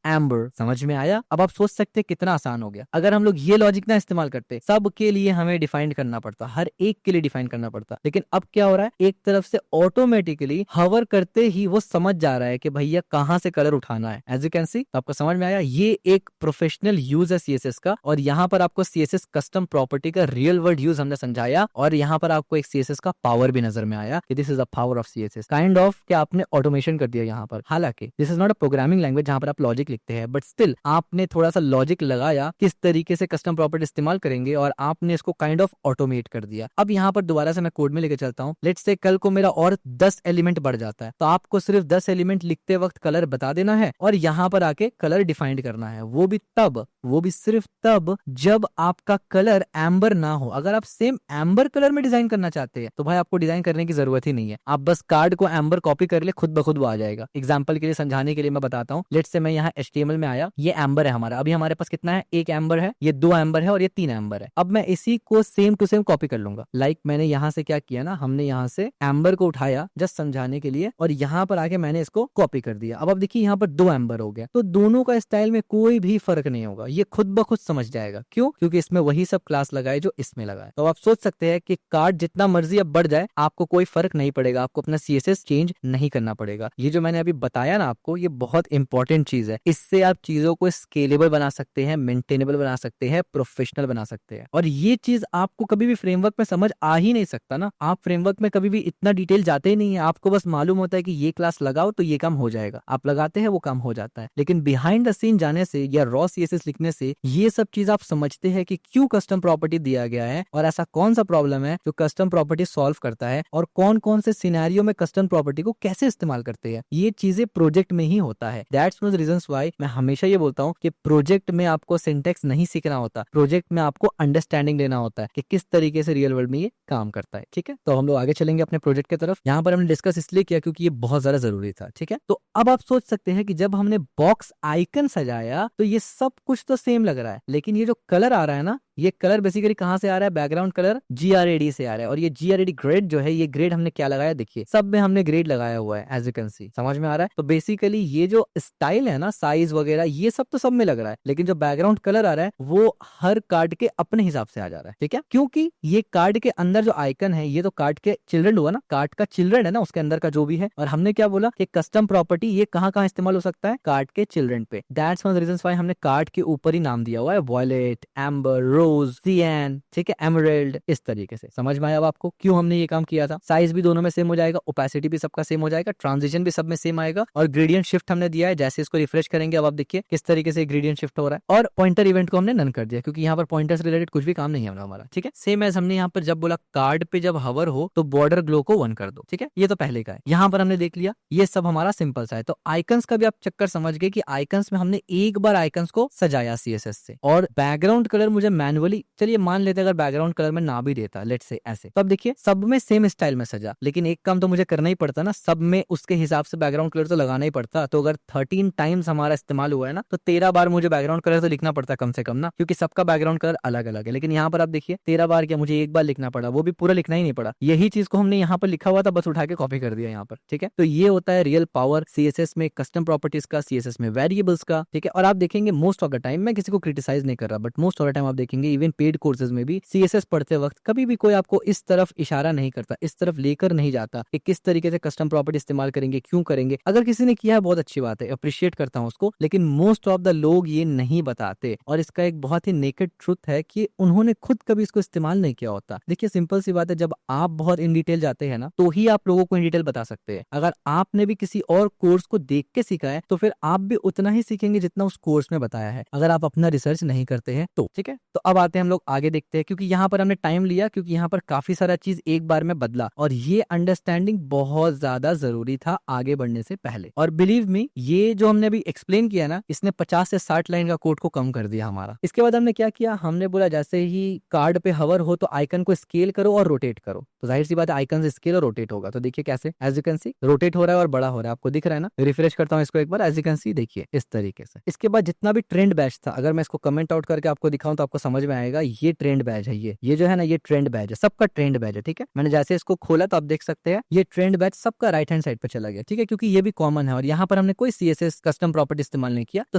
एम्बर। समझ में आया? अब आप सोच सकते हैं कितना आसान हो गया। अगर हम लोग ये लॉजिक ना इस्तेमाल करते, सबके लिए हमें डिफाइन करना पड़ता, हर एक के लिए डिफाइन करना पड़ता, लेकिन अब क्या हो रहा है, एक तरफ से ऑटोमेटिकली हवर करते ही वो समझ जा रहा है कि भैया कहाँ से कलर उठाना है। एज यू कैन सी, तो आपको समझ में आया, ये एक प्रोफेशनल यूज है CSS का, और यहाँ पर आपको CSS कस्टम प्रॉपर्टी का रियल वर्ड यूज हमने समझाया, और यहाँ पर आपको एक CSS का पावर भी नजर में आया कि this is the power of CSS, kind of कि आपने ऑटोमेशन कर दिया यहाँ पर। हालांकि this is not a programming language जहां पर आप लॉजिक लिखते हैं, बट स्टिल आपने थोड़ा सा लॉजिक लगाया किस तरीके से कस्टम प्रॉपर्टी इस्तेमाल करेंगे, और आपने इसको काइंड ऑफ ऑटोमेट कर दिया। अब यहाँ पर दोबारा से मैं कोड में लेके चलता हूँ। लेट्स से कल को मेरा और 10 एलिमेंट बढ़ जाता है, तो आपको सिर्फ 10 एलिमेंट लिखते वक्त कलर बता देना है और यहाँ पर आके कलर डिफाइंड करना है। वो भी तब, वो भी सिर्फ तब जब आपका कलर एम्बर ना हो। अगर आप सेम एम्बर कलर में डिजाइन करना चाहते हैं तो भाई आपको डिजाइन करने की जरूरत ही नहीं है, आप बस कार्ड को एम्बर कॉपी कर ले, खुद ब खुद वो आ जाएगा। एग्जांपल के लिए समझाने के लिए मैं बताता हूँ। लेट्स से मैं यहाँ HTML में आया, ये एम्बर है हमारा, अभी हमारे पास कितना है, 1 एम्बर है, ये 2 एम्बर है और ये 3 एम्बर है। अब मैं इसी को सेम टू सेम कॉपी कर लूंगा। लाइक मैंने यहाँ से क्या किया ना, हमने यहाँ से एम्बर को उठाया जस्ट समझाने के लिए, और यहाँ पर आके मैंने इसको कॉपी कर दिया। अब देखिए यहाँ पर 2 एम्बर हो गया, तो दोनों का स्टाइल में कोई भी फर्क नहीं होगा, ये खुद ब खुद समझ जाएगा। क्यों? क्योंकि इसमें वही सब क्लास लगाए जो इसमें लगाए। तो आप सोच सकते हैं कि कार्ड जितना मर्जी अब बढ़ जाए आपको कोई फर्क नहीं पड़ेगा, आपको अपना CSS चेंज नहीं करना पड़ेगा। ये जो मैंने अभी बताया ना आपको, ये बहुत इंपॉर्टेंट इंपॉर्टेंट चीज है। इससे आप चीजों को स्केलेबल बना सकते हैं, मेंटेनेबल बना सकते हैं, प्रोफेशनल बना सकते हैं। और ये चीज आपको कभी भी फ्रेमवर्क में समझ आ ही नहीं सकता ना। आप फ्रेमवर्क में कभी भी इतना डिटेल जाते ही नहीं है, आपको बस मालूम होता है कि ये क्लास लगाओ तो ये काम हो जाएगा, आप लगाते हैं वो काम हो जाता है। लेकिन बिहाइंड द सीन जाने से या रॉ सीएसएस लिखने से ये सब चीज आप समझते हैं कि क्यों कस्टम प्रॉपर्टी दिया गया है और ऐसा कौन सा प्रॉब्लम है जो कस्टम प्रॉपर्टी सॉल्व करता है, और कौन कौन से सिनेरियो में कस्टम प्रॉपर्टी को कैसे इस्तेमाल करते हैं। ये चीजें प्रोजेक्ट में ही होता है। दैट्स वन रीजंस व्हाई मैं हमेशा ये बोलता हूँ कि प्रोजेक्ट में आपको सिंटेक्स नहीं सीखना होता, प्रोजेक्ट में आपको अंडरस्टैंडिंग लेना होता है कि किस तरीके से रियल वर्ल्ड में ये काम करता है। ठीक है, तो हम लोग आगे चलेंगे अपने प्रोजेक्ट की तरफ। यहाँ पर हमने डिस्कस इसलिए किया क्योंकि ये बहुत ज्यादा जरूरी था। ठीक है, तो अब आप सोच सकते हैं कि जब हमने बॉक्स आइकन सजाया तो ये सब कुछ तो सेम लग रहा है, लेकिन ये जो कलर आ रहा है ना, ये कलर बेसिकली कहां से आ रहा है? बैकग्राउंड कलर GRAD से आ रहा है। और ये GRAD ग्रेड जो है, ये ग्रेड हमने क्या लगाया, देखिए सब में हमने ग्रेड लगाया हुआ है, एज यू कैन सी। समझ में आ रहा है? तो बेसिकली ये जो स्टाइल है ना, साइज वगैरह, ये सब तो सब में लग रहा है, लेकिन जो बैकग्राउंड कलर आ रहा है वो हर कार्ड के अपने हिसाब से आ जा रहा है। ठीक है, क्योंकि ये कार्ड के अंदर जो आइकन है ये तो कार्ड के चिल्ड्रन हुआ ना, कार्ड का चिल्ड्रन है ना, उसके अंदर का जो भी है। और हमने क्या बोला कि कस्टम प्रॉपर्टी ये कहाँ कहाँ इस्तेमाल हो सकता है? कार्ड के चिल्ड्रन पे। दैट्स वन रीजन व्हाई हमने कार्ड के ऊपर ही नाम दिया हुआ है, वॉयलेट, एम्बर, रोज, सियान, ठीक है, एमरल्ड, इस तरीके से। समझ में आया अब आपको क्यों हमने ये काम किया था? साइज भी दोनों में सेम हो जाएगा, ओपेसिटी भी सबका सेम हो जाएगा, ट्रांजिशन भी सब में सेम आएगा, और ग्रेडियंट शिफ्ट हमने दिया है। जैसे इसको रिफ्रेश करेंगे अब आप देखिए किस तरीके से ग्रेडियंट शिफ्ट हो रहा है। और पॉइंटर इवेंट को हमने नन कर दिया क्योंकि यहाँ पर पॉइंटर से रिलेटेड कुछ भी काम नहीं है हमारा। ठीक है, सेम एज हमने यहाँ पर जब बोला कार्ड पे जब हवर हो तो बॉर्डर ग्लो को 1 कर दो। ठीक है, ये तो पहले का है। यहाँ पर हमने देख लिया ये सब हमारा सिंपल सा है। तो आइकन्स का भी आप चक्कर समझ गए कि आइकन्स में हमने एक बार आइकन्स को सजाया CSS से। और बैकग्राउंड कलर मुझे मैनुअली, चलिए मान लेते अगर बैकग्राउंड कलर में ना भी देता, लेट्स से ऐसे, तो अब देखिए सब में सेम स्टाइल में सजा, लेकिन एक काम तो मुझे करना ही पड़ता ना, सब में उसके हिसाब से बैकग्राउंड कलर तो लगाना ही पड़ता। तो अगर 13 टाइम्स हमारा इस्तेमाल हुआ है ना, तो 13 बार मुझे बैकग्राउंड कलर तो लिखना पड़ता कम से कम ना, क्योंकि सबका बैकग्राउंड कलर अलग अलग है। लेकिन यहाँ पर आप देखिए 13 बार क्या, मुझे एक बार लिखना पड़ा, वो भी पूरा लिखना ही नहीं पड़ा। यही चीज को हमने यहाँ पर लिखा हुआ था, बस उठा के कॉपी कर दिया यहाँ पर। ठीक है, तो ये होता है रियल पावर CSS में, कस्टम प्रॉपर्टीज का, CSS में वेरिएबल्स का। ठीक है, और आप देखेंगे मोस्ट ऑफ द टाइम, मैं किसी को क्रिटिसाइज नहीं कर रहा, but most of the time आप देखेंगे इवन पेड कोर्सेज में भी CSS पढ़ते वक्त कभी भी कोई आपको इस तरफ इशारा नहीं करता, इस तरफ लेकर नहीं जाता कि किस तरीके से कस्टम प्रॉपर्टी इस्तेमाल करेंगे, क्यों करेंगे। अगर किसी ने किया है बहुत अच्छी बात है, अप्रिशिएट करता हूं उसको, लेकिन मोस्ट ऑफ द लोग ये नहीं बताते। और इसका एक बहुत ही नेकेड ट्रुथ है कि उन्होंने खुद कभी इसको इस्तेमाल नहीं किया होता। देखिए सिंपल सी बात है, जब आप बहुत इन डिटेल जाते हैं ना, तो ही आप लोगों को इन डिटेल बता सकते हैं। अगर आपने भी किसी और कोर्स को देख के सीखा है तो फिर आप भी उतना ही सीखेंगे जितना उस कोर्स में बताया है, अगर आप अपना रिसर्च नहीं करते हैं तो। ठीक है, तो अब आते हैं हम लोग आगे देखते हैं, क्योंकि यहाँ पर हमने टाइम लिया, क्योंकि यहाँ पर काफी सारा चीज एक बार में बदला, और ये अंडरस्टैंडिंग बहुत ज्यादा जरूरी था आगे बढ़ने से पहले। और बिलीव मी, ये जो हमने अभी एक्सप्लेन किया ना, इसने 50 से 60 लाइन का कोड को कम कर दिया हमारा। इसके बाद हमने क्या किया, हमने बोला जैसे ही कार्ड पे हवर हो तो आइकन को स्केल करो और रोटेट करो। तो जाहिर सी बात है आइकन से स्केल और रोटेट होगा। तो देखिए कैसे, as you can see rotate हो रहा है और बड़ा हो रहा है, आपको दिख रहा है ना। रिफ्रेश करता हूँ इसको एक बार, एज यू कैन सी देखिए इस तरीके से। इसके बाद जितना भी ट्रेंड बैच था, अगर मैं इसको कमेंट आउट करके आपको दिखाऊं तो आपको समझ में आएगा, ये ट्रेंड बैच है, ये जो है ना, ये ट्रेंड बैच है, सबका ट्रेंड बैच है। ठीक है, मैंने जैसे इसको खोला तो आप देख सकते हैं ये ट्रेंड बैच सबका राइट हैंड साइड पे चला गया। ठीक है, क्योंकि ये भी कॉमन है और यहाँ पर हमने कोई CSS कस्टम प्रॉपर्टी इस्तेमाल नहीं किया, तो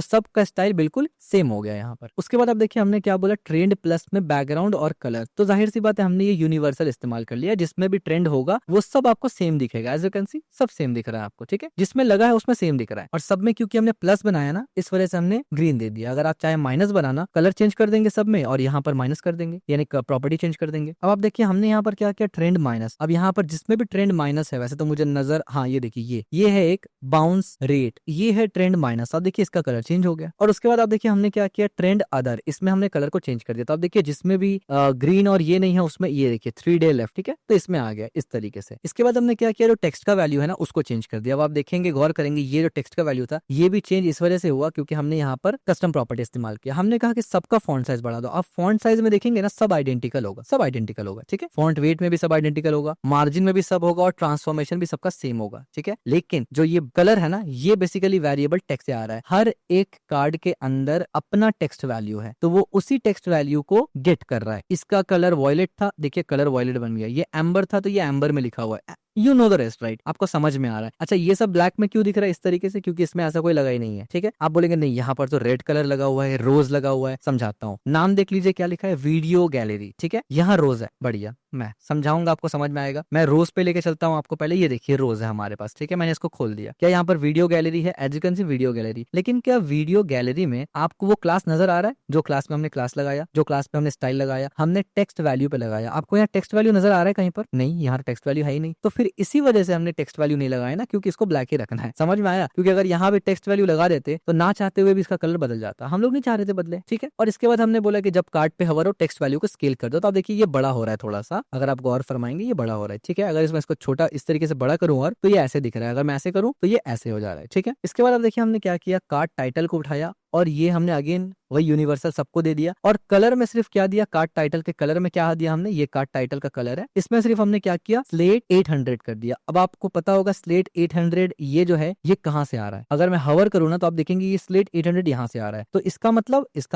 सबका स्टाइल बिल्कुल सेम हो गया यहाँ पर। उसके बाद आप देखिए हमने क्या बोला, ट्रेंड प्लस में बैकग्राउंड और कलर। तो जाहिर सी बात है हमने ये यूनिवर्सल इस्तेमाल कर लिया, जिसमें भी ट्रेंड होगा वो सब आपको सेम दिखेगा। एज यू कैन सी सब सेम दिख रहा है आपको। ठीक है, जिसमें लगा है उसमें सेम दिख रहा है, और सब में क्योंकि हमने प्लस बनाया ना, इस वजह से हमने ग्रीन दे दिया। अगर आप चाहे माइनस बनाना, कलर चेंज कर देंगे सब में और यहाँ पर माइनस कर देंगे, यानी प्रॉपर्टी चेंज कर देंगे। अब आप देखिए हमने यहाँ पर क्या किया, ट्रेंड माइनस। अब यहाँ पर जिसमें भी ट्रेंड माइनस है, वैसे तो मुझे नजर, हाँ ये देखिए ये है एक बाउंस रेट, ये है ट्रेंड माइनस। अब देखिए इसका कलर चेंज हो गया। और उसके बाद आप देखिए हमने क्या किया, ट्रेंड अदर, इसमें हमने कलर को चेंज कर दिया। तो आप देखिए जिसमें भी ग्रीन और ये नहीं है उसमें ये देखिए 3 डे लेफ्ट। ठीक है, तो इसमें आ गया इस तरीके से। इसके बाद हमने क्या किया, जो टेक्स्ट का वैल्यू है ना उसको चेंज कर दिया। अब आप देखेंगे, गौर करेंगे, ये जो टेक्स्ट का वैल्यू था ये भी चेंज इस वजह से हुआ क्योंकि हमने यहाँ पर कस्टम प्रॉपर्टी इस्तेमाल किया। हमने कहा कि सबका फॉन्ट साइज बढ़ा दो। अब फॉन्ट साइज में देखेंगे ना, सब आइडेंटिकल होगा, सब आइडेंटिकल होगा। ठीक है, फॉन्ट वेट में भी सब आइडेंटिकल होगा, मार्जिन में भी सब होगा, और ट्रांसफॉर्मेशन भी सबका सेम होगा। ठीक है, लेकिन जो ये कलर है ना, ये बेसिकली वेरिएबल टेक्स्ट से आ रहा है। हर एक कार्ड के अंदर अपना टेक्स्ट वैल्यू है, तो वो उसी टेक्स्ट वैल्यू को गेट कर रहा है। इसका कलर वॉयलेट था, देखिए कलर वॉयलेट बन गया। ये एम्बर था तो ये एम्बर में लिखा हुआ है, you know the rest, right? आपको समझ में आ रहा है। अच्छा, ये सब ब्लैक में क्यों दिख रहा है इस तरीके से? क्योंकि इसमें ऐसा कोई लगा ही नहीं है, ठीक है। आप बोलेंगे नहीं, यहाँ पर तो रेड कलर लगा हुआ है, रोज लगा हुआ है। समझाता हूँ, नाम देख लीजिए क्या लिखा है, वीडियो गैलरी, ठीक है। यहाँ रोज है, बढ़िया, मैं समझाऊंगा, आपको समझ में आएगा। मैं रोज पे लेके चलता हूँ आपको। पहले ये देखिए, रोज है हमारे पास, ठीक है। मैंने इसको खोल दिया। क्या यहाँ पर वीडियो गैलरी है? As you can see video gallery. लेकिन क्या वीडियो गैलरी में आपको वो क्लास नजर आ रहा है जो क्लास में हमने क्लास लगाया, जो क्लास में हमने स्टाइल लगाया, हमने टेक्स्ट वैल्यू पे लगाया? आपको यहाँ टेक्स्ट वैल्यू नजर आ रहा है कहीं पर? नहीं, यहाँ टेक्स्ट वैल्यू है ही नहीं। तो फिर इसी वजह से हमने टेक्स्ट वैल्यू नहीं लगाया ना, क्योंकि इसको ब्लैक ही रखना है। समझ में आया? क्योंकि अगर यहाँ पे टेक्स्ट वैल्यू लगा देते तो ना चाहते हुए भी इसका कलर बदल जाता। हम लोग नहीं चाह रहे थे बदले, ठीक है। और इसके बाद हमने बोला कि जब कार्ड पे हवर हो, टेक्स्ट वैल्यू को स्केल कर दो। तो आप देखिए ये बड़ा हो रहा है थोड़ा सा, अगर आप गौर फरमाएंगे ये बड़ा हो रहा है, ठीक है। अगर इसमें इसको छोटा इस तरीके से बड़ा करूं और तो ये ऐसे दिख रहा है, अगर मैं ऐसे करूं तो ये ऐसे हो जा रहा है, ठीक है। इसके बाद अब देखिए हमने क्या किया, कार्ड टाइटल को उठाया और ये हमने अगेन वही यूनिवर्सल सबको दे दिया। और कलर में सिर्फ क्या दिया, कार्ड टाइटल के कलर में क्या दिया हमने, ये कार्ड टाइटल का कलर है, इसमें सिर्फ हमने क्या किया, स्लेट 800 कर दिया। अब आपको पता होगा स्लेट 800 ये जो है ये कहां से आ रहा है। अगर मैं हवर करूँ ना तो आप देखेंगे ये स्लेट 800 यहाँ से आ रहा है। तो इसका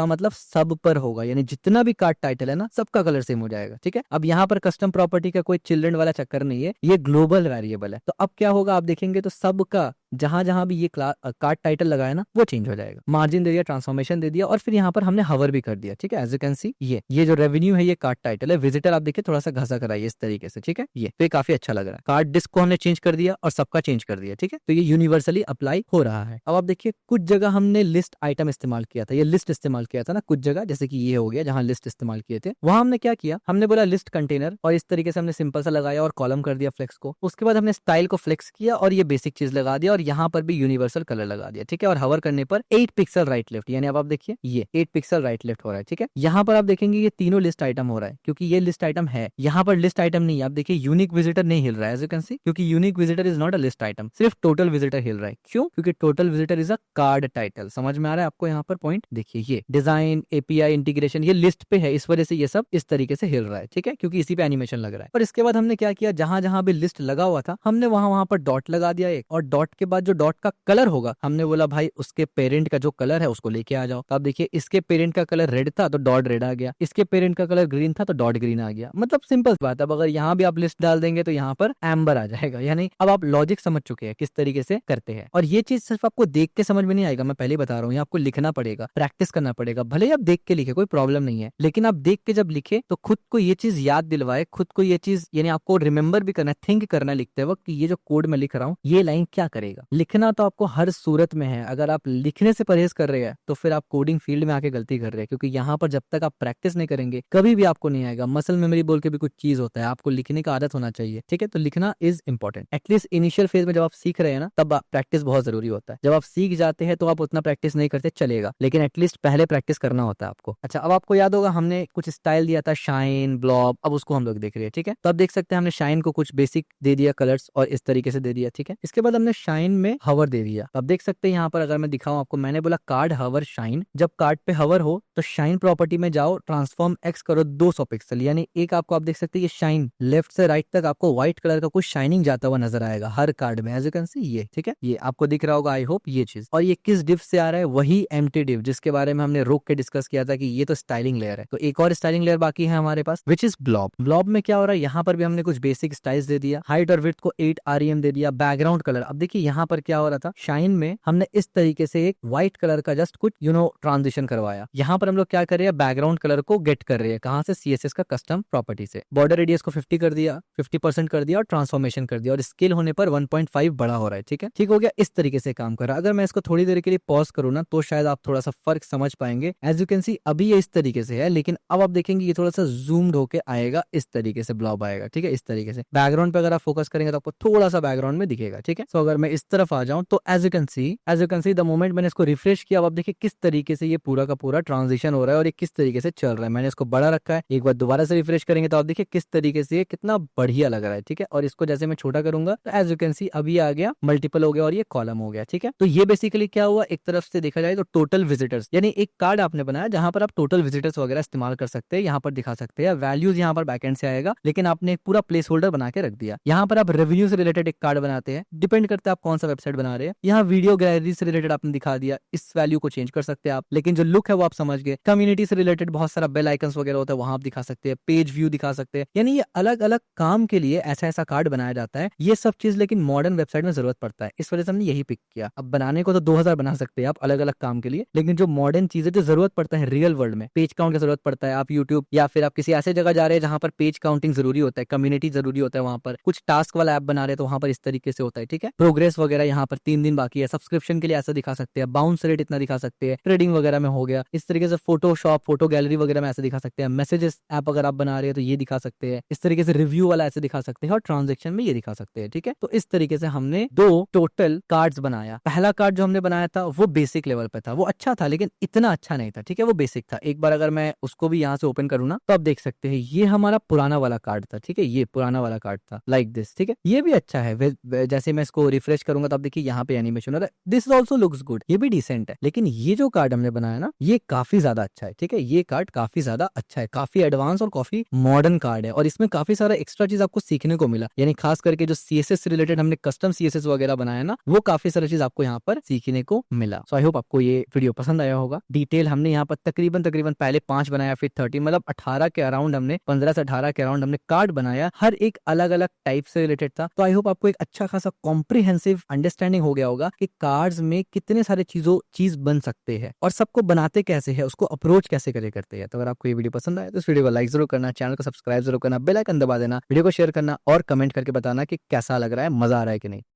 मतलब सब पर होगा, यानी जितना भी कार्ड टाइटल है ना सबका कलर सेम हो जाएगा, ठीक है। अब यहाँ पर कस्टम प्रॉपर्टी का कोई चिल्ड्रन वाला चक्कर नहीं है, ये ग्लोबल वेरिएबल है। तो अब क्या होगा, आप देखेंगे तो सबका जहां जहां भी ये कार्ड टाइटल लगाया ना वो चेंज हो जाएगा। मार्जिन दे दिया, ट्रांसफॉर्मेशन दे दिया और फिर यहाँ पर हमने हवर भी कर दिया, ठीक है। एज यू कैन सी ये जो रेवेन्यू है ये कार्ड टाइटल है। विजिटर आप देखिए थोड़ा सा घसा कराइए इस तरीके से, ठीक है। ये तो ये काफी अच्छा लग रहा है। कार्ड डिस्क को हमने चेंज कर दिया और सबका चेंज कर दिया, ठीक है। तो ये यूनिवर्सली अप्लाई हो रहा है। अब आप देखिए कुछ जगह हमने लिस्ट आइटम इस्तेमाल किया था, ये लिस्ट इस्तेमाल किया था ना कुछ जगह, जैसे कि ये हो गया जहां लिस्ट इस्तेमाल किए थे, वहां हमने क्या किया, हमने बोला लिस्ट कंटेनर और इस तरीके से हमने सिंपल सा लगाया और कॉलम कर दिया फ्लेक्स को। उसके बाद हमने स्टाइल को फ्लेक्स किया और ये बेसिक चीज लगा दिया और यहाँ पर भी यूनिवर्सल कलर लगा दिया, ठीक है। और हवर करने पर 8 पिक्सल राइट लेफ्ट, यानी अब आप देखिए ये 8 पिक्सल राइट लेफ्ट हो रहा है, ठीक है। यहाँ पर आप देखेंगे ये तीनों लिस्ट आइटम हो रहा है, क्योंकि ये लिस्ट आइटम है। यहाँ पर लिस्ट आइटम नहीं है, आप देखिए यूनिक विजिटर नहीं हिल रहा है, एज यू कैन सी, क्योंकि unique visitor is not a list item, सिर्फ टोटल विजिटर हिल रहा है। क्यों? क्योंकि total visitor is a card title. समझ में आ रहा है आपको यहाँ पर पॉइंट? देखिए ये डिजाइन, एपीआई, इंटीग्रेशन ये लिस्ट पे है, इस वजह से ये सब इस तरीके से हिल रहा है, ठीक है, क्योंकि इसी पे एनिमेशन लग रहा है। और इसके बाद हमने क्या किया, जहां जहां भी लिस्ट लगा हुआ था हमने वहां पर डॉट लगा दिया एक, और डॉट के बाद जो डॉट का कलर होगा हमने बोला भाई उसके पेरेंट का जो कलर है उसको लेके आ जाओ। तो आप देखिए इसके पेरेंट का कलर रेड था तो डॉट रेड आ गया, इसके पेरेंट का कलर ग्रीन था तो डॉट ग्रीन आ गया। मतलब सिंपल बात। अब अगर यहाँ भी आप लिस्ट डाल देंगे तो यहाँ पर एम्बर आ जाएगा, यानी अब आप लॉजिक समझ चुके हैं किस तरीके से करते हैं। और ये चीज सिर्फ आपको देख के समझ में नहीं आएगा, मैं पहले बता रहा हूँ, आपको लिखना पड़ेगा, प्रैक्टिस करना पड़ेगा। भले ही आप देख के लिखे कोई प्रॉब्लम नहीं है, लेकिन आप देख के जब लिखे तो खुद को ये चीज याद दिलवाए, खुद को ये चीज यानी आपको रिमेंबर भी करना, थिंक करना लिखते वक्त कि ये जो कोड मैं लिख रहा हूँ ये लाइन क्या करेगा। लिखना तो आपको हर सूरत में है, अगर आप लिखने से परहेज कर रहे हैं तो फिर आप कोडिंग फील्ड में आके गलती कर रहे हैं, क्योंकि यहाँ पर जब तक आप प्रैक्टिस नहीं करेंगे कभी भी आपको नहीं आएगा। मसल मेमोरी बोल के भी कुछ चीज होता है, आपको लिखने का आदत होना चाहिए, ठीक है। तो लिखना is important. At least initial phase में जब आप सीख रहे हैं ना तब प्रैक्टिस बहुत जरूरी होता है। जब आप सीख जाते हैं तो आप उतना प्रैक्टिस नहीं करते चलेगा, लेकिन एटलीस्ट पहले प्रैक्टिस करना होता है आपको। अच्छा, अब आपको याद होगा हमने कुछ स्टाइल दिया था, शाइन, ब्लॉब, अब उसको हम लोग देख रहे हैं, ठीक है। तो अब देख सकते हैं हमने शाइन को कुछ बेसिक दे दिया कलर्स और इस तरीके से दे दिया, ठीक है। इसके बाद हमने शाइन में हवर दे दिया। अब देख सकते हैं यहाँ पर अगर मैं दिखाऊं आपको, मैंने बोला कार्ड हवर शाइन। जब कार्ड पे हवर हो तो शाइन प्रॉपर्टी में जाओ, ट्रांसफॉर्म एक्स करो 200 पिक्सल, यानी एक आपको आप देख सकते हैं ये शाइन लेफ्ट से राइट तक आपको व्हाइट कलर का कुछ शाइनिंग जाता हुआ नजर आएगा हर कार्ड में, एज यू कैन सी ये, ठीक है। ये आपको दिख रहा होगा आई होप ये चीज। और ये किस डिव से आ रहा है, वही एम्प्टी डिव जिसके बारे में हमने रोक के डिस्कस किया था कि ये तो स्टाइलिंग लेयर है। तो एक और स्टाइलिंग लेयर बाकी है हमारे पास, विच इज ब्लॉब। ब्लॉब में क्या हो रहा है, यहाँ पर भी हमने कुछ बेसिक स्टाइल्स दे दिया, हाइट और विड्थ को 8 REM दे दिया, बैकग्राउंड कलर। अब देखिए यहाँ पर क्या हो रहा था, शाइन में हमने इस तरीके से एक व्हाइट कलर का जस्ट कुछ ट्रांजिशन करवाया। यहाँ पर हम लोग क्या कर रहे हैं, बैकग्राउंड कलर को गेट कर रहे हैं, कहाँ से, CSS का कस्टम प्रॉपर्टी से। बॉर्डर रेडियस को 50 कर दिया, 50% कर दिया और ट्रांसफॉर्मेशन कर दिया, और स्केल होने पर 1.5 बड़ा हो रहा है, ठीक है। ठीक हो गया, इस तरीके से काम कर रहा है। अगर मैं इसको थोड़ी देर के लिए पॉज करूँ ना तो शायद आप थोड़ा सा फर्क समझ पाएंगे। एज यू कैन सी अभी ये इस तरीके से है, लेकिन अब आप देखेंगे ये थोड़ा सा जूम्ड होके आएगा, इस तरीके से ब्लॉब आएगा, ठीक है, इस तरीके से। बैकग्राउंड पे अगर आप फोकस करेंगे तो आपको थोड़ा सा बैकग्राउंड में दिखेगा, ठीक है। सो अगर मैं इस तरफ आ जाऊं तो as you can see the moment मैंने इसको रिफ्रेश किया, अब आप देखिए किस तरीके से ये पूरा का पूरा ट्रांजिशन हो रहा है और ये किस तरीके से चल रहा है। मैंने इसको बड़ा रखा है, एक बार दोबारा से रिफ्रेश करेंगे तो आप देखिए किस तरीके से ये कितना बढ़िया लग रहा है, ठीक है। और इसको जैसे मैं छोटा करूंगा तो एज यू कैन सी अभी आ गया, मल्टीपल हो गया और ये कॉलम हो गया, ठीक है। तो ये बेसिकली क्या हुआ, एक तरफ से देखा जाए तो टोटल विजिटर्स, यानी एक कार्ड आपने बनाया जहां पर आप टोटल विजिटर्स वगैरह इस्तेमाल कर सकते हैं, यहाँ पर दिखा सकते हैं। वैल्यूज यहाँ पर बैकएंड से आएगा, लेकिन आपने एक पूरा प्लेस होल्डर बना के रख दिया। यहाँ पर आप रेवेन्यू से रिलेटेड एक कार्ड बनाते हैं, डिपेंड करता है आप कौन कौन सा वेबसाइट बना रहे हैं। यहाँ वीडियो गैलरी से रिलेटेड आपने दिखा दिया, इस वैल्यू को चेंज कर सकते हैं आप, लेकिन जो लुक है वो आप समझ गए। कम्युनिटी से रिलेटेड बहुत सारा बेल आइकन्स वगैरह होता है, वहां आप दिखा सकते हैं, पेज व्यू दिखा सकते हैं। यानी ये अलग अलग काम के लिए ऐसा ऐसा कार्ड बनाया जाता है। ये सब चीज लेकिन मॉडर्न वेबसाइट में जरूरत पड़ता है, इस वजह से हमने यही पिक किया। अब बनाने को तो 2000 बना सकते हैं आप अलग अलग काम के लिए, लेकिन जो मॉडर्न चीजें जो जरूरत पड़ता है रियल वर्ल्ड में, पेज काउंट की जरूरत पड़ता है। आप यूट्यूब या फिर आप किसी ऐसे जगह जा रहे हैं जहां पर पेज काउंटिंग जरूरी होता है, कम्युनिटी जरूरी होता है, वहां पर कुछ टास्क वाला ऐप बना रहे हैं तो वहां पर इस तरीके से होता है, ठीक है। प्रोग्रेस वगैरह यहाँ पर 3 दिन बाकी है, सब्सक्रिप्शन के लिए ऐसा दिखा सकते हैं, बाउंस रेट इतना दिखा सकते हैं, ट्रेडिंग वगैरह में हो गया इस तरीके से, फोटोशॉप फोटो गैलरी वगैरह में ऐसे दिखा सकते हैं, मैसेजेस ऐप अगर आप बना रहे हैं तो ये दिखा सकते हैं, इस तरीके से रिव्यू वाला ऐसे दिखा सकते हैं, और ट्रांजेक्शन में ये दिखा सकते हैं, ठीक है। तो इस तरीके से हमने 2 टोटल कार्ड्स बनाया। पहला कार्ड जो हमने बनाया था वो बेसिक लेवल पे था, वो अच्छा था लेकिन इतना अच्छा नहीं था, ठीक है, वो बेसिक था। एक बार अगर मैं उसको भी यहाँ से ओपन करूँ ना तो आप देख सकते हैं ये हमारा पुराना वाला कार्ड था, ठीक है, ये पुराना वाला कार्ड था लाइक दिस, ठीक है। ये भी अच्छा है, जैसे मैं इसको रिफ्रेश करूंगा तो आप देखिए यहाँ पे एनिमेशन हो रहा है, दिस ऑल्सो लुक्स गुड, ये भी डिसेंट है। लेकिन ये जो कार्ड हमने बनाया ना ये काफी ज्यादा अच्छा है, ठीक है, ये कार्ड काफी ज्यादा अच्छा है, काफी एडवांस और काफी मॉडर्न कार्ड है, और इसमें काफी सारा एक्स्ट्रा चीज आपको सीखने को मिला। यानी खास करके जो सीएसएस से रिलेटेड हमने कस्टम सीएसएस वगैरह बनाया ना, वो काफी सारा चीज आपको यहाँ पर सीखने को मिला। सो आई होप आपको ये वीडियो पसंद आया होगा। डिटेल हमने यहाँ पर तकरीबन पहले 5 बनाया, फिर 30, मतलब 18 के अराउंड हमने, 15 से 18 के अराउंड हमने कार्ड बनाया, हर एक अलग अलग टाइप से रिलेटेड था। तो आई होप आपको एक अच्छा खासा कॉम्प्रिहेंसिव अंडरस्टैंडिंग हो गया होगा कि कार्ड्स में कितने सारे चीज बन सकते हैं और सबको बनाते कैसे है, उसको अप्रोच कैसे करते हैं। तो अगर आपको ये वीडियो पसंद आए तो इस वीडियो को लाइक जरूर करना, चैनल को सब्सक्राइब जरूर करना, बेल आइकन दबा देना, वीडियो को शेयर करना और कमेंट करके बताना कि कैसा लग रहा है, मजा आ रहा है कि नहीं।